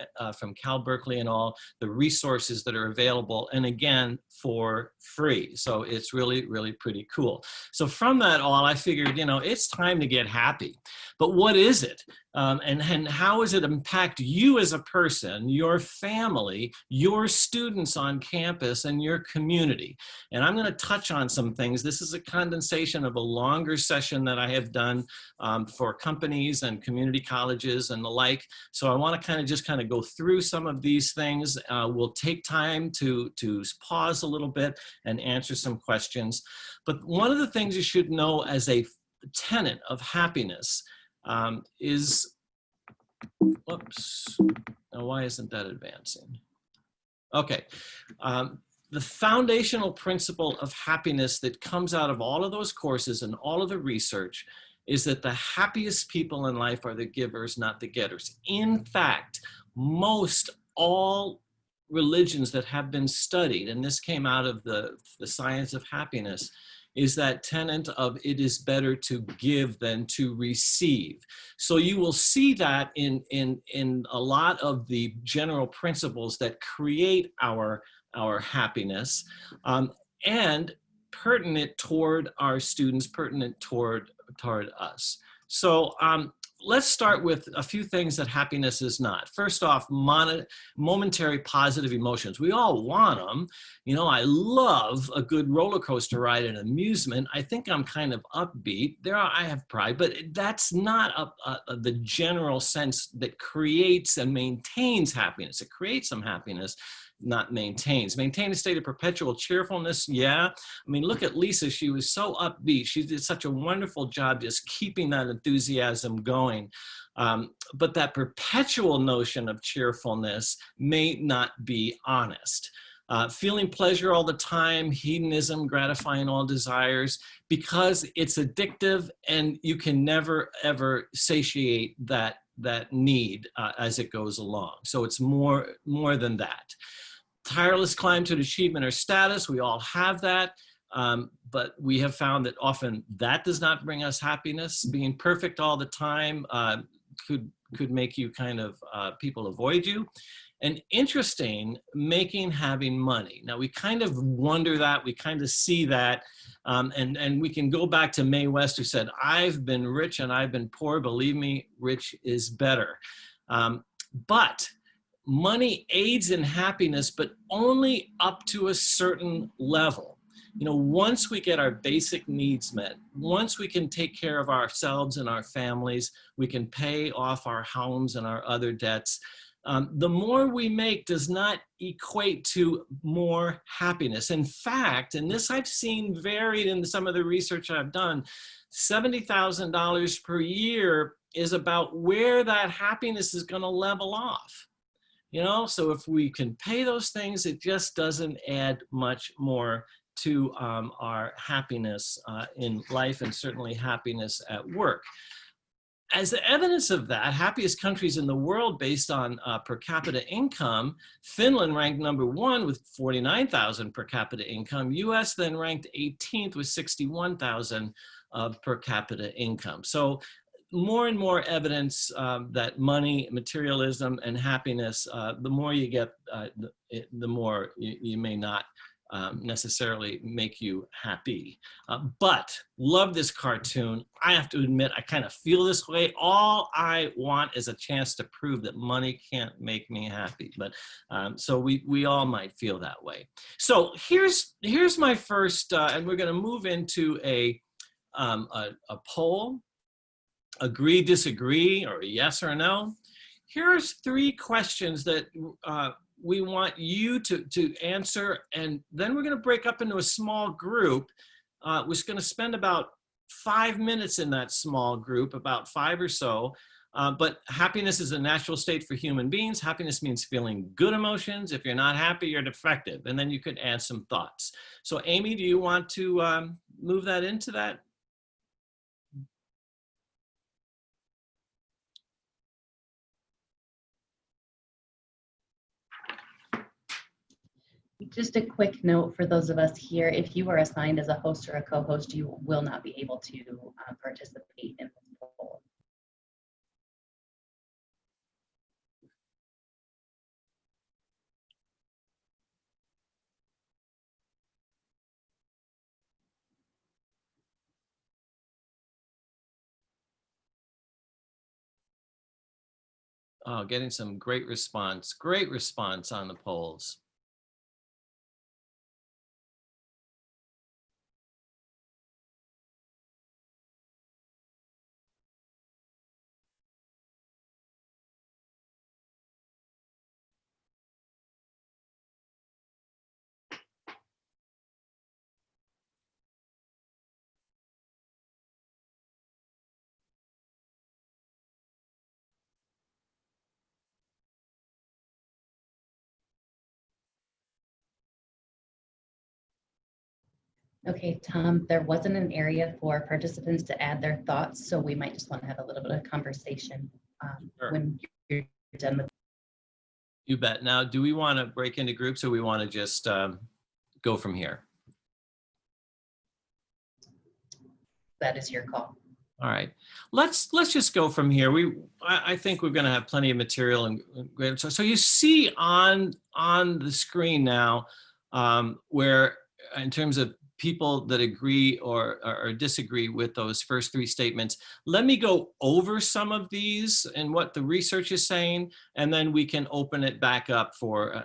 Speaker 9: Cal Berkeley and all, the resources that are available, and again, for free. So it's really, really pretty cool. So from that all, I figured, you know, it's time to get happy. But what is it? And how does it impact you as a person, your family, your students on campus, and your community? And I'm going to touch on some things. This is a condensation of a longer session that I have done for companies and community colleges and the like. So I want to just go through some of these things. We'll take time to pause a little bit and answer some questions. But one of the things you should know as a tenet of happiness is, whoops, now why isn't that advancing? Okay, the foundational principle of happiness that comes out of all of those courses and all of the research is that the happiest people in life are the givers, not the getters. In fact, most all religions that have been studied, and this came out of the science of happiness, is that tenet of it is better to give than to receive. So you will see that in a lot of the general principles that create our happiness, and pertinent toward our students, pertinent toward us. So let's start with a few things that happiness is not. First off, momentary positive emotions. We all want them. You know, I love a good roller coaster ride and amusement. I think I'm kind of upbeat. I have pride, but that's not the general sense that creates and maintains happiness. It creates some happiness, not maintains. Maintain a state of perpetual cheerfulness, yeah. I mean, look at Lisa. She was so upbeat. She did such a wonderful job just keeping that enthusiasm going. But that perpetual notion of cheerfulness may not be honest. Feeling pleasure all the time, hedonism, gratifying all desires, because it's addictive and you can never, ever satiate that need as it goes along. So it's more than that. Tireless climb to achievement or status, we all have that, but we have found that often that does not bring us happiness. Being perfect all the time could could make you kind of, people avoid you. And interesting, making having money. Now we kind of wonder that, we kind of see that, and we can go back to Mae West, who said, "I've been rich and I've been poor. Believe me, rich is better." But money aids in happiness, but only up to a certain level. You know, once we get our basic needs met, once we can take care of ourselves and our families, we can pay off our homes and our other debts. The more we make does not equate to more happiness. In fact, and this I've seen varied in some of the research I've done, $70,000 per year is about where that happiness is going to level off. You know, so if we can pay those things, it just doesn't add much more to our happiness in life, and certainly happiness at work. As evidence of that, happiest countries in the world based on per capita income, Finland ranked #1 with 49,000 per capita income. US then ranked 18th with 61,000 per capita income. So more and more evidence that money, materialism, and happiness, the more you get, the more you may not necessarily make you happy. But love this cartoon. I have to admit, I kind of feel this way. All I want is a chance to prove that money can't make me happy. But so we all might feel that way. So here's my first, and we're going to move into a poll. Agree, disagree, or yes or no. Here's 3 questions that we want you to answer, and then we're going to break up into a small group. We're going to spend about 5 minutes in that small group, about 5 or so. But happiness is a natural state for human beings. Happiness means feeling good emotions. If you're not happy, you're defective. And then you could add some thoughts. So Amy, do you want to move that into that?
Speaker 2: Just a quick note for those of us here, if you are assigned as a host or a co-host, you will not be able to participate in this poll.
Speaker 9: Oh, getting some great response on the polls.
Speaker 2: Okay, Tom, there wasn't an area for participants to add their thoughts, so we might just want to have a little bit of conversation
Speaker 9: Sure.
Speaker 2: when you're done with.
Speaker 9: You bet. Now, do we want to break into groups, or we want to just go from here?
Speaker 2: That is your call.
Speaker 9: All right, let's just go from here. I think we're going to have plenty of material, and so you see on the screen now where, in terms of people that agree or disagree with those first 3 statements. Let me go over some of these and what the research is saying, and then we can open it back up for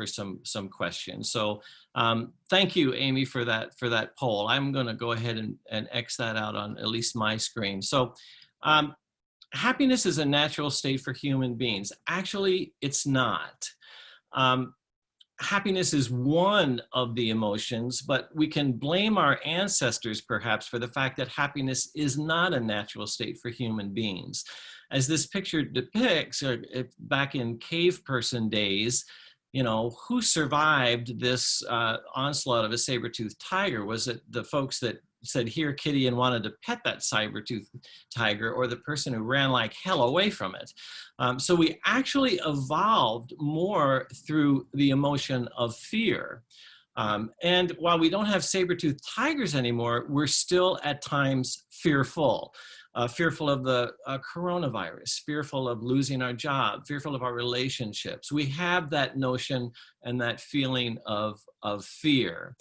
Speaker 9: some questions. So thank you, Amy, for that poll. I'm going to go ahead and X that out on at least my screen. So happiness is a natural state for human beings. Actually, it's not. Happiness is one of the emotions, but we can blame our ancestors perhaps for the fact that happiness is not a natural state for human beings. As this picture depicts, back in cave person days, you know, who survived this onslaught of a saber-toothed tiger? Was it the folks that said, "Here, kitty," and wanted to pet that saber-toothed tiger, or the person who ran like hell away from it? So we actually evolved more through the emotion of fear. And while we don't have saber-toothed tigers anymore, we're still at times fearful. Fearful of the coronavirus, fearful of losing our job, fearful of our relationships. We have that notion and that feeling of fear.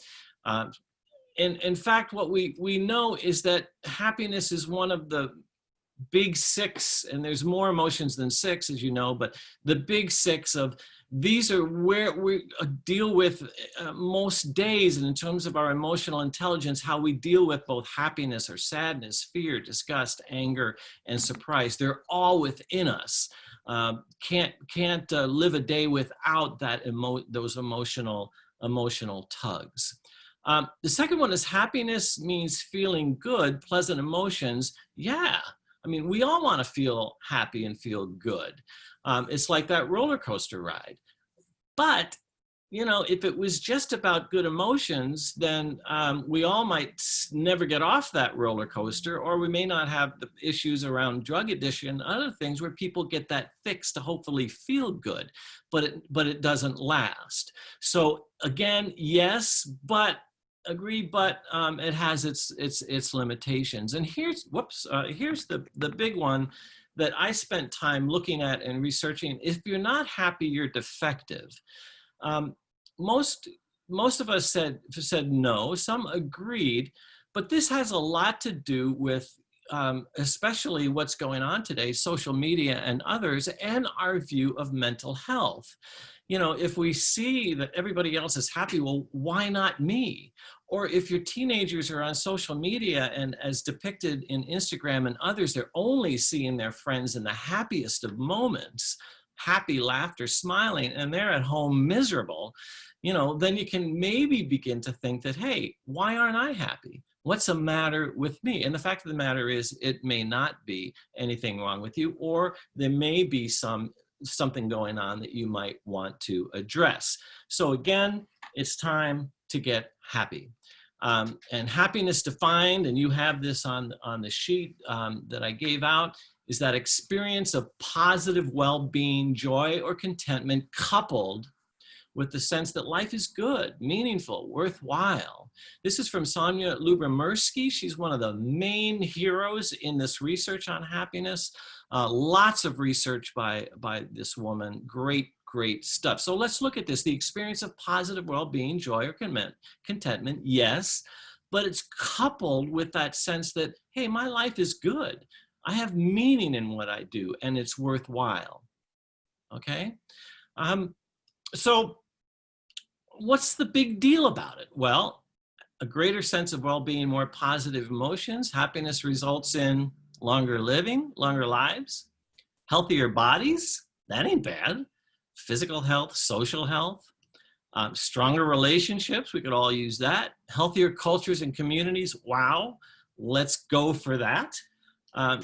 Speaker 9: In fact, what we know is that happiness is one of the big six, and there's more emotions than six, as you know, but the big six of these are where we deal with most days, and in terms of our emotional intelligence, how we deal with both happiness or sadness, fear, disgust, anger, and surprise. They're all within us. Can't live a day without that those emotional tugs. The second one is happiness means feeling good, pleasant emotions. Yeah. I mean, we all want to feel happy and feel good. It's like that roller coaster ride. But, you know, if it was just about good emotions, then we all might never get off that roller coaster, or we may not have the issues around drug addiction and other things where people get that fix to hopefully feel good, but it doesn't last. So again, yes, but agree, but it has its limitations. And here's the big one that I spent time looking at and researching. If you're not happy, you're defective. Most of us said no. Some agreed, but this has a lot to do with especially what's going on today, social media and others, and our view of mental health. You know, if we see that everybody else is happy, well, why not me? Or if your teenagers are on social media and as depicted in Instagram and others, they're only seeing their friends in the happiest of moments, happy, laughter, smiling, and they're at home miserable, you know, then you can maybe begin to think that, hey, why aren't I happy? What's the matter with me? And the fact of the matter is, it may not be anything wrong with you, or there may be something going on that you might want to address. So again, it's time to get happy. And happiness defined, and you have this on the sheet that I gave out, is that experience of positive well-being, joy, or contentment coupled with the sense that life is good, meaningful, worthwhile. This is from Sonia Lyubomirsky. She's one of the main heroes in this research on happiness. Lots of research by this woman. Great stuff. So let's look at this. The experience of positive well-being, joy, or contentment, yes, but it's coupled with that sense that, hey, my life is good. I have meaning in what I do, and it's worthwhile. Okay? So what's the big deal about it? Well, a greater sense of well-being, more positive emotions. Happiness results in longer living, longer lives, healthier bodies. That ain't bad. Physical health, social health, stronger relationships. We could all use that. Healthier cultures and communities. Wow, let's go for that.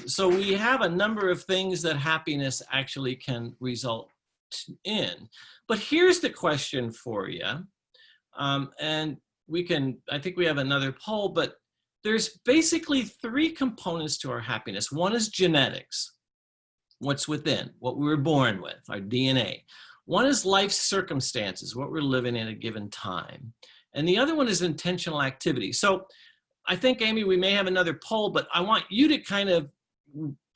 Speaker 9: So we have a number of things that happiness actually can result in. But here's the question for you. And I think we have another poll, but there's basically three components to our happiness. One is genetics, what's within, what we were born with, our DNA. One is life circumstances, what we're living in at a given time. And the other one is intentional activity. So I think, Amy, we may have another poll, but I want you to kind of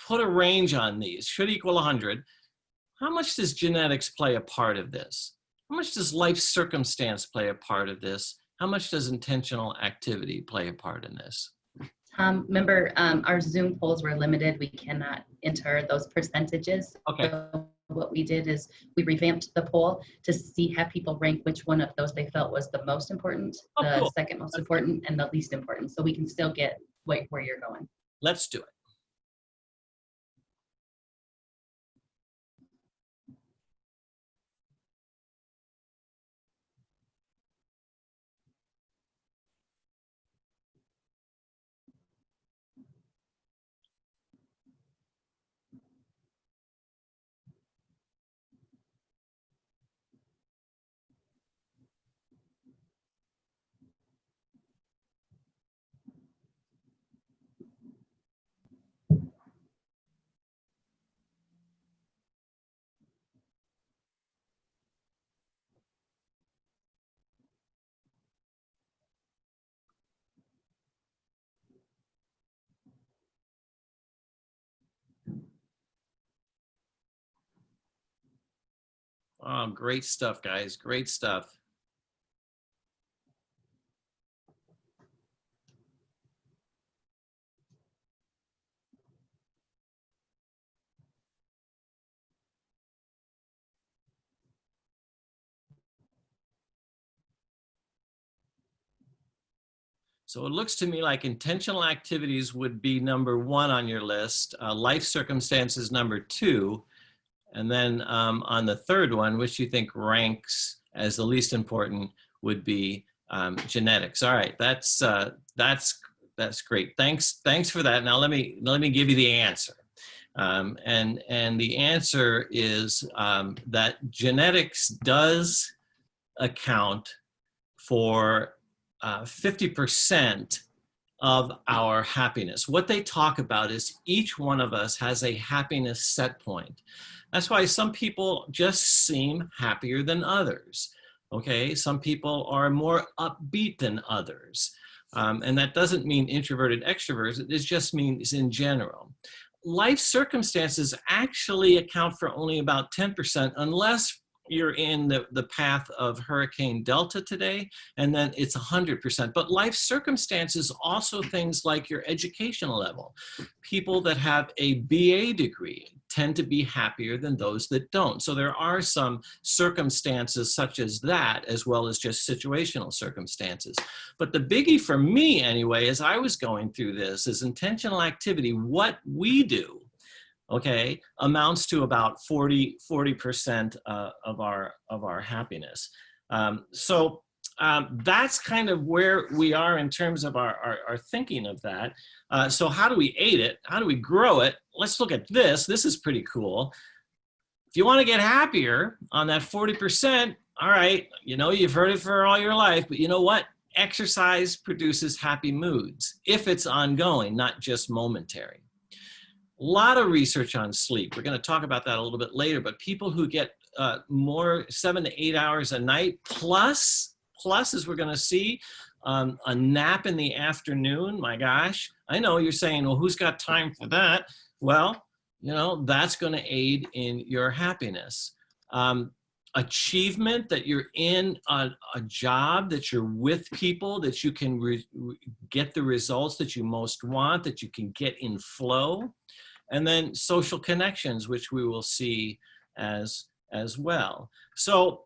Speaker 9: put a range on these. Should equal 100. How much does genetics play a part of this? How much does life circumstance play a part of this? How much does intentional activity play a part in this?
Speaker 2: Remember, our Zoom polls were limited. We cannot enter those percentages.
Speaker 9: Okay.
Speaker 2: So what we did is we revamped the poll to have people rank which one of those they felt was the most important, the
Speaker 9: cool.
Speaker 2: second most important, and the least important. So we can still get where you're going.
Speaker 9: Let's do it. Oh, great stuff, guys. Great stuff. So it looks to me like intentional activities would be number 1 on your list, life circumstances number 2, and then on the third one, which you think ranks as the least important, would be genetics. All right, that's great. Thanks for that. Now let me give you the answer. And the answer is that genetics does account for 50% of our happiness. What they talk about is each one of us has a happiness set point. That's why some people just seem happier than others. Okay, some people are more upbeat than others. And that doesn't mean introverted extroverts, it just means in general. Life circumstances actually account for only about 10% unless you're in the path of Hurricane Delta today, and then it's 100%. But life circumstances, also things like your educational level. People that have a BA degree tend to be happier than those that don't. So there are some circumstances such as that, as well as just situational circumstances. But the biggie for me anyway, as I was going through this, is intentional activity. What we do, okay, amounts to about 40% of our happiness. So that's kind of where we are in terms of our thinking of that. So how do we aid it? How do we grow it? Let's look at this. This is pretty cool. If you want to get happier on that 40%, all right, you know, you've heard it for all your life, but you know what? Exercise produces happy moods if it's ongoing, not just momentary. A lot of research on sleep. We're going to talk about that a little bit later, but people who get more 7 to 8 hours a night, plus as we're going to see, a nap in the afternoon, my gosh. I know you're saying, well, who's got time for that? Well, you know, that's going to aid in your happiness. Achievement, that you're in a job, that you're with people, that you can get the results that you most want, that you can get in flow. And then social connections, which we will see as well. So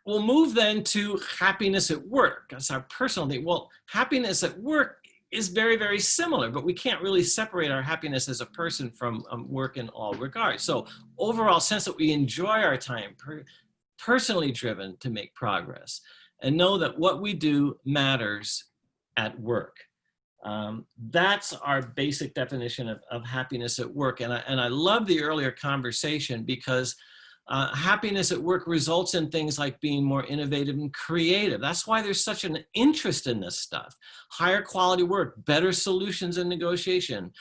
Speaker 9: we'll move then to happiness at work. That's our personal thing. Well, happiness at work is very, very similar, but we can't really separate our happiness as a person from work in all regards. So overall sense that we enjoy our time, personally driven to make progress, and know that what we do matters at work. That's our basic definition of happiness at work. And I love the earlier conversation, because happiness at work results in things like being more innovative and creative. That's why there's such an interest in this stuff. Higher quality work, better solutions and negotiation.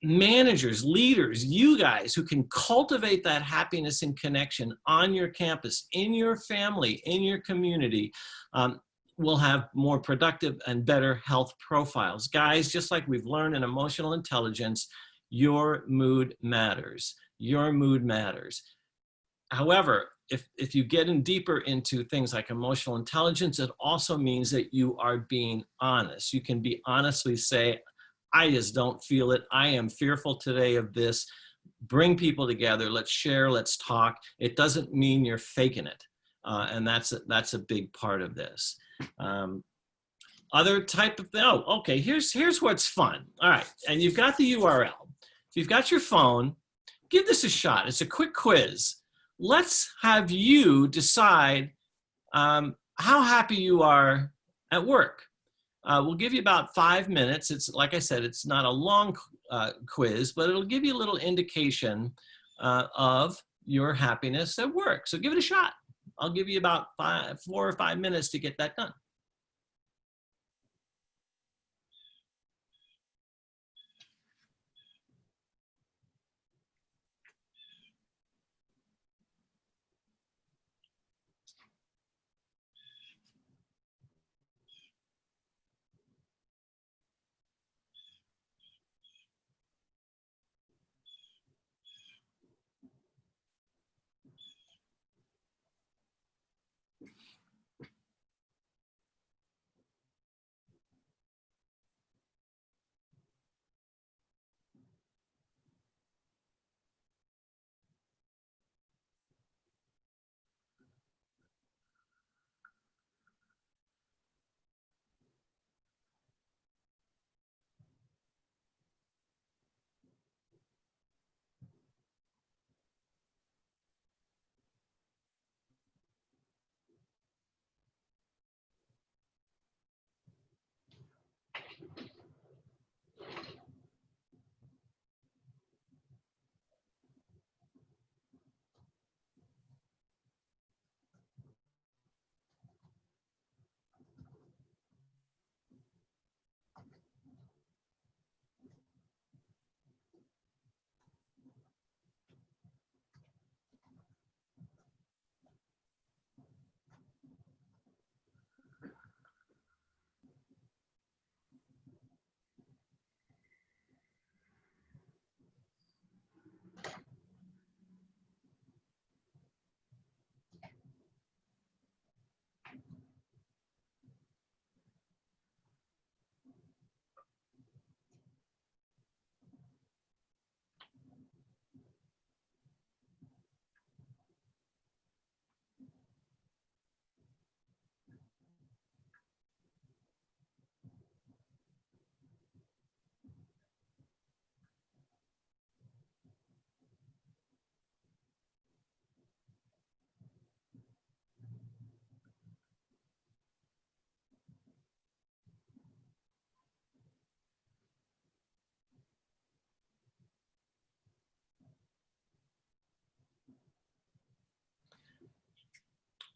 Speaker 9: Managers, leaders, you guys who can cultivate that happiness and connection on your campus, in your family, in your community, will have more productive and better health profiles. Guys, just like we've learned in emotional intelligence, your mood matters. Your mood matters. However, if you get in deeper into things like emotional intelligence, it also means that you are being honest. You can be honestly say, I just don't feel it. I am fearful today of this. Bring people together. Let's share. Let's talk. It doesn't mean you're faking it. And that's a big part of this. Other type of, oh, okay, here's what's fun. All right, and you've got the URL. If you've got your phone, give this a shot. It's a quick quiz. Let's have you decide how happy you are at work. We'll give you about 5 minutes. It's, like I said, it's not a long quiz, but it'll give you a little indication of your happiness at work. So give it a shot. I'll give you about 4 or 5 minutes to get that done.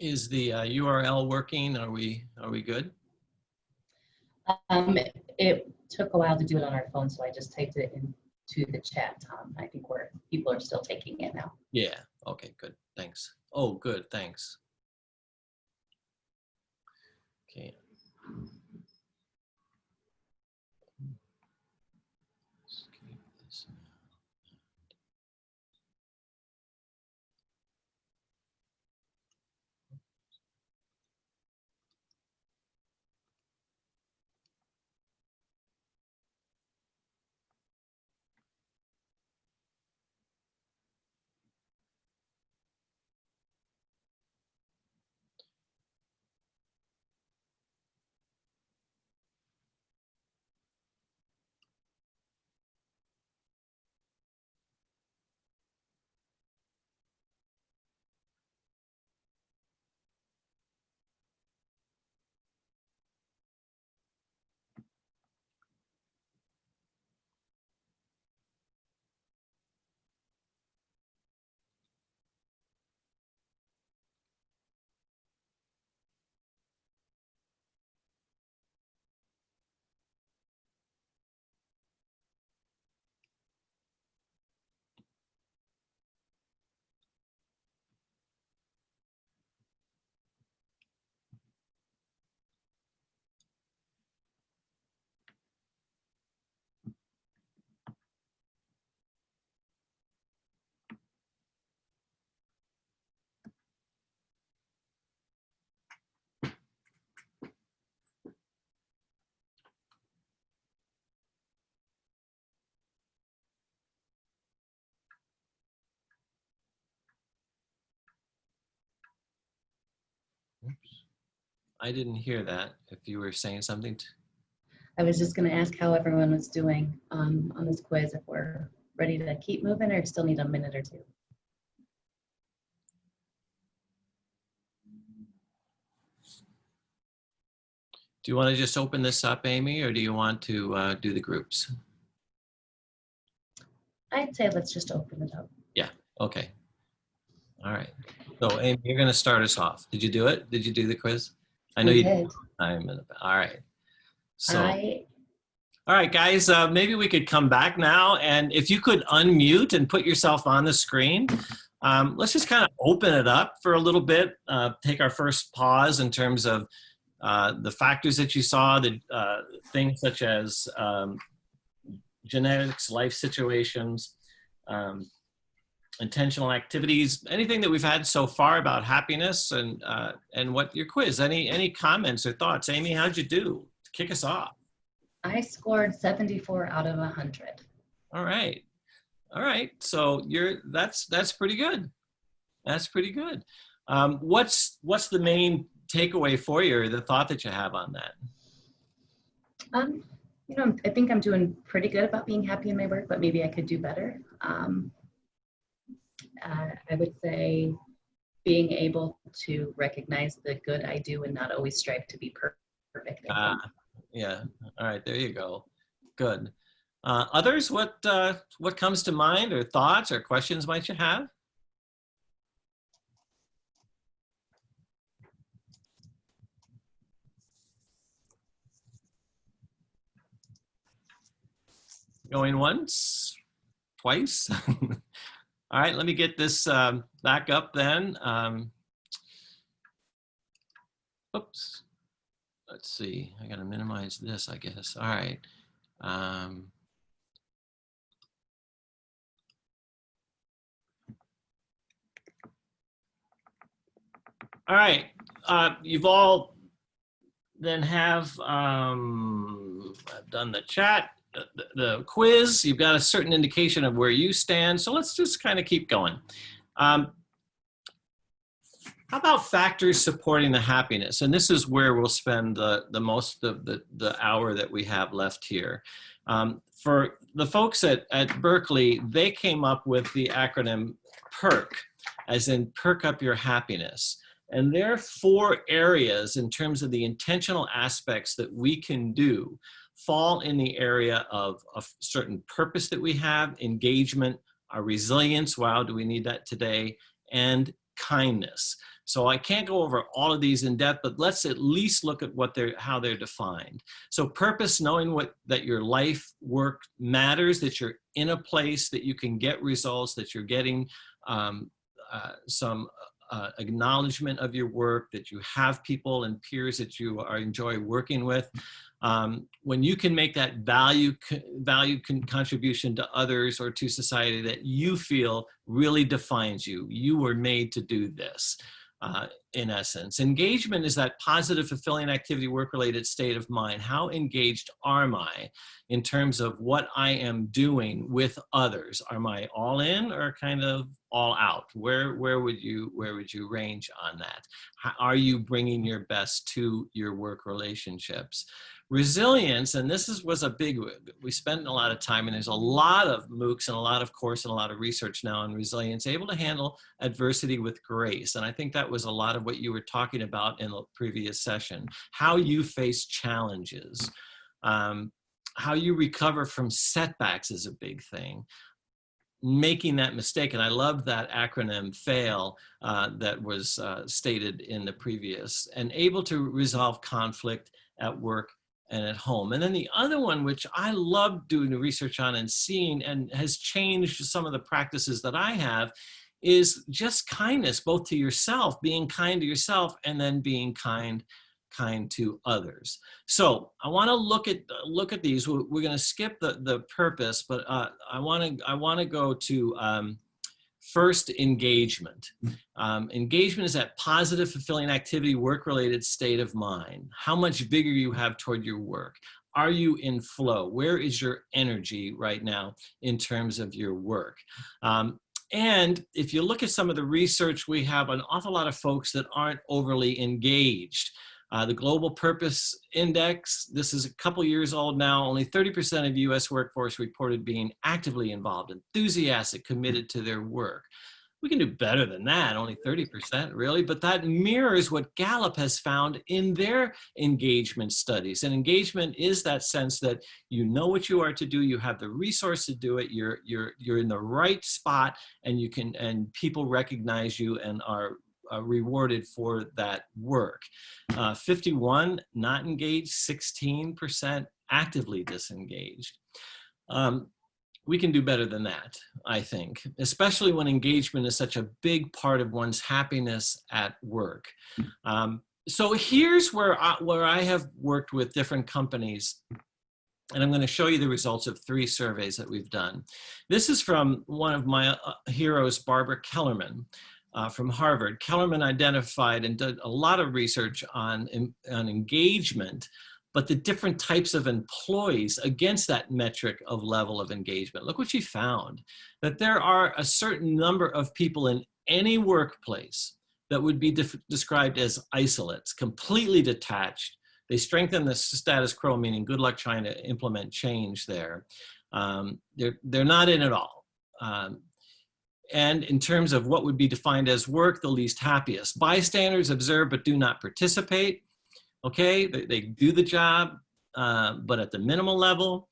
Speaker 9: Is the URL working? Are we good?
Speaker 2: It took a while to do it on our phone, so I just typed it into the chat, Tom. I think people are still taking it now.
Speaker 9: Yeah. Okay, good. Thanks. Oh, good. Thanks. Okay. Escape this now. Oops. I didn't hear that. If you were saying something.
Speaker 2: I was just going to ask how everyone was doing on this quiz, if we're ready to keep moving or still need a minute or two.
Speaker 9: Do you want to just open this up, Amy, or do you want to do the groups?
Speaker 2: I'd say let's just open it up.
Speaker 9: Yeah. Okay. All right. So, Amy, you're going to start us off. Did you do it? Did you do the quiz? I know you did. All right. So, all right, guys, maybe we could come back now. And if you could unmute and put yourself on the screen, let's just kind of open it up for a little bit, take our first pause in terms of the factors that you saw, the things such as genetics, life situations, intentional activities, anything that we've had so far about happiness and what your quiz, any comments or thoughts? Amy, how'd you do? Kick us off.
Speaker 2: I scored 74 out of 100.
Speaker 9: All right. All right. So that's pretty good. That's pretty good. What's the main takeaway for you, or the thought that you have on that?
Speaker 2: You know, I think I'm doing pretty good about being happy in my work, but maybe I could do better. I would say being able to recognize the good I do and not always strive to be perfect.
Speaker 9: Yeah. All right. There you go. Good. Others, what comes to mind, or thoughts or questions might you have? Going once, twice. All right, let me get this back up then. Oops. Let's see. I got to minimize this, I guess. All right. All right. You've all then have, I've done the chat, the quiz. You've got a certain indication of where you stand. So let's just kind of keep going. How about factors supporting the happiness? And this is where we'll spend the most of the hour that we have left here. For the folks at Berkeley, they came up with the acronym PERK, as in perk up your happiness. And there are 4 areas in terms of the intentional aspects that we can do fall in the area of a certain purpose that we have, engagement, our resilience, wow, do we need that today, and kindness. So I can't go over all of these in depth, but let's at least look at how they're defined. So purpose, knowing that your life work matters, that you're in a place that you can get results, that you're getting some acknowledgement of your work, that you have people and peers that you enjoy working with. When you can make that value contribution to others or to society that you feel really defines you. You were made to do this, in essence. Engagement is that positive, fulfilling activity, work-related state of mind. How engaged am I in terms of what I am doing with others? Am I all in or kind of all out? Where would you range on that? Are you bringing your best to your work relationships? Resilience, and this was a big, we spent a lot of time, and there's a lot of MOOCs and a lot of course and a lot of research now on resilience, able to handle adversity with grace. And I think that was a lot of what you were talking about in the previous session, how you face challenges, how you recover from setbacks is a big thing. Making that mistake, and I love that acronym FAIL that was stated in the previous, and able to resolve conflict at work and at home. And then the other one, which I love doing the research on and seeing and has changed some of the practices that I have, is just kindness, both to yourself, being kind to yourself, and then being kind to others. So I want to look at these. We're going to skip the purpose, but I want to go to first, engagement. Engagement is that positive, fulfilling activity, work-related state of mind. How much vigor you have toward your work. Are you in flow? Where is your energy right now in terms of your work? And if you look at some of the research, we have an awful lot of folks that aren't overly engaged. The Global Purpose Index, this is a couple years old now, only 30% of US workforce reported being actively involved, enthusiastic, committed to their work. We can do better than that, only 30% really, but that mirrors what Gallup has found in their engagement studies. And engagement is that sense that you know what you are to do, you have the resource to do it, you're in the right spot, and people recognize you and are rewarded for that work. 51 not engaged, 16% actively disengaged. We can do better than that, I think, especially when engagement is such a big part of one's happiness at work. So here's where I have worked with different companies, and I'm going to show you the results of 3 surveys that we've done. This is from one of my heroes, Barbara Kellerman, from Harvard. Kellerman identified and did a lot of research on engagement, but the different types of employees against that metric of level of engagement. Look what she found, that there are a certain number of people in any workplace that would be described as isolates, completely detached. They strengthen the status quo, meaning good luck trying to implement change there. They're not in at all. And in terms of what would be defined as work, the least happiest. Bystanders observe but do not participate. Okay, they do the job, but at the minimal level.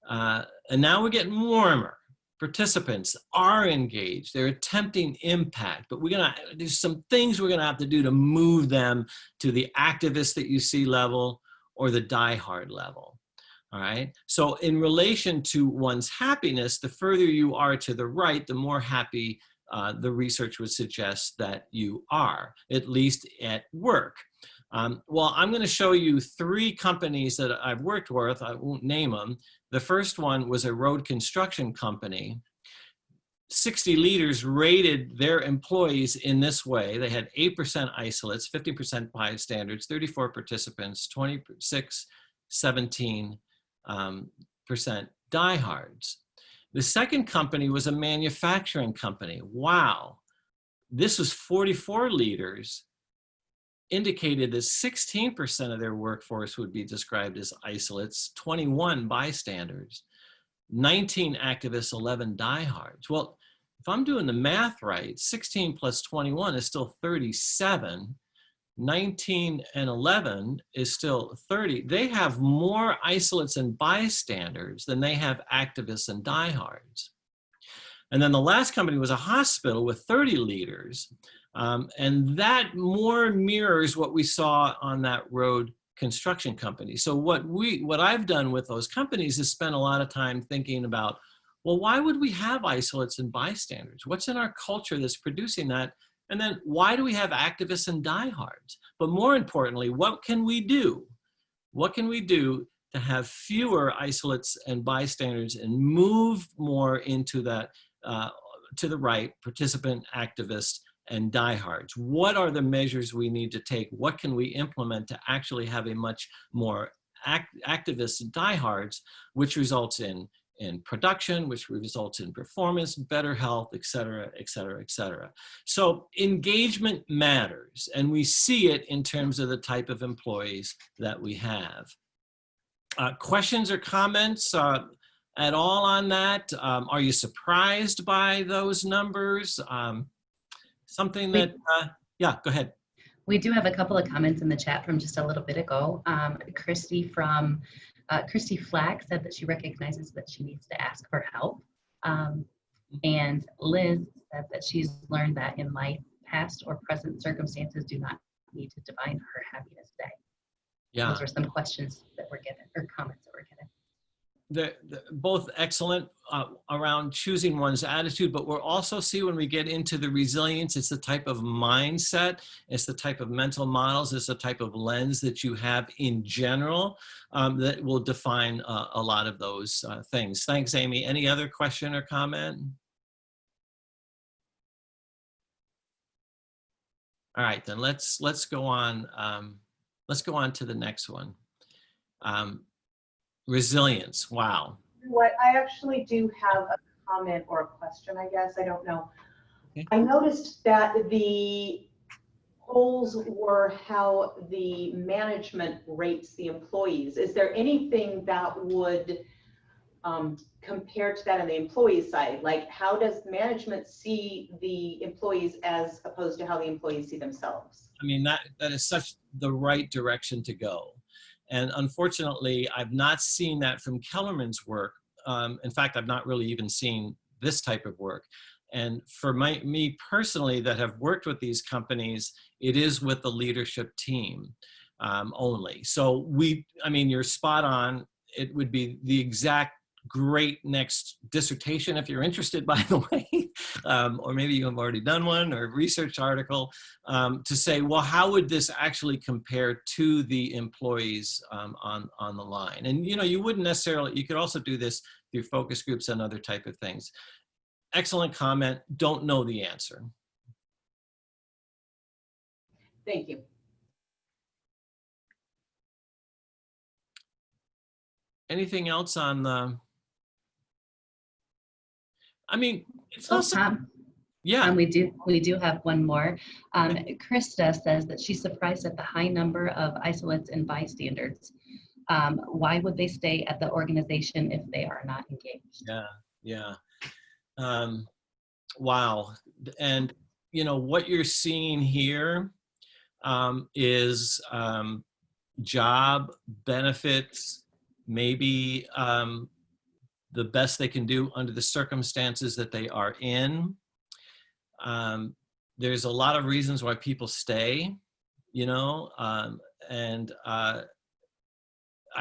Speaker 9: And now we're getting warmer. Participants are engaged. They're attempting impact, but there's some things we're gonna have to do to move them to the activist that you see level or the diehard level. All right, so in relation to one's happiness, the further you are to the right, the more happy the research would suggest that you are, at least at work. Well, I'm going to show you 3 companies that I've worked with. I won't name them. The first one was a road construction company. 60 leaders rated their employees in this way. They had 8% isolates, 50% bystanders, 34 participants, 26, 17% diehards. The second company was a manufacturing company. Wow. This was 44 leaders, indicated that 16% of their workforce would be described as isolates, 21 bystanders, 19 activists, 11 diehards. Well, if I'm doing the math right, 16 plus 21 is still 37. 19 and 11 is still 30. They have more isolates and bystanders than they have activists and diehards. And then the last company was a hospital with 30 leaders. And that more mirrors what we saw on that road construction company. So what I've done with those companies is spend a lot of time thinking about, well, why would we have isolates and bystanders? What's in our culture that's producing that? And then why do we have activists and diehards? But more importantly, what can we do? What can we do to have fewer isolates and bystanders and move more into that, to the right, participant, activist, and diehards? What are the measures we need to take? What can we implement to actually have a much more activists and diehards, which results in production, which results in performance, better health, et cetera, et cetera, et cetera. So engagement matters, and we see it in terms of the type of employees that we have. Questions or comments at all on that? Are you surprised by those numbers? Something that, yeah, go ahead.
Speaker 2: We do have a couple of comments in the chat from just a little bit ago. Christy Flack said that she recognizes that she needs to ask for help. And Liz said that she's learned that in life, past or present circumstances do not need to define her happiness today.
Speaker 9: Yeah.
Speaker 2: Those are some questions that were given, or comments that were given.
Speaker 9: They're both excellent around choosing one's attitude, but we'll also see when we get into the resilience, it's the type of mindset, it's the type of mental models, it's the type of lens that you have in general that will define a lot of those things. Thanks, Amy. Any other question or comment? All right, then let's go on. Let's go on to the next one. Resilience, wow.
Speaker 10: What I actually do have a comment or a question, I guess, I don't know.
Speaker 9: Okay.
Speaker 10: I noticed that the polls were how the management rates the employees. Is there anything that would compare to that on the employee side? Like, how does management see the employees as opposed to how the employees see themselves?
Speaker 9: I mean, that is such the right direction to go. And unfortunately, I've not seen that from Kellerman's work. In fact, I've not really even seen this type of work. And for me personally, that have worked with these companies, it is with the leadership team only. So I mean, you're spot on. It would be the exact great next dissertation if you're interested, by the way, or maybe you have already done one, or a research article to say, well, how would this actually compare to the employees on the line? And you wouldn't necessarily, you could also do this through focus groups and other type of things. Excellent comment. Don't know the answer.
Speaker 10: Thank you.
Speaker 9: Anything else on the, I mean, it's also,
Speaker 2: Tom,
Speaker 9: yeah.
Speaker 2: Tom, we do have one more. Krista says that she's surprised at the high number of isolates and bystanders. Why would they stay at the organization if they are not engaged?
Speaker 9: Yeah. Wow. And what you're seeing here is job benefits, maybe the best they can do under the circumstances that they are in. There's a lot of reasons why people stay, and I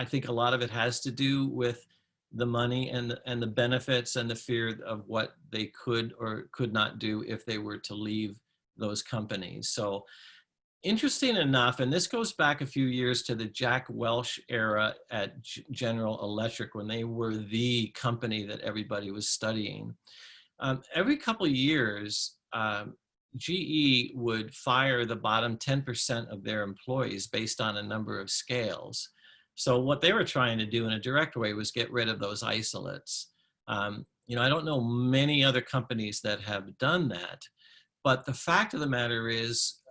Speaker 9: think a lot of it has to do with the money and the benefits and the fear of what they could or could not do if they were to leave those companies. So interesting enough, and this goes back a few years to the Jack Welch era at General Electric, when they were the company that everybody was studying. Every couple of years, GE would fire the bottom 10% of their employees based on a number of scales. So what they were trying to do in a direct way was get rid of those isolates. I don't know many other companies that have done that, but the fact of the matter is,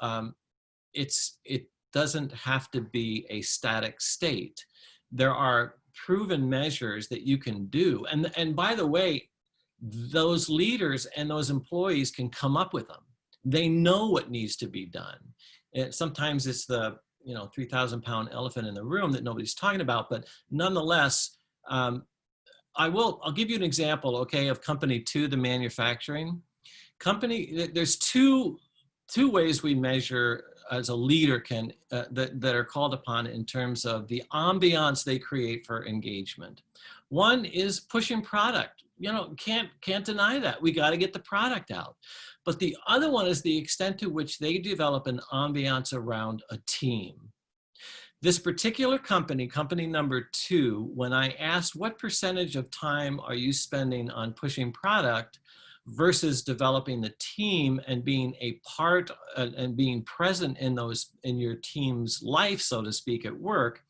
Speaker 9: it doesn't have to be a static state. There are proven measures that you can do. And by the way, those leaders and those employees can come up with them. They know what needs to be done. And sometimes it's the 3,000-pound elephant in the room that nobody's talking about, but nonetheless, I'll give you an example, okay, of company 2, the manufacturing company. There's two two ways we measure as a leader can that are called upon in terms of the ambiance they create for engagement. One is pushing product. You know, can't deny that. We got to get the product out. But the other one is the extent to which they develop an ambiance around a team. This particular company, company number 2, when I asked what percentage of time are you spending on pushing product versus developing the team and being a part and being present in your team's life, so to speak, at work,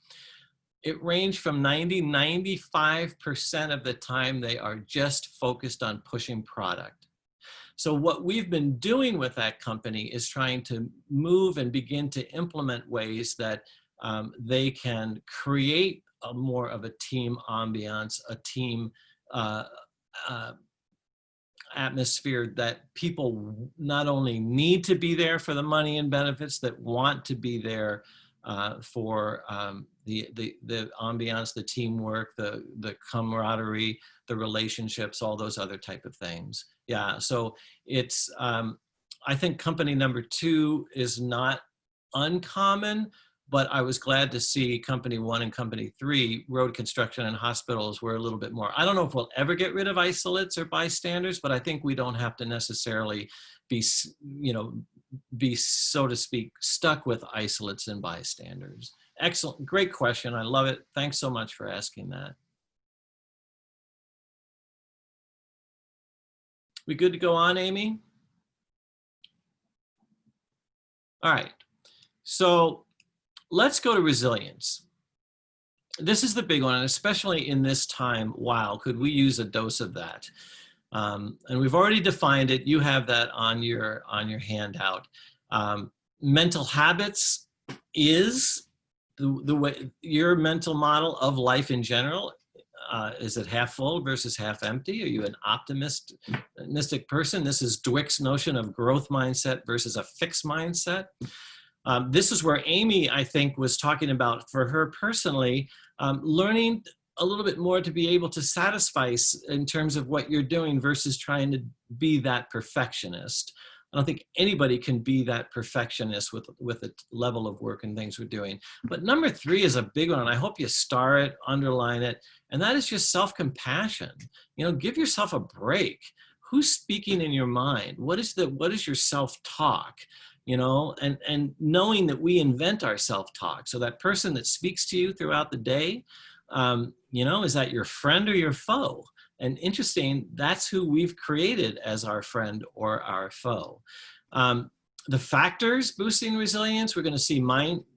Speaker 9: it ranged from 95% of the time they are just focused on pushing product. So what we've been doing with that company is trying to move and begin to implement ways that they can create more of a team ambiance, a team atmosphere that people not only need to be there for the money and benefits, that want to be there for the ambiance, the teamwork, the camaraderie, the relationships, all those other type of things. Yeah, so it's, I think company number 2 is not uncommon, but I was glad to see company 1 and company 3, road construction and hospitals, were a little bit more. I don't know if we'll ever get rid of isolates or bystanders, but I think we don't have to necessarily be, you know, be, so to speak, stuck with isolates and bystanders. Excellent, great question. I love it. Thanks so much for asking that. We good to go on, Amy? All right, so let's go to resilience. This is the big one, and especially in this time, wow, could we use a dose of that? And we've already defined it. You have that on your handout. Mental habits is the way, your mental model of life in general. Is it half full versus half empty? Are you an optimistic person? This is Dweck's notion of growth mindset versus a fixed mindset. This is where Amy, I think, was talking about, for her personally, learning a little bit more to be able to satisfy in terms of what you're doing versus trying to be that perfectionist. I don't think anybody can be that perfectionist with the level of work and things we're doing. But number 3 is a big one, and I hope you star it, underline it, and that is just self-compassion. You know, give yourself a break. Who's speaking in your mind? What is your self-talk? You know, and knowing that we invent our self-talk. So that person that speaks to you throughout the day, you know, is that your friend or your foe? And interesting, that's who we've created as our friend or our foe. The factors boosting resilience, we're going to see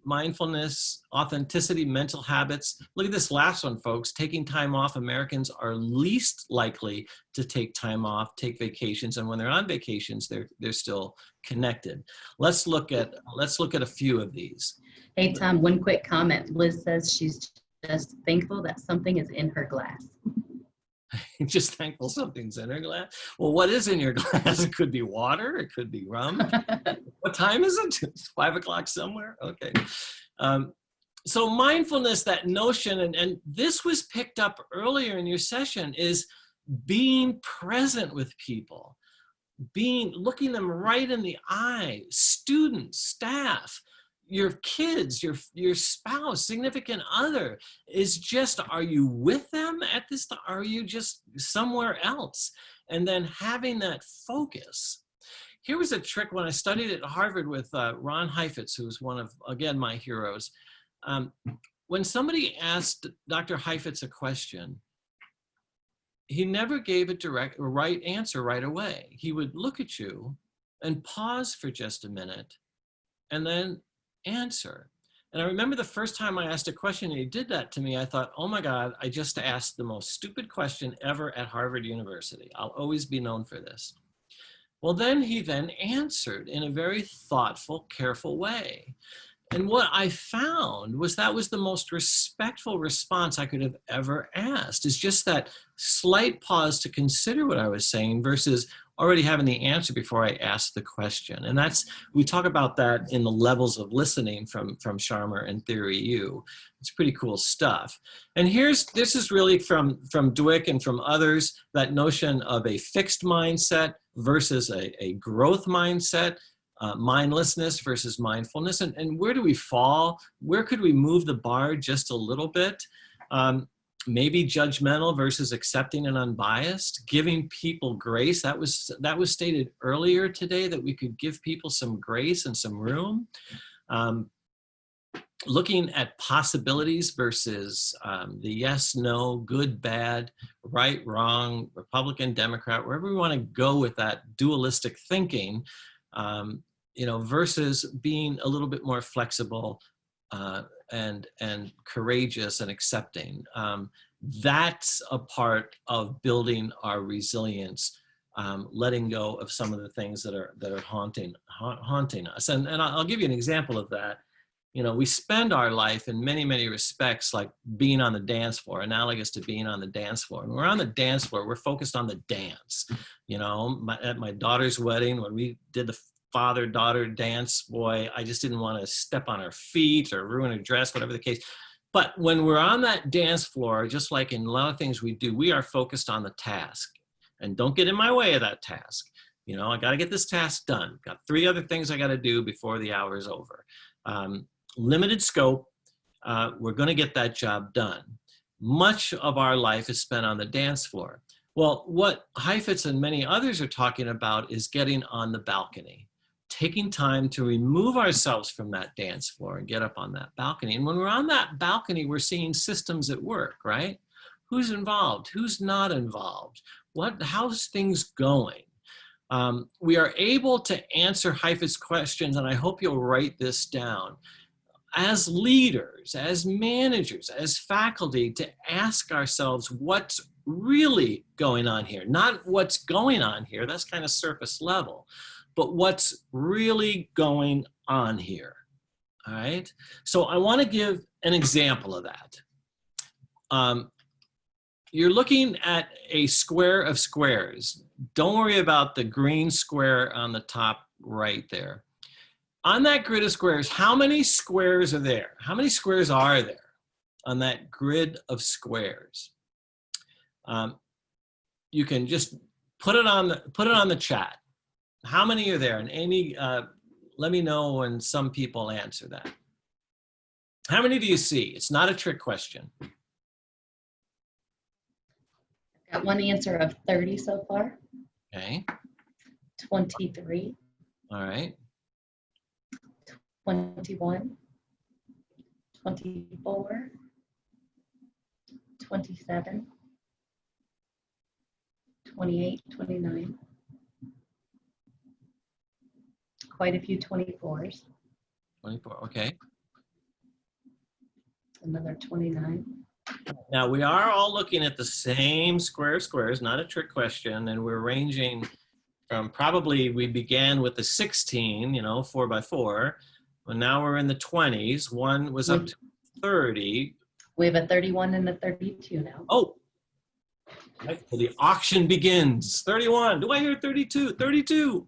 Speaker 9: mindfulness, authenticity, mental habits. Look at this last one, folks. Taking time off. Americans are least likely to take time off, take vacations, and when they're on vacations, they're still connected. Let's look at a few of these.
Speaker 2: Hey, Tom, one quick comment. Liz says she's just thankful that something is in her glass.
Speaker 9: Just thankful something's in her glass. Well, what is in your glass? It could be water. It could be rum. What time is it? It's 5 o'clock somewhere. Okay. So mindfulness, that notion, and this was picked up earlier in your session, is being present with people, looking them right in the eye, students, staff, your kids, your spouse, significant other, is just, are you with them at this time? Are you just somewhere else? And then having that focus. Here was a trick when I studied at Harvard with Ron Heifetz, who's one of, again, my heroes. When somebody asked Dr. Heifetz a question, he never gave a right answer right away. He would look at you and pause for just a minute and then answer. And I remember the first time I asked a question and he did that to me, I thought, oh my God, I just asked the most stupid question ever at Harvard University. I'll always be known for this. Well, then he answered in a very thoughtful, careful way. And what I found was that was the most respectful response I could have ever asked, is just that slight pause to consider what I was saying versus already having the answer before I asked the question. And we talk about that in the levels of listening from Sharma and Theory U. It's pretty cool stuff. And this is really from Dweck and from others, that notion of a fixed mindset versus a growth mindset. mindlessness versus mindfulness, and where do we fall? Where could we move the bar just a little bit? Maybe judgmental versus accepting and unbiased, giving people grace. That was stated earlier today, that we could give people some grace and some room. Looking at possibilities versus the yes, no, good, bad, right, wrong, Republican, Democrat, wherever we want to go with that dualistic thinking, versus being a little bit more flexible and courageous and accepting. That's a part of building our resilience, letting go of some of the things that are haunting us. And I'll give you an example of that. We spend our life in many, many respects like being on the dance floor, analogous to being on the dance floor. And we're on the dance floor, we're focused on the dance. At my daughter's wedding, when we did the father-daughter dance, boy, I just didn't want to step on her feet or ruin her dress, whatever the case. But when we're on that dance floor, just like in a lot of things we do, we are focused on the task. And don't get in my way of that task. I got to get this task done. Got 3 other things I got to do before the hour is over. Limited scope, we're going to get that job done. Much of our life is spent on the dance floor. Well, what Heifetz and many others are talking about is getting on the balcony, taking time to remove ourselves from that dance floor and get up on that balcony. And when we're on that balcony, we're seeing systems at work, right? Who's involved? Who's not involved? How's things going? We are able to answer Heifetz's questions, and I hope you'll write this down. As leaders, as managers, as faculty, to ask ourselves what's really going on here. Not what's going on here, that's kind of surface level, but what's really going on here, all right? So I want to give an example of that. You're looking at a square of squares. Don't worry about the green square on the top right there. On that grid of squares, how many squares are there? How many squares are there on that grid of squares? You can just put it on the chat. How many are there? And Amy, let me know when some people answer that. How many do you see? It's not a trick question.
Speaker 2: Got one answer of 30 so far.
Speaker 9: Okay.
Speaker 2: 23.
Speaker 9: All right.
Speaker 2: 21. 24. 27. 28, 29. Quite a few 24s.
Speaker 9: 24, okay.
Speaker 2: Another 29.
Speaker 9: Now we are all looking at the same square of squares, not a trick question, and we're ranging from probably, we began with the 16, 4 by 4, but now we're in the 20s. One was up to 30.
Speaker 2: We have a 31 and a 32 now.
Speaker 9: Oh, right. So the auction begins. 31, do I hear 32? 32.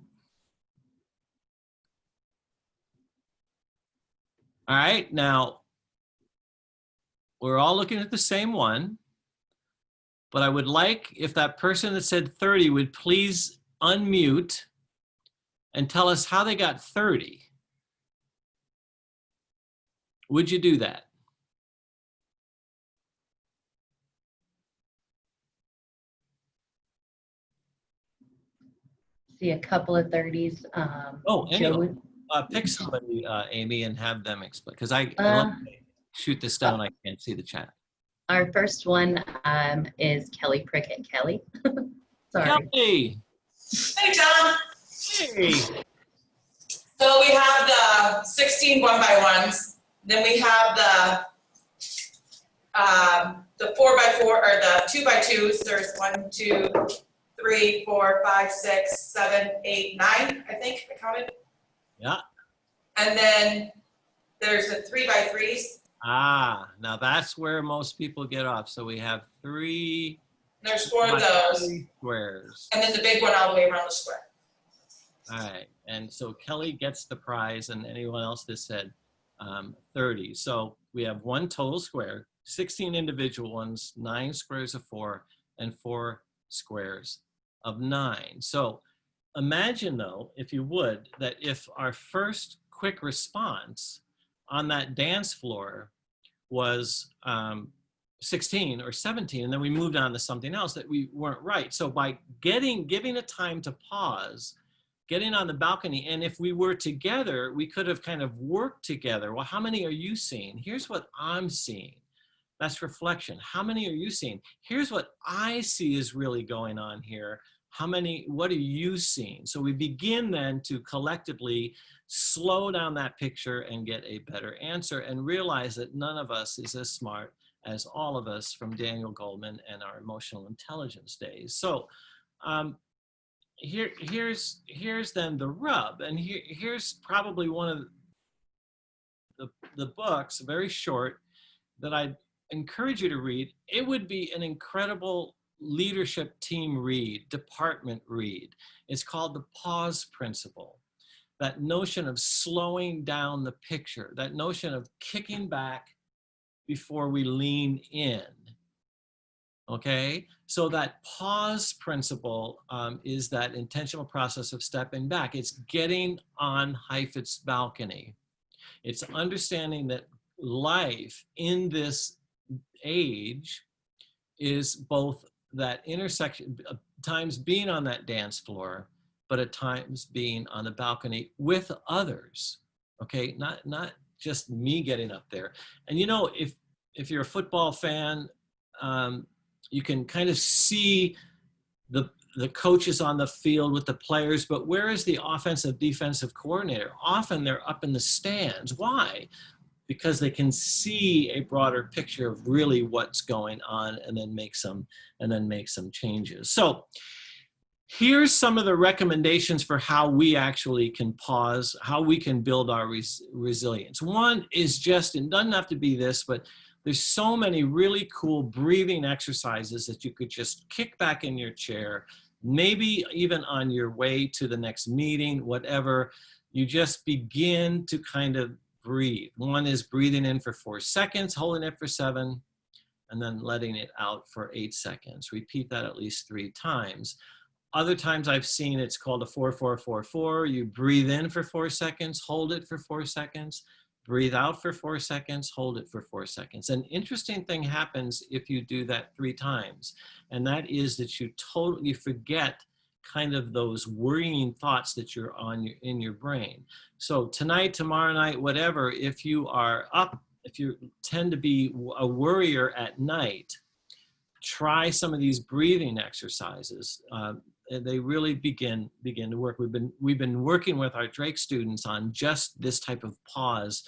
Speaker 9: All right, now we're all looking at the same one, but I would like if that person that said 30 would please unmute and tell us how they got 30. Would you do that?
Speaker 2: See a couple of 30s.
Speaker 9: Anyway, pick somebody, Amy, and have them explain, because I shoot this down, I can't see the chat.
Speaker 2: Our first one is Kelly Prickett. Kelly. Sorry.
Speaker 9: Kelly.
Speaker 11: Hey, John.
Speaker 9: Hey.
Speaker 11: So we have the 16 1x1s. Then we have the 4x4 or the 2x2s. There's 1, 2, 3, 4, 5, 6, 7, 8, 9. I think I counted.
Speaker 9: Yeah.
Speaker 11: And then there's the 3x3s.
Speaker 9: Ah, now that's where most people get off. So we have 3.
Speaker 11: There's 4 of those.
Speaker 9: Squares.
Speaker 11: And then the big one all the way around the square.
Speaker 9: All right, and so Kelly gets the prize, and anyone else that said 30. So we have 1 total square, 16 individual ones, 9 squares of 4, and 4 squares of 9. So imagine though, if you would, that if our first quick response on that dance floor was 16 or 17, and then we moved on to something else, that we weren't right. So by giving a time to pause, getting on the balcony, and if we were together, we could have kind of worked together. Well, how many are you seeing? Here's what I'm seeing. That's reflection. How many are you seeing? Here's what I see is really going on here. What are you seeing? So we begin then to collectively slow down that picture and get a better answer, and realize that none of us is as smart as all of us from Daniel Goleman and our emotional intelligence days. So here's then the rub, and here's probably one of the books, very short, that I'd encourage you to read. It would be an incredible leadership team read, department read. It's called The Pause Principle. That notion of slowing down the picture, that notion of kicking back before we lean in. Okay, so that pause principle is that intentional process of stepping back. It's getting on Heifetz's balcony. It's understanding that life in this age is both that intersection, times being on that dance floor, but at times being on the balcony with others. Okay, not just me getting up there. And you know, if you're a football fan, you can kind of see the coaches on the field with the players, but where is the offensive defensive coordinator? Often they're up in the stands. Why? Because they can see a broader picture of really what's going on, and then make some changes. So here's some of the recommendations for how we actually can pause, how we can build our resilience. One is just, and doesn't have to be this, but there's so many really cool breathing exercises that you could just kick back in your chair, maybe even on your way to the next meeting, whatever. You just begin to kind of breathe. One is breathing in for 4 seconds, holding it for 7, and then letting it out for 8 seconds. Repeat that at least 3 times. Other times I've seen it's called a 4-4-4-4. You breathe in for 4 seconds, hold it for 4 seconds, breathe out for 4 seconds, hold it for 4 seconds. An interesting thing happens if you do that 3 times, and that is that you totally forget kind of those worrying thoughts that you're in your brain. So tonight, tomorrow night, whatever, if you are up, if you tend to be a worrier at night, try some of these breathing exercises. They really begin to work. We've been working with our Drake students on just this type of pause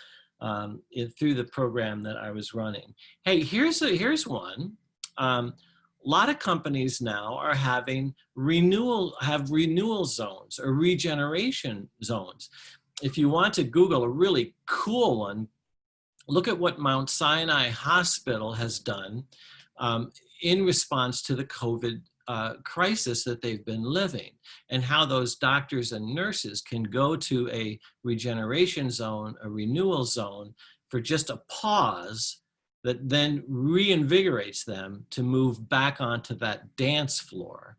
Speaker 9: through the program that I was running. Hey, here's one. A lot of companies now are having renewal zones or regeneration zones. If you want to Google a really cool one, look at what Mount Sinai Hospital has done in response to the COVID crisis that they've been living, and how those doctors and nurses can go to a regeneration zone, a renewal zone, for just a pause that then reinvigorates them to move back onto that dance floor.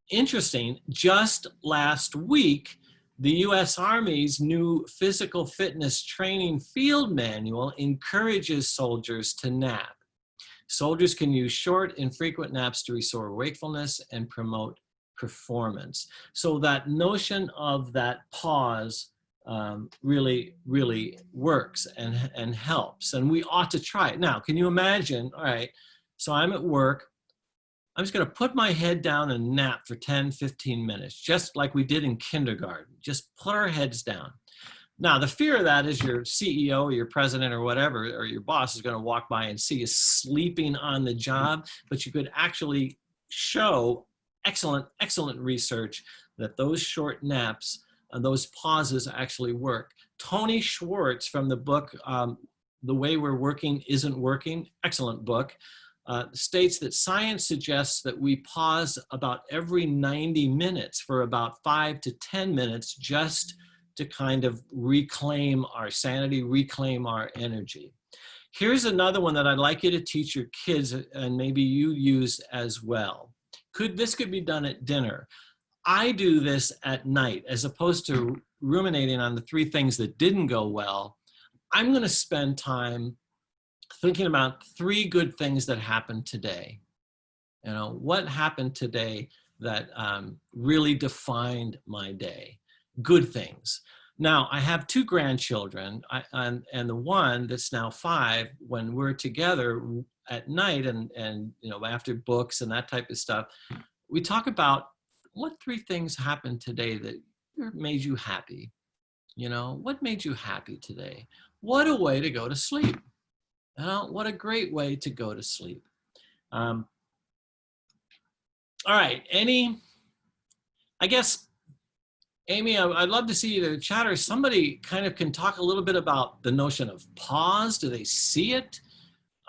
Speaker 9: Interesting, just last week, the US Army's new physical fitness training field manual encourages soldiers to nap. Soldiers can use short, infrequent naps to restore wakefulness and promote performance. So that notion of that pause really works and helps, and we ought to try it. Now, can you imagine, all right, so I'm at work, I'm just gonna put my head down and nap for 10, 15 minutes, just like we did in kindergarten, just put our heads down. Now, the fear of that is your CEO or your president or whatever, or your boss is going to walk by and see you sleeping on the job, but you could actually show excellent research that those short naps and those pauses actually work. Tony Schwartz from the book, The Way We're Working Isn't Working, excellent book, states that science suggests that we pause about every 90 minutes for about 5 to 10 minutes just to kind of reclaim our sanity, reclaim our energy. Here's another one that I'd like you to teach your kids, and maybe you use as well. This could be done at dinner. I do this at night, as opposed to ruminating on the 3 things that didn't go well. I'm going to spend time thinking about 3 good things that happened today. You know, what happened today that really defined my day? Good things. Now, I have 2 grandchildren, and the one that's now 5, when we're together at night and you know, after books and that type of stuff, we talk about what 3 things happened today that made you happy. You know, what made you happy today? What a way to go to sleep. You know, what a great way to go to sleep. All right, I guess, Amy, I'd love to see either chat or somebody kind of can talk a little bit about the notion of pause. Do they see it?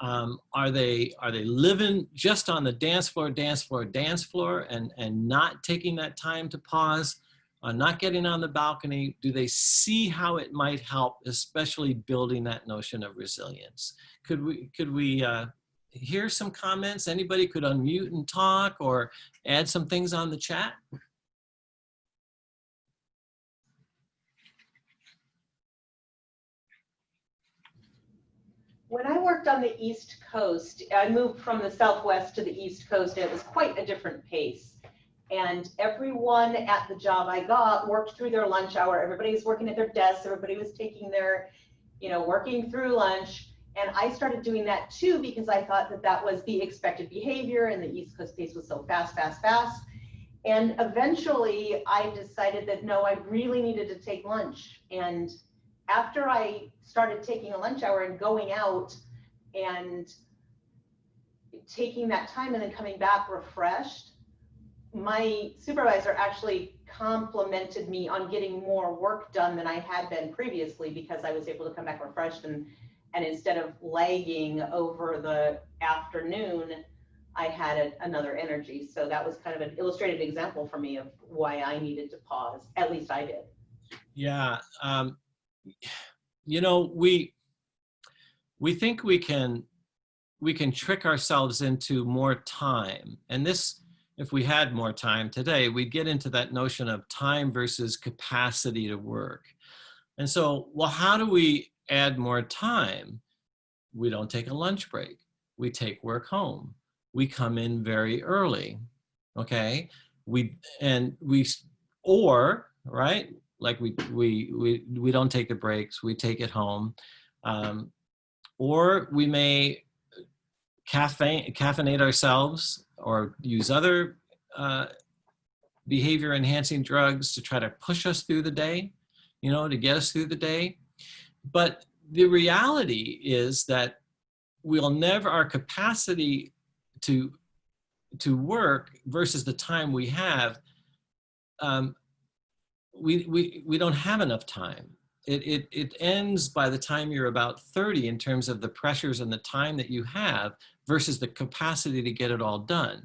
Speaker 9: Are they living just on the dance floor and not taking that time to pause, not getting on the balcony? Do they see how it might help, especially building that notion of resilience? Could we hear some comments? Anybody could unmute and talk or add some things on the chat?
Speaker 10: When I worked on the East Coast, I moved from the Southwest to the East Coast, and it was quite a different pace. And everyone at the job I got worked through their lunch hour. Everybody was working at their desks. Everybody was taking their, you know, working through lunch. And I started doing that too, because I thought that that was the expected behavior, and the East Coast pace was so fast, fast, fast. And eventually I decided that no, I really needed to take lunch. And after I started taking a lunch hour and going out and taking that time and then coming back refreshed, my supervisor actually complimented me on getting more work done than I had been previously, because I was able to come back refreshed, and instead of lagging over the afternoon, I had another energy. So that was kind of an illustrated example for me of why I needed to pause. At least I did. Yeah.
Speaker 9: You know, we think we can trick ourselves into more time. And this, if we had more time today, we'd get into that notion of time versus capacity to work. And so, well, how do we add more time? We don't take a lunch break. We take work home. We come in very early, okay? Or, right? Like we don't take the breaks, we take it home. Or we may caffeinate ourselves or use other behavior enhancing drugs to try to push us through the day, you know, to get us through the day. But the reality is that we'll never, our capacity to work versus the time we have, we don't have enough time. It ends by the time you're about 30 in terms of the pressures and the time that you have versus the capacity to get it all done.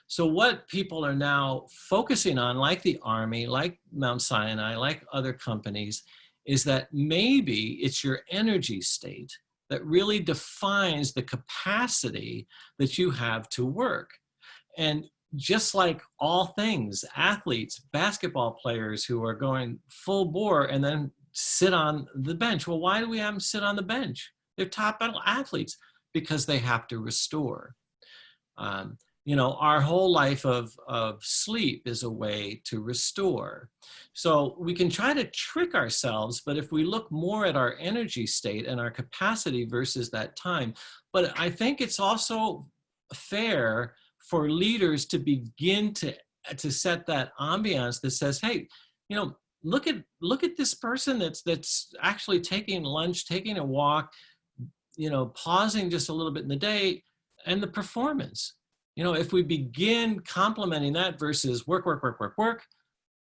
Speaker 9: So what people are now focusing on, like the Army, like Mount Sinai, like other companies, is that maybe it's your energy state that really defines the capacity that you have to work. And just like all things, athletes, basketball players who are going full bore and then sit on the bench. Well, why do we have them sit on the bench? They're top athletes because they have to restore. You know, our whole life of sleep is a way to restore. So we can try to trick ourselves, but if we look more at our energy state and our capacity versus that time, but I think it's also fair for leaders to begin to set that ambiance that says, hey, you know, look at this person that's actually taking lunch, taking a walk, you know, pausing just a little bit in the day, and the performance. You know, if we begin complimenting that versus work,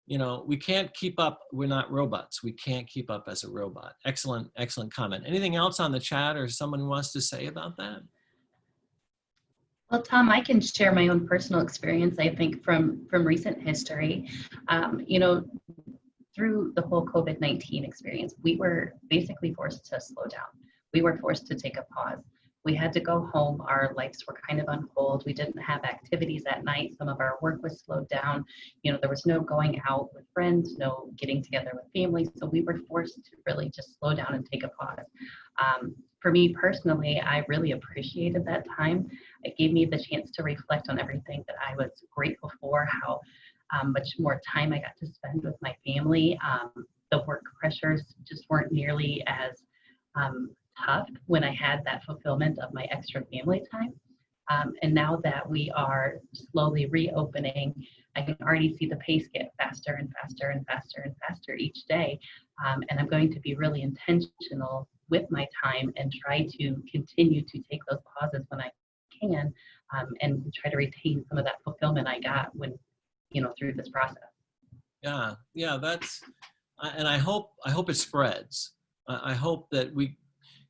Speaker 9: you know, we can't keep up. We're not robots. We can't keep up as a robot. Excellent, excellent comment. Anything else on the chat or someone wants to say about that?
Speaker 2: Well, Tom, I can share my own personal experience, I think, from recent history. You know, through the whole COVID-19 experience, we were basically forced to slow down. We were forced to take a pause. we had to go home. Our lives were kind of on hold. We didn't have activities at night. Some of our work was slowed down. You know, there was no going out with friends, no getting together with families. So we were forced to really just slow down and take a pause. For me personally, I really appreciated that time. It gave me the chance to reflect on everything that I was grateful for, how much more time I got to spend with my family. The work pressures just weren't nearly as tough when I had that fulfillment of my extra family time. And now that we are slowly reopening, I can already see the pace get faster and faster and faster and faster each day. And I'm going to be really intentional with my time and try to continue to take those pauses when I can, and try to retain some of that fulfillment I got when, you know, through this process.
Speaker 9: Yeah, that's, and I hope it spreads. I hope that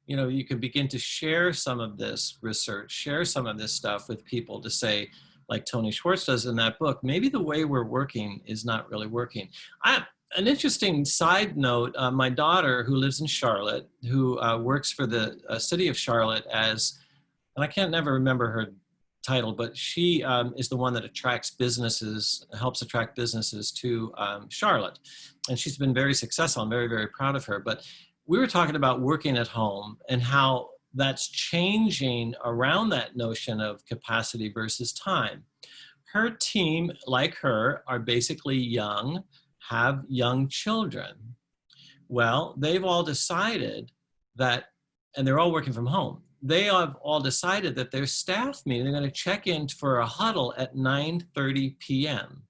Speaker 9: you can begin to share some of this research, share some of this stuff with people to say, like Tony Schwartz does in that book, maybe the way we're working is not really working. An interesting side note, my daughter who lives in Charlotte, who works for the city of Charlotte as, and I can't never remember her title, but she is the one that helps attract businesses to Charlotte. And she's been very successful. I'm very, very proud of her. But we were talking about working at home and how that's changing around that notion of capacity versus time. Her team, like her, are basically young, have young children. Well, they've all decided that, and they're all working from home, they have all decided that their staff meeting, they're going to check in for a huddle at 9:30 p.m.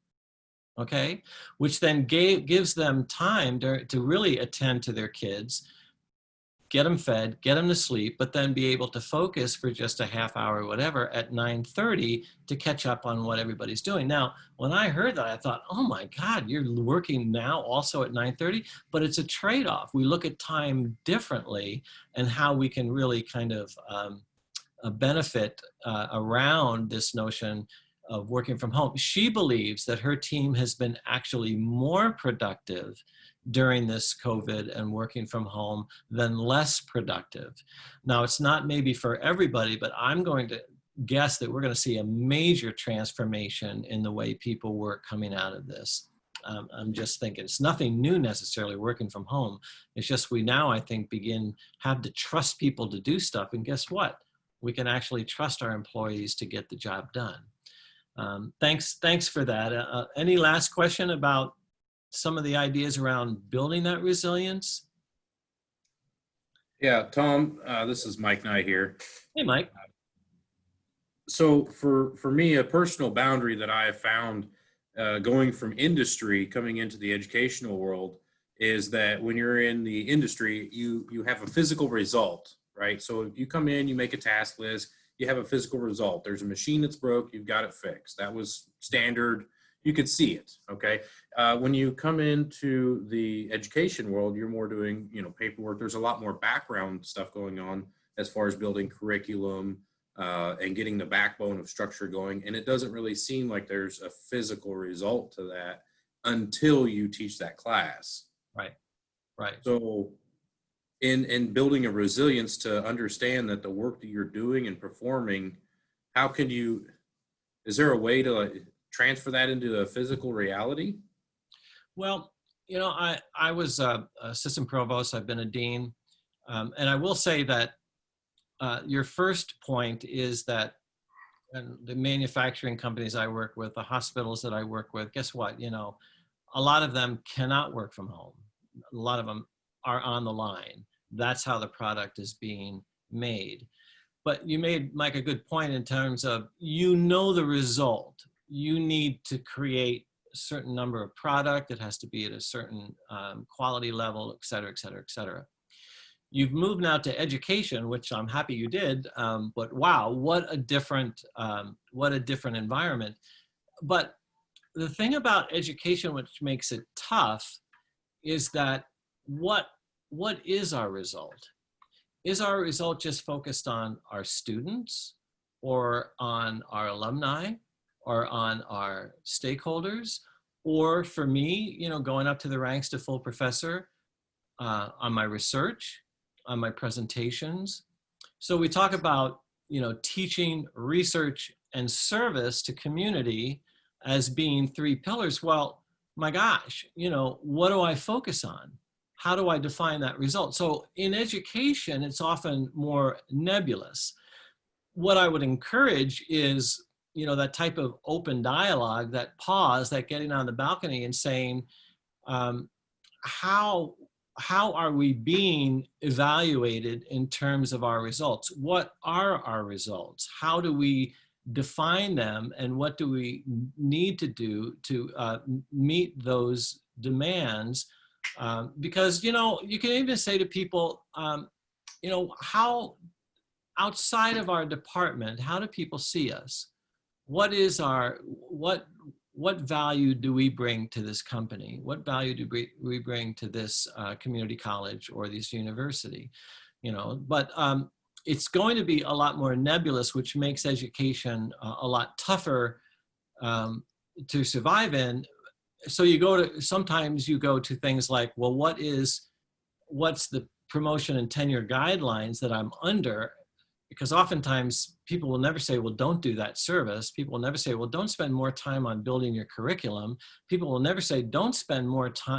Speaker 9: Okay, which then gives them time to really attend to their kids, get them fed, get them to sleep, but then be able to focus for just a half hour or whatever at 9:30 to catch up on what everybody's doing. Now, when I heard that, I thought, oh my God, you're working now also at 9:30, but it's a trade-off. We look at time differently and how we can really kind of benefit around this notion of working from home. She believes that her team has been actually more productive during this COVID and working from home than less productive. Now, it's not maybe for everybody, but I'm going to guess that we're going to see a major transformation in the way people work coming out of this. I'm just thinking it's nothing new necessarily working from home. It's just we now, I think, have to trust people to do stuff. And guess what? We can actually trust our employees to get the job done. Thanks for that. Any last question about some of the ideas around building that resilience?
Speaker 12: Yeah, Tom, this is Mike Nye here.
Speaker 9: Hey, Mike.
Speaker 12: So for me, a personal boundary that I have found going from industry, coming into the educational world, is that when you're in the industry, you have a physical result, right? So if you come in, you make a task list, you have a physical result. There's a machine that's broke, you've got it fixed. That was standard. You could see it, okay? When you come into the education world, you're more doing, paperwork. There's a lot more background stuff going on as far as building curriculum and getting the backbone of structure going. And it doesn't really seem like there's a physical result to that until you teach that class.
Speaker 9: Right.
Speaker 12: So in building a resilience to understand that the work that you're doing and performing, is there a way to transfer that into a physical reality?
Speaker 9: Well, I was assistant provost, I've been a dean, and I will say that your first point is that the manufacturing companies I work with, the hospitals that I work with, guess what? A lot of them cannot work from home. A lot of them are on the line. That's how the product is being made. But you made, Mike, a good point in terms of, the result. You need to create a certain number of product. It has to be at a certain quality level, et cetera, et cetera, et cetera. You've moved now to education, which I'm happy you did, but wow, what a different environment. But the thing about education, which makes it tough, is that what is our result? Is our result just focused on our students or on our alumni or on our stakeholders? Or for me, going up to the ranks to full professor, on my research, on my presentations, So we talk about, you know, teaching, research, and service to community as being three pillars. Well, my gosh, you know, what do I focus on? How do I define that result? So in education, it's often more nebulous. What I would encourage is, you know, that type of open dialogue, that pause, that getting on the balcony and saying, how are we being evaluated in terms of our results? What are our results? How do we define them, and what do we need to do to meet those demands? Because, you know, you can even say to people, you know, how outside of our department, how do people see us? What is our, what value do we bring to this company? What value do we bring to this community college or this university? You know, but it's going to be a lot more nebulous, which makes education a lot tougher to survive in. So you go to, sometimes you go to things like, well, what's the promotion and tenure guidelines that I'm under? Because oftentimes people will never say, well, don't do that service. People will never say, well, don't spend more time on building your curriculum. People will never say, don't spend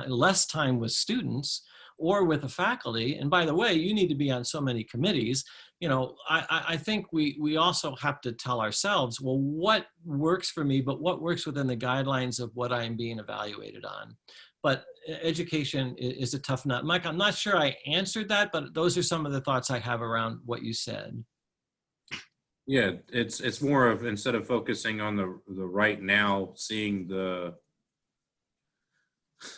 Speaker 9: less time with students or with the faculty. And by the way, you need to be on so many committees. You know, I think we also have to tell ourselves, well, what works for me, but what works within the guidelines of what I'm being evaluated on. But education is a tough nut. Mike, I'm not sure I answered that, but those are some of the thoughts I have around what you said.
Speaker 12: Yeah, it's more of, instead of focusing on the right now, seeing the,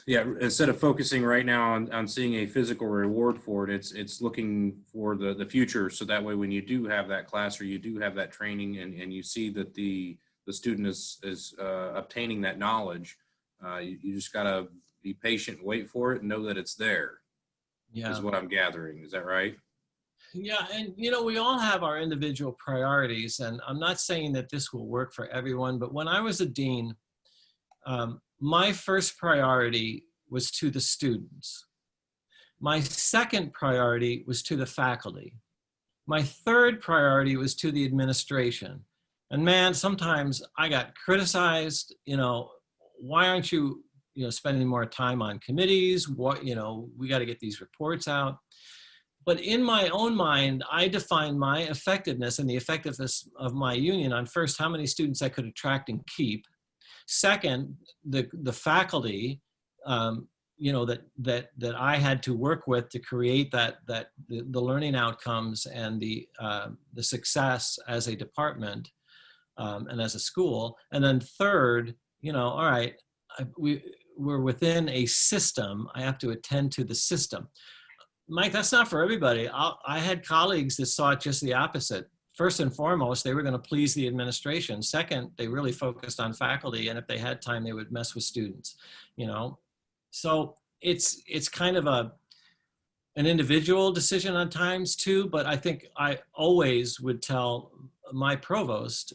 Speaker 12: yeah, instead of focusing right now on seeing a physical reward for it, it's looking for the future. So that way, when you do have that class or you do have that training, and you see that the student is obtaining that knowledge, you just gotta be patient, wait for it, and know that it's there. Yeah, is what I'm gathering. Is that right?
Speaker 9: Yeah, and you know, we all have our individual priorities, and I'm not saying that this will work for everyone, but when I was a dean, my first priority was to the students. My second priority was to the faculty. My third priority was to the administration. And man, sometimes I got criticized, you know, why aren't you, you know, spending more time on committees? What, you know, we got to get these reports out. But in my own mind, I defined my effectiveness and the effectiveness of my union on, first, how many students I could attract and keep. Second, the faculty, you know, that I had to work with to create the learning outcomes and the success as a department and as a school. And then third, you know, all right, we're within a system. I have to attend to the system. Mike, that's not for everybody. I had colleagues that saw it just the opposite. First and foremost, they were going to please the administration. Second, they really focused on faculty, and if they had time, they would mess with students, you know? So it's kind of an individual decision on times too, but I think I always would tell my provost,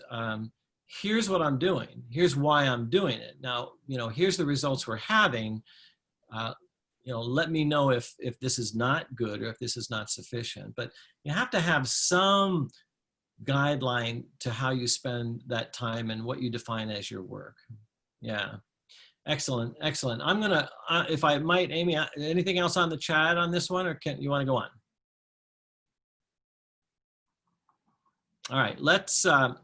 Speaker 9: here's what I'm doing. Here's why I'm doing it. Now, you know, here's the results we're having. You know, let me know if this is not good or if this is not sufficient. But you have to have some guideline to how you spend that time and what you define as your work. Yeah, excellent, excellent. I'm gonna, if I might, Amy, anything else on the chat on this one, or can you want to go on? All right, let's go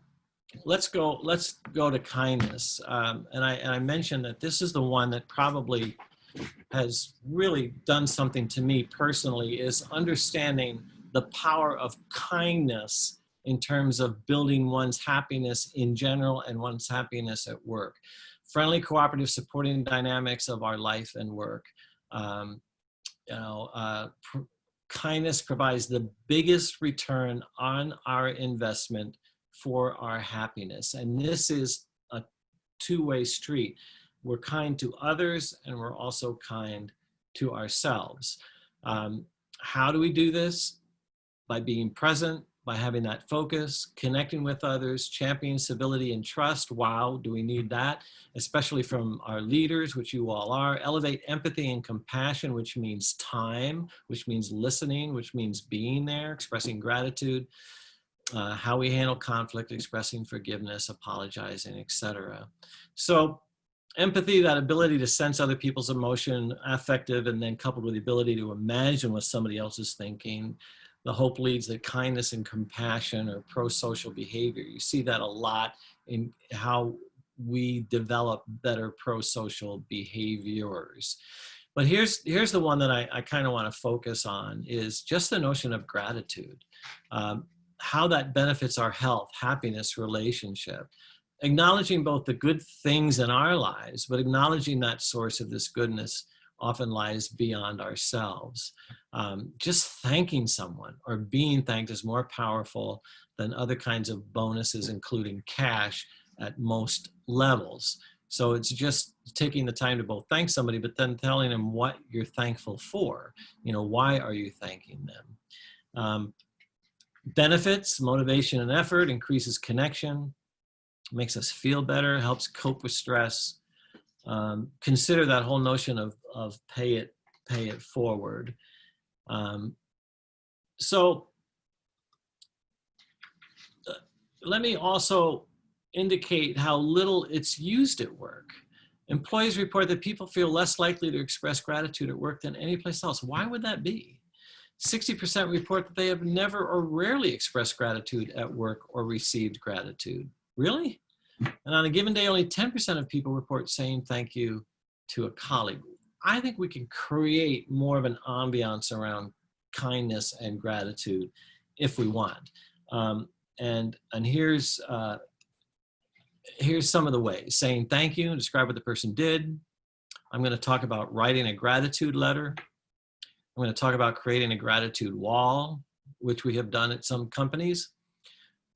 Speaker 9: to kindness. And I mentioned that this is the one that probably has really done something to me personally, is understanding the power of kindness in terms of building one's happiness in general and one's happiness at work. Friendly, cooperative, supporting dynamics of our life and work. You know, kindness provides the biggest return on our investment for our happiness. And this is a two-way street. We're kind to others, and we're also kind to ourselves. How do we do this? By being present, by having that focus, connecting with others, championing civility and trust. Wow, do we need that? Especially from our leaders, which you all are. Elevate empathy and compassion, which means time, which means listening, which means being there, expressing gratitude. How we handle conflict, expressing forgiveness, apologizing, etc. So empathy, that ability to sense other people's emotion, affective, and then coupled with the ability to imagine what somebody else is thinking. The hope leads that kindness and compassion or pro-social behavior. You see that a lot in how we develop better pro-social behaviors. But here's the one that I kind of want to focus on is just the notion of gratitude. How that benefits our health, happiness, relationship. Acknowledging both the good things in our lives, but acknowledging that source of this goodness often lies beyond ourselves. Just thanking someone or being thanked is more powerful than other kinds of bonuses, including cash at most levels. So it's just taking the time to both thank somebody, but then telling them what you're thankful for. You know, why are you thanking them? Benefits, motivation and effort, increases connection, makes us feel better, helps cope with stress. Consider that whole notion of pay it forward. So let me also indicate how little it's used at work. Employees report that people feel less likely to express gratitude at work than any place else. Why would that be? 60% report that they have never or rarely expressed gratitude at work or received gratitude. Really? And on a given day, only 10% of people report saying thank you to a colleague. I think we can create more of an ambiance around kindness and gratitude if we want. And here's some of the ways. Saying thank you, describe what the person did. I'm going to talk about writing a gratitude letter. I'm going to talk about creating a gratitude wall, which we have done at some companies.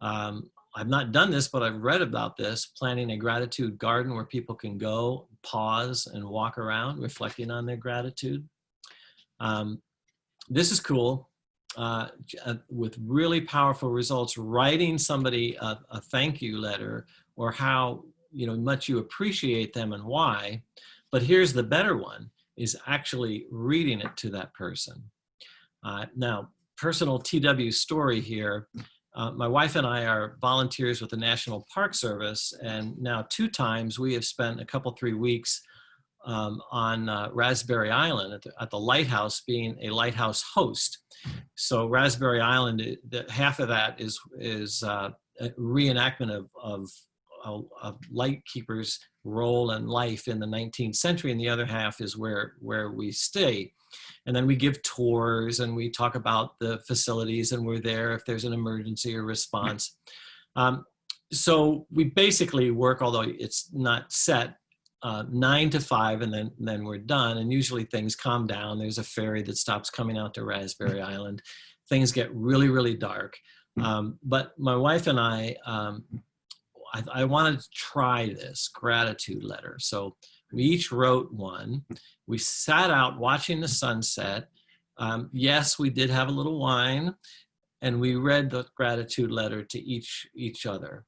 Speaker 9: I've not done this, but I've read about this, planting a gratitude garden where people can go, pause, and walk around, reflecting on their gratitude. This is cool, with really powerful results, writing somebody a thank you letter or how much you appreciate them and why. But here's the better one, is actually reading it to that person. Now, personal TW story here. My wife and I are volunteers with the National Park Service, and now 2 times we have spent a couple, 3 weeks on Raspberry Island at the lighthouse, being a lighthouse host. So Raspberry Island, half of that is a reenactment of lightkeepers' role in life in the 19th century, and the other half is where we stay. And then we give tours and we talk about the facilities, and we're there if there's an emergency or response. So we basically work, although it's not set, 9 to 5, and then we're done. And usually things calm down. There's a ferry that stops coming out to Raspberry Island. Things get really, really dark. But my wife and I wanted to try this gratitude letter. So we each wrote one. We sat out watching the sunset. Yes, we did have a little wine, and we read the gratitude letter to each other.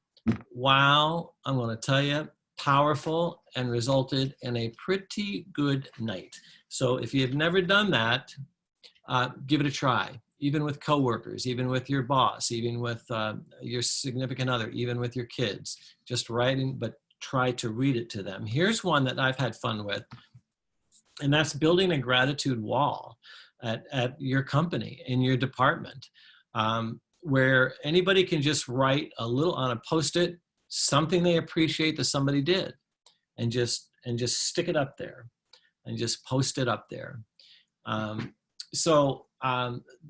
Speaker 9: Wow, I'm going to tell you, powerful, and resulted in a pretty good night. So if you've never done that, give it a try. Even with coworkers, even with your boss, even with your significant other, even with your kids. Just writing, but try to read it to them. Here's one that I've had fun with, and that's building a gratitude wall at your company, in your department, where anybody can just write a little on a Post-it, something they appreciate that somebody did, and just stick it up there, and just post it up there. So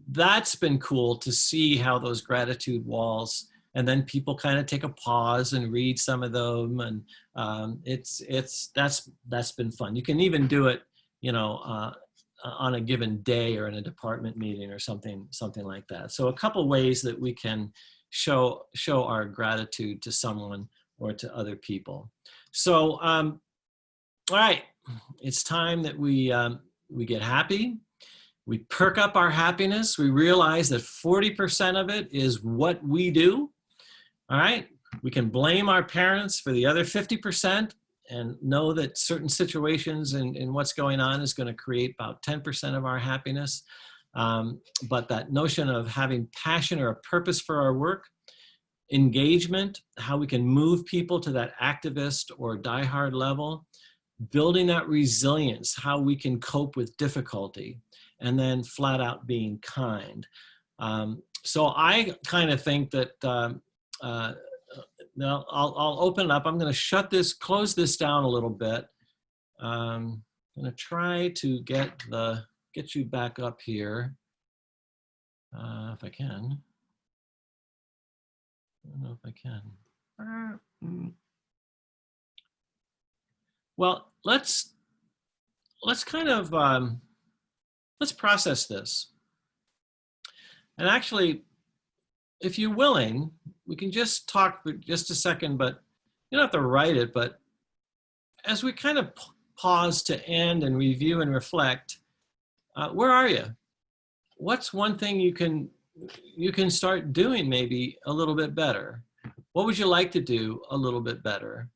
Speaker 9: that's been cool to see how those gratitude walls, and then people kind of take a pause and read some of them, and that's been fun. You can even do it, on a given day or in a department meeting or something like that. So a couple ways that we can show our gratitude to someone or to other people. So all right, it's time that we get happy. We perk up our happiness. We realize that 40% of it is what we do. All right. We can blame our parents for the other 50% and know that certain situations and what's going on is going to create about 10% of our happiness. But that notion of having passion or a purpose for our work, engagement, how we can move people to that activist or diehard level, building that resilience, how we can cope with difficulty, and then flat out being kind. So I kind of think that, now I'll open it up. I'm going to close this down a little bit. I'm going to try to get you back up here, if I can. I don't know if I can. Well, let's kind of let's process this. And actually, if you're willing, we can just talk for just a second, but you don't have to write it, but as we kind of pause to end and review and reflect, where are you? What's one thing you can start doing maybe a little bit better? What would you like to do a little bit better?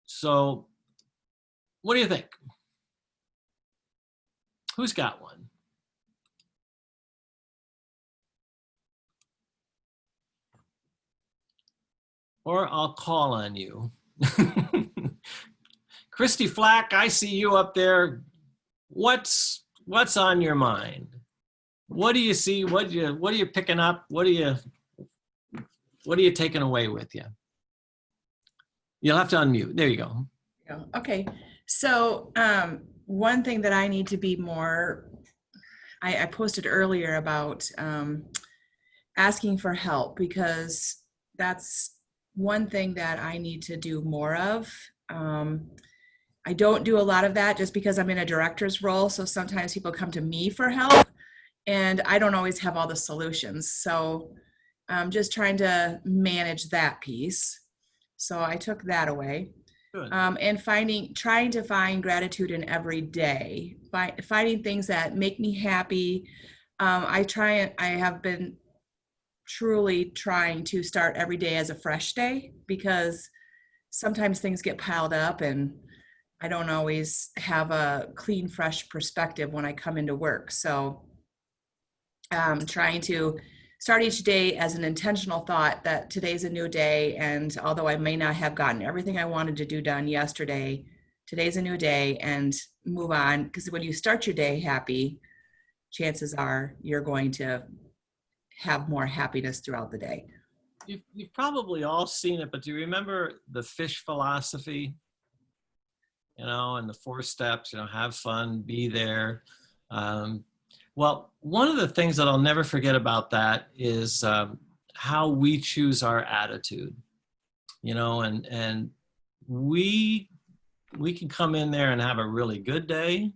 Speaker 9: So what do you think? Who's got one? Or I'll call on you. Christy Flack, I see you up there. What's on your mind? What do you see? What are you picking up? What are you taking away with you? You'll have to unmute. There you go.
Speaker 13: Okay. So one thing that I need to be more, I posted earlier about asking for help, because that's one thing that I need to do more of. I don't do a lot of that just because I'm in a director's role. So sometimes people come to me for help and I don't always have all the solutions. So I'm just trying to manage that piece. So I took that away.
Speaker 9: Good.
Speaker 13: And trying to find gratitude in every day, finding things that make me happy. I have been truly trying to start every day as a fresh day, because sometimes things get piled up and I don't always have a clean, fresh perspective when I come into work. So trying to start each day as an intentional thought that today's a new day. And although I may not have gotten everything I wanted to do done yesterday, today's a new day, and move on. Because when you start your day happy, chances are you're going to have more happiness throughout the day.
Speaker 9: You've probably all seen it, but do you remember the fish philosophy? You know, and the 4 steps, you know, have fun, be there. Well, one of the things that I'll never forget about that is how we choose our attitude, you know, and we can come in there and have a really good day,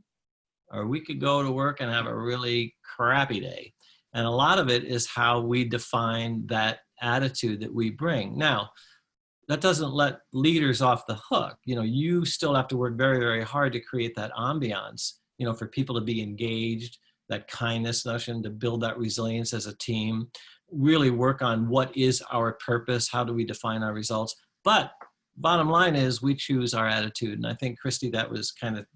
Speaker 9: or we could go to work and have a really crappy day. And a lot of it is how we define that attitude that we bring. Now, that doesn't let leaders off the hook. You know, you still have to work very, very hard to create that ambiance, you know, for people to be engaged, that kindness notion, to build that resilience as a team, really work on what is our purpose, how do we define our results. But bottom line is we choose our attitude. And I think, Christy, that was kind of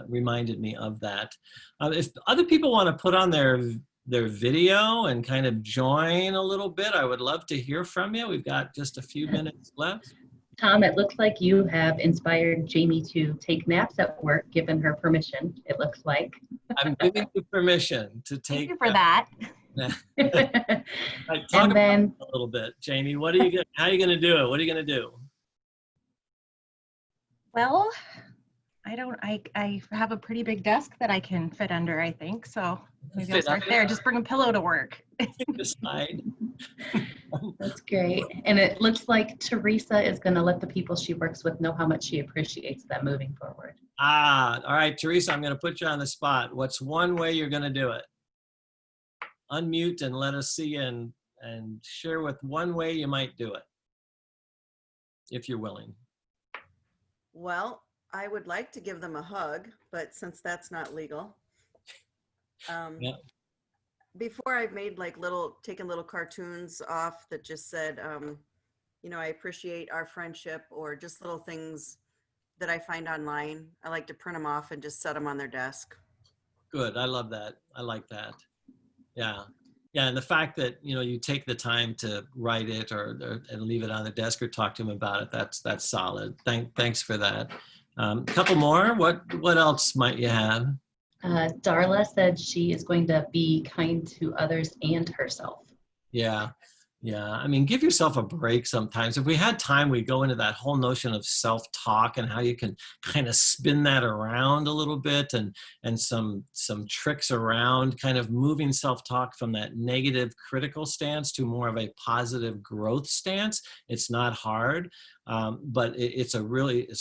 Speaker 9: reminded me of that. If other people want to put on their video and kind of join a little bit, I would love to hear from you. We've got just a few minutes left.
Speaker 2: Tom, it looks like you have inspired Jamie to take naps at work, given her permission, it looks like.
Speaker 9: I'm giving you permission to take.
Speaker 8: Thank you for that.
Speaker 9: Right, talk about it a little bit, Jamie. How are you going to do it? What are you going to do?
Speaker 8: Well, I have a pretty big desk that I can fit under, I think. So maybe I'll start there. Just bring a pillow to work.
Speaker 2: That's great. And it looks like Teresa is going to let the people she works with know how much she appreciates them moving forward.
Speaker 9: All right, Teresa, I'm going to put you on the spot. What's one way you're going to do it? Unmute and let us see and share with one way you might do it, if you're willing.
Speaker 14: Well, I would like to give them a hug, but since that's not legal,
Speaker 9: Yeah.
Speaker 14: Before I've made like taken little cartoons off that just said, you know, I appreciate our friendship, or just little things that I find online. I like to print them off and just set them on their desk.
Speaker 9: Good. I love that. I like that. Yeah. Yeah. And the fact that, you know, you take the time to write it and leave it on the desk or talk to them about it, that's solid. Thanks for that. A couple more. What else might you have?
Speaker 2: Darla said she is going to be kind to others and herself.
Speaker 9: Yeah. Yeah. I mean, give yourself a break sometimes. If we had time, we'd go into that whole notion of self-talk and how you can kind of spin that around a little bit, and some tricks around kind of moving self-talk from that negative critical stance to more of a positive growth stance. It's not hard, but it's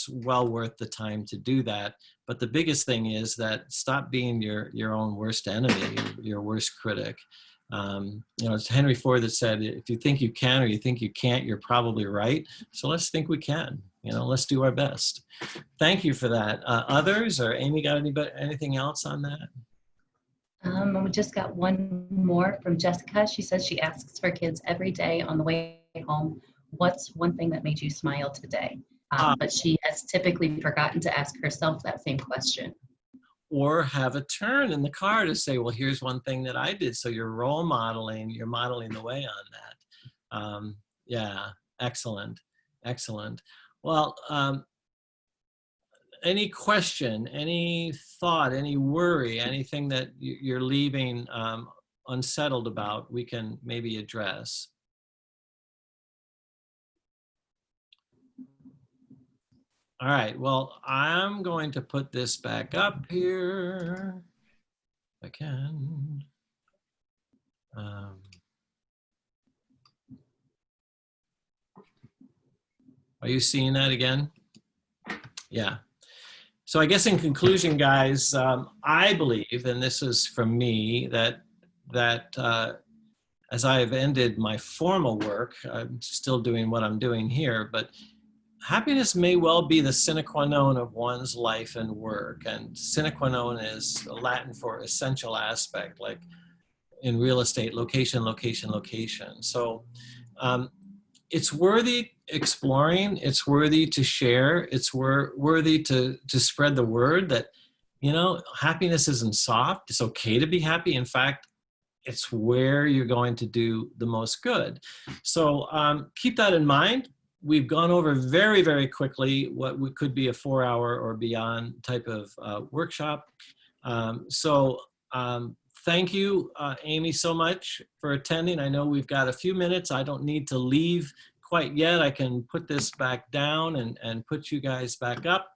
Speaker 9: well worth the time to do that. But the biggest thing is that stop being your own worst enemy, your worst critic. You know, it's Henry Ford that said, if you think you can or you think you can't, you're probably right. So let's think we can. You know, let's do our best. Thank you for that. Others, or Amy, got anything else on that?
Speaker 2: We just got one more from Jessica. She says she asks her kids every day on the way home, what's one thing that made you smile today? But she has typically forgotten to ask herself that same question.
Speaker 9: Or have a turn in the car to say, well, here's one thing that I did. So you're modeling the way on that. Yeah, excellent, excellent. Well, any question, any thought, any worry, anything that you're leaving unsettled about, we can maybe address. All right, well, I'm going to put this back up here, if I can. Are you seeing that again? Yeah. So I guess in conclusion, guys, I believe, and this is from me, that as I have ended my formal work, I'm still doing what I'm doing here, but happiness may well be the sine qua non of one's life and work. And sine qua non is Latin for essential aspect, like in real estate, location, location, location. So it's worthy exploring, it's worthy to share, it's worthy to spread the word that, you know, happiness isn't soft. It's okay to be happy. In fact, it's where you're going to do the most good. So keep that in mind. We've gone over very, very quickly what could be a 4-hour or beyond type of workshop. Thank you, Amy, so much for attending. I know we've got a few minutes. I don't need to leave quite yet. I can put this back down and put you guys back up.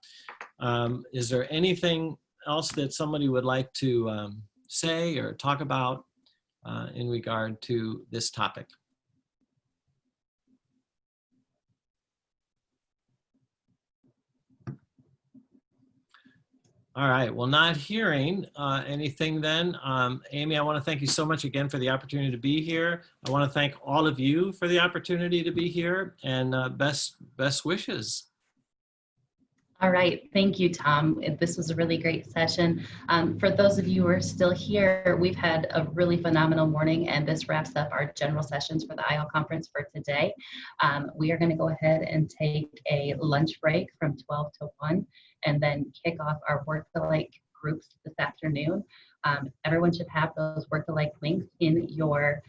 Speaker 9: Is there anything else that somebody would like to say or talk about in regard to this topic? All right, well, not hearing anything then. Amy, I want to thank you so much again for the opportunity to be here. I want to thank all of you for the opportunity to be here, and best wishes.
Speaker 2: All right, thank you, Tom. This was a really great session. For those of you who are still here, we've had a really phenomenal morning, and this wraps up our general sessions for the IALL conference for today. We are going to go ahead and take a lunch break from 12 to 1, and then kick off our work-alike groups this afternoon. Everyone should have those work-alike links in your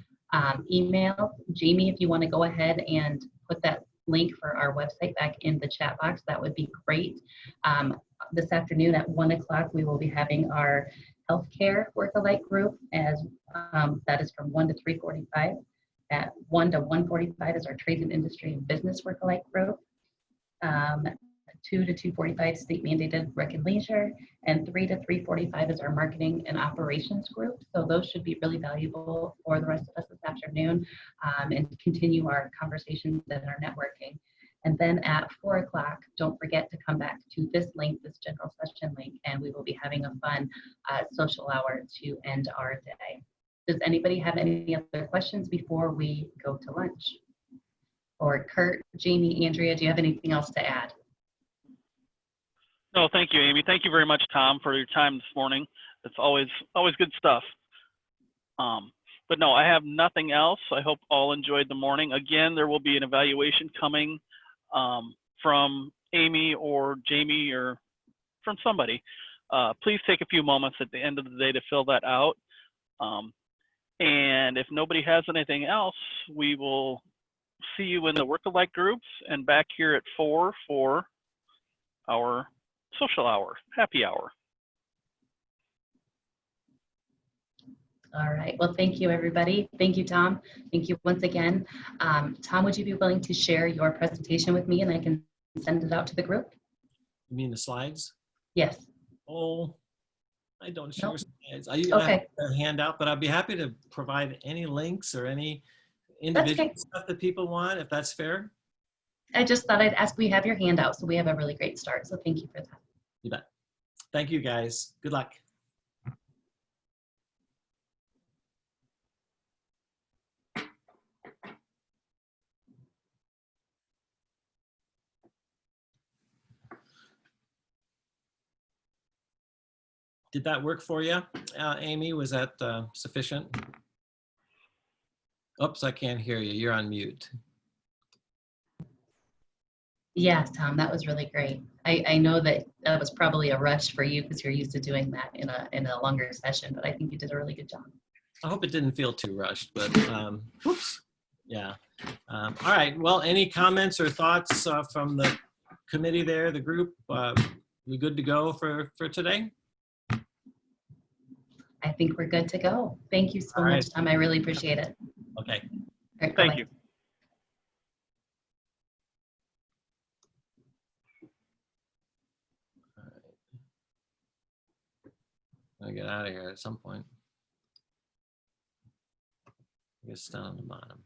Speaker 2: email. Jamie, if you want to go ahead and put that link for our website back in the chat box, that would be great. This afternoon at 1 o'clock, we will be having our healthcare work-alike group, as that is from 1 to 3:45. At 1 to 1:45 is our trades and industry and business work-alike group. 2 to 2:45 state mandated rec and leisure, and 3 to 3:45 is our marketing and operations group. So those should be really valuable for the rest of us this afternoon, and continue our conversations and our networking. And then at 4 o'clock, don't forget to come back to this link, this general session link, and we will be having a fun social hour to end our day. Does anybody have any other questions before we go to lunch? Or Kurt, Jamie, Andrea, do you have anything else to add?
Speaker 1: No, thank you, Amy. Thank you very much, Tom, for your time this morning. It's always good stuff. But no, I have nothing else. I hope all enjoyed the morning. Again, there will be an evaluation coming from Amy or Jamie or from somebody. Please take a few moments at the end of the day to fill that out. And if nobody has anything else, we will see you in the work-alike groups and back here at 4 for our social hour, happy hour.
Speaker 2: All right. Well, thank you, everybody. Thank you, Tom. Thank you once again. Tom, would you be willing to share your presentation with me and I can send it out to the group?
Speaker 9: You mean the slides?
Speaker 2: Yes.
Speaker 9: Oh, I don't share
Speaker 2: Nope.
Speaker 9: slides. I
Speaker 2: Okay.
Speaker 9: have a handout, but I'd be happy to provide any links or any individual
Speaker 2: okay.
Speaker 9: stuff that people want, if that's fair.
Speaker 2: I just thought I'd ask. We have your handout, so we have a really great start. So thank you for that.
Speaker 9: You bet. Thank you, guys. Good luck. Did that work for you, Amy? Was that sufficient? Oops, I can't hear you. You're on mute.
Speaker 2: Yes, Tom, that was really great. I know that that was probably a rush for you because you're used to doing that in a longer session, but I think you did a really good job.
Speaker 9: I hope it didn't feel too rushed, but whoops. Yeah. All right. Well, any comments or thoughts from the committee there, the group? We good to go for today?
Speaker 2: I think we're good to go. Thank you so
Speaker 9: All right.
Speaker 2: much, Tom. I really appreciate it.
Speaker 9: Okay.
Speaker 2: All right,
Speaker 1: Thank
Speaker 2: bye-bye.
Speaker 1: you.
Speaker 9: All right. I'll get out of here at some point. I guess down on the bottom.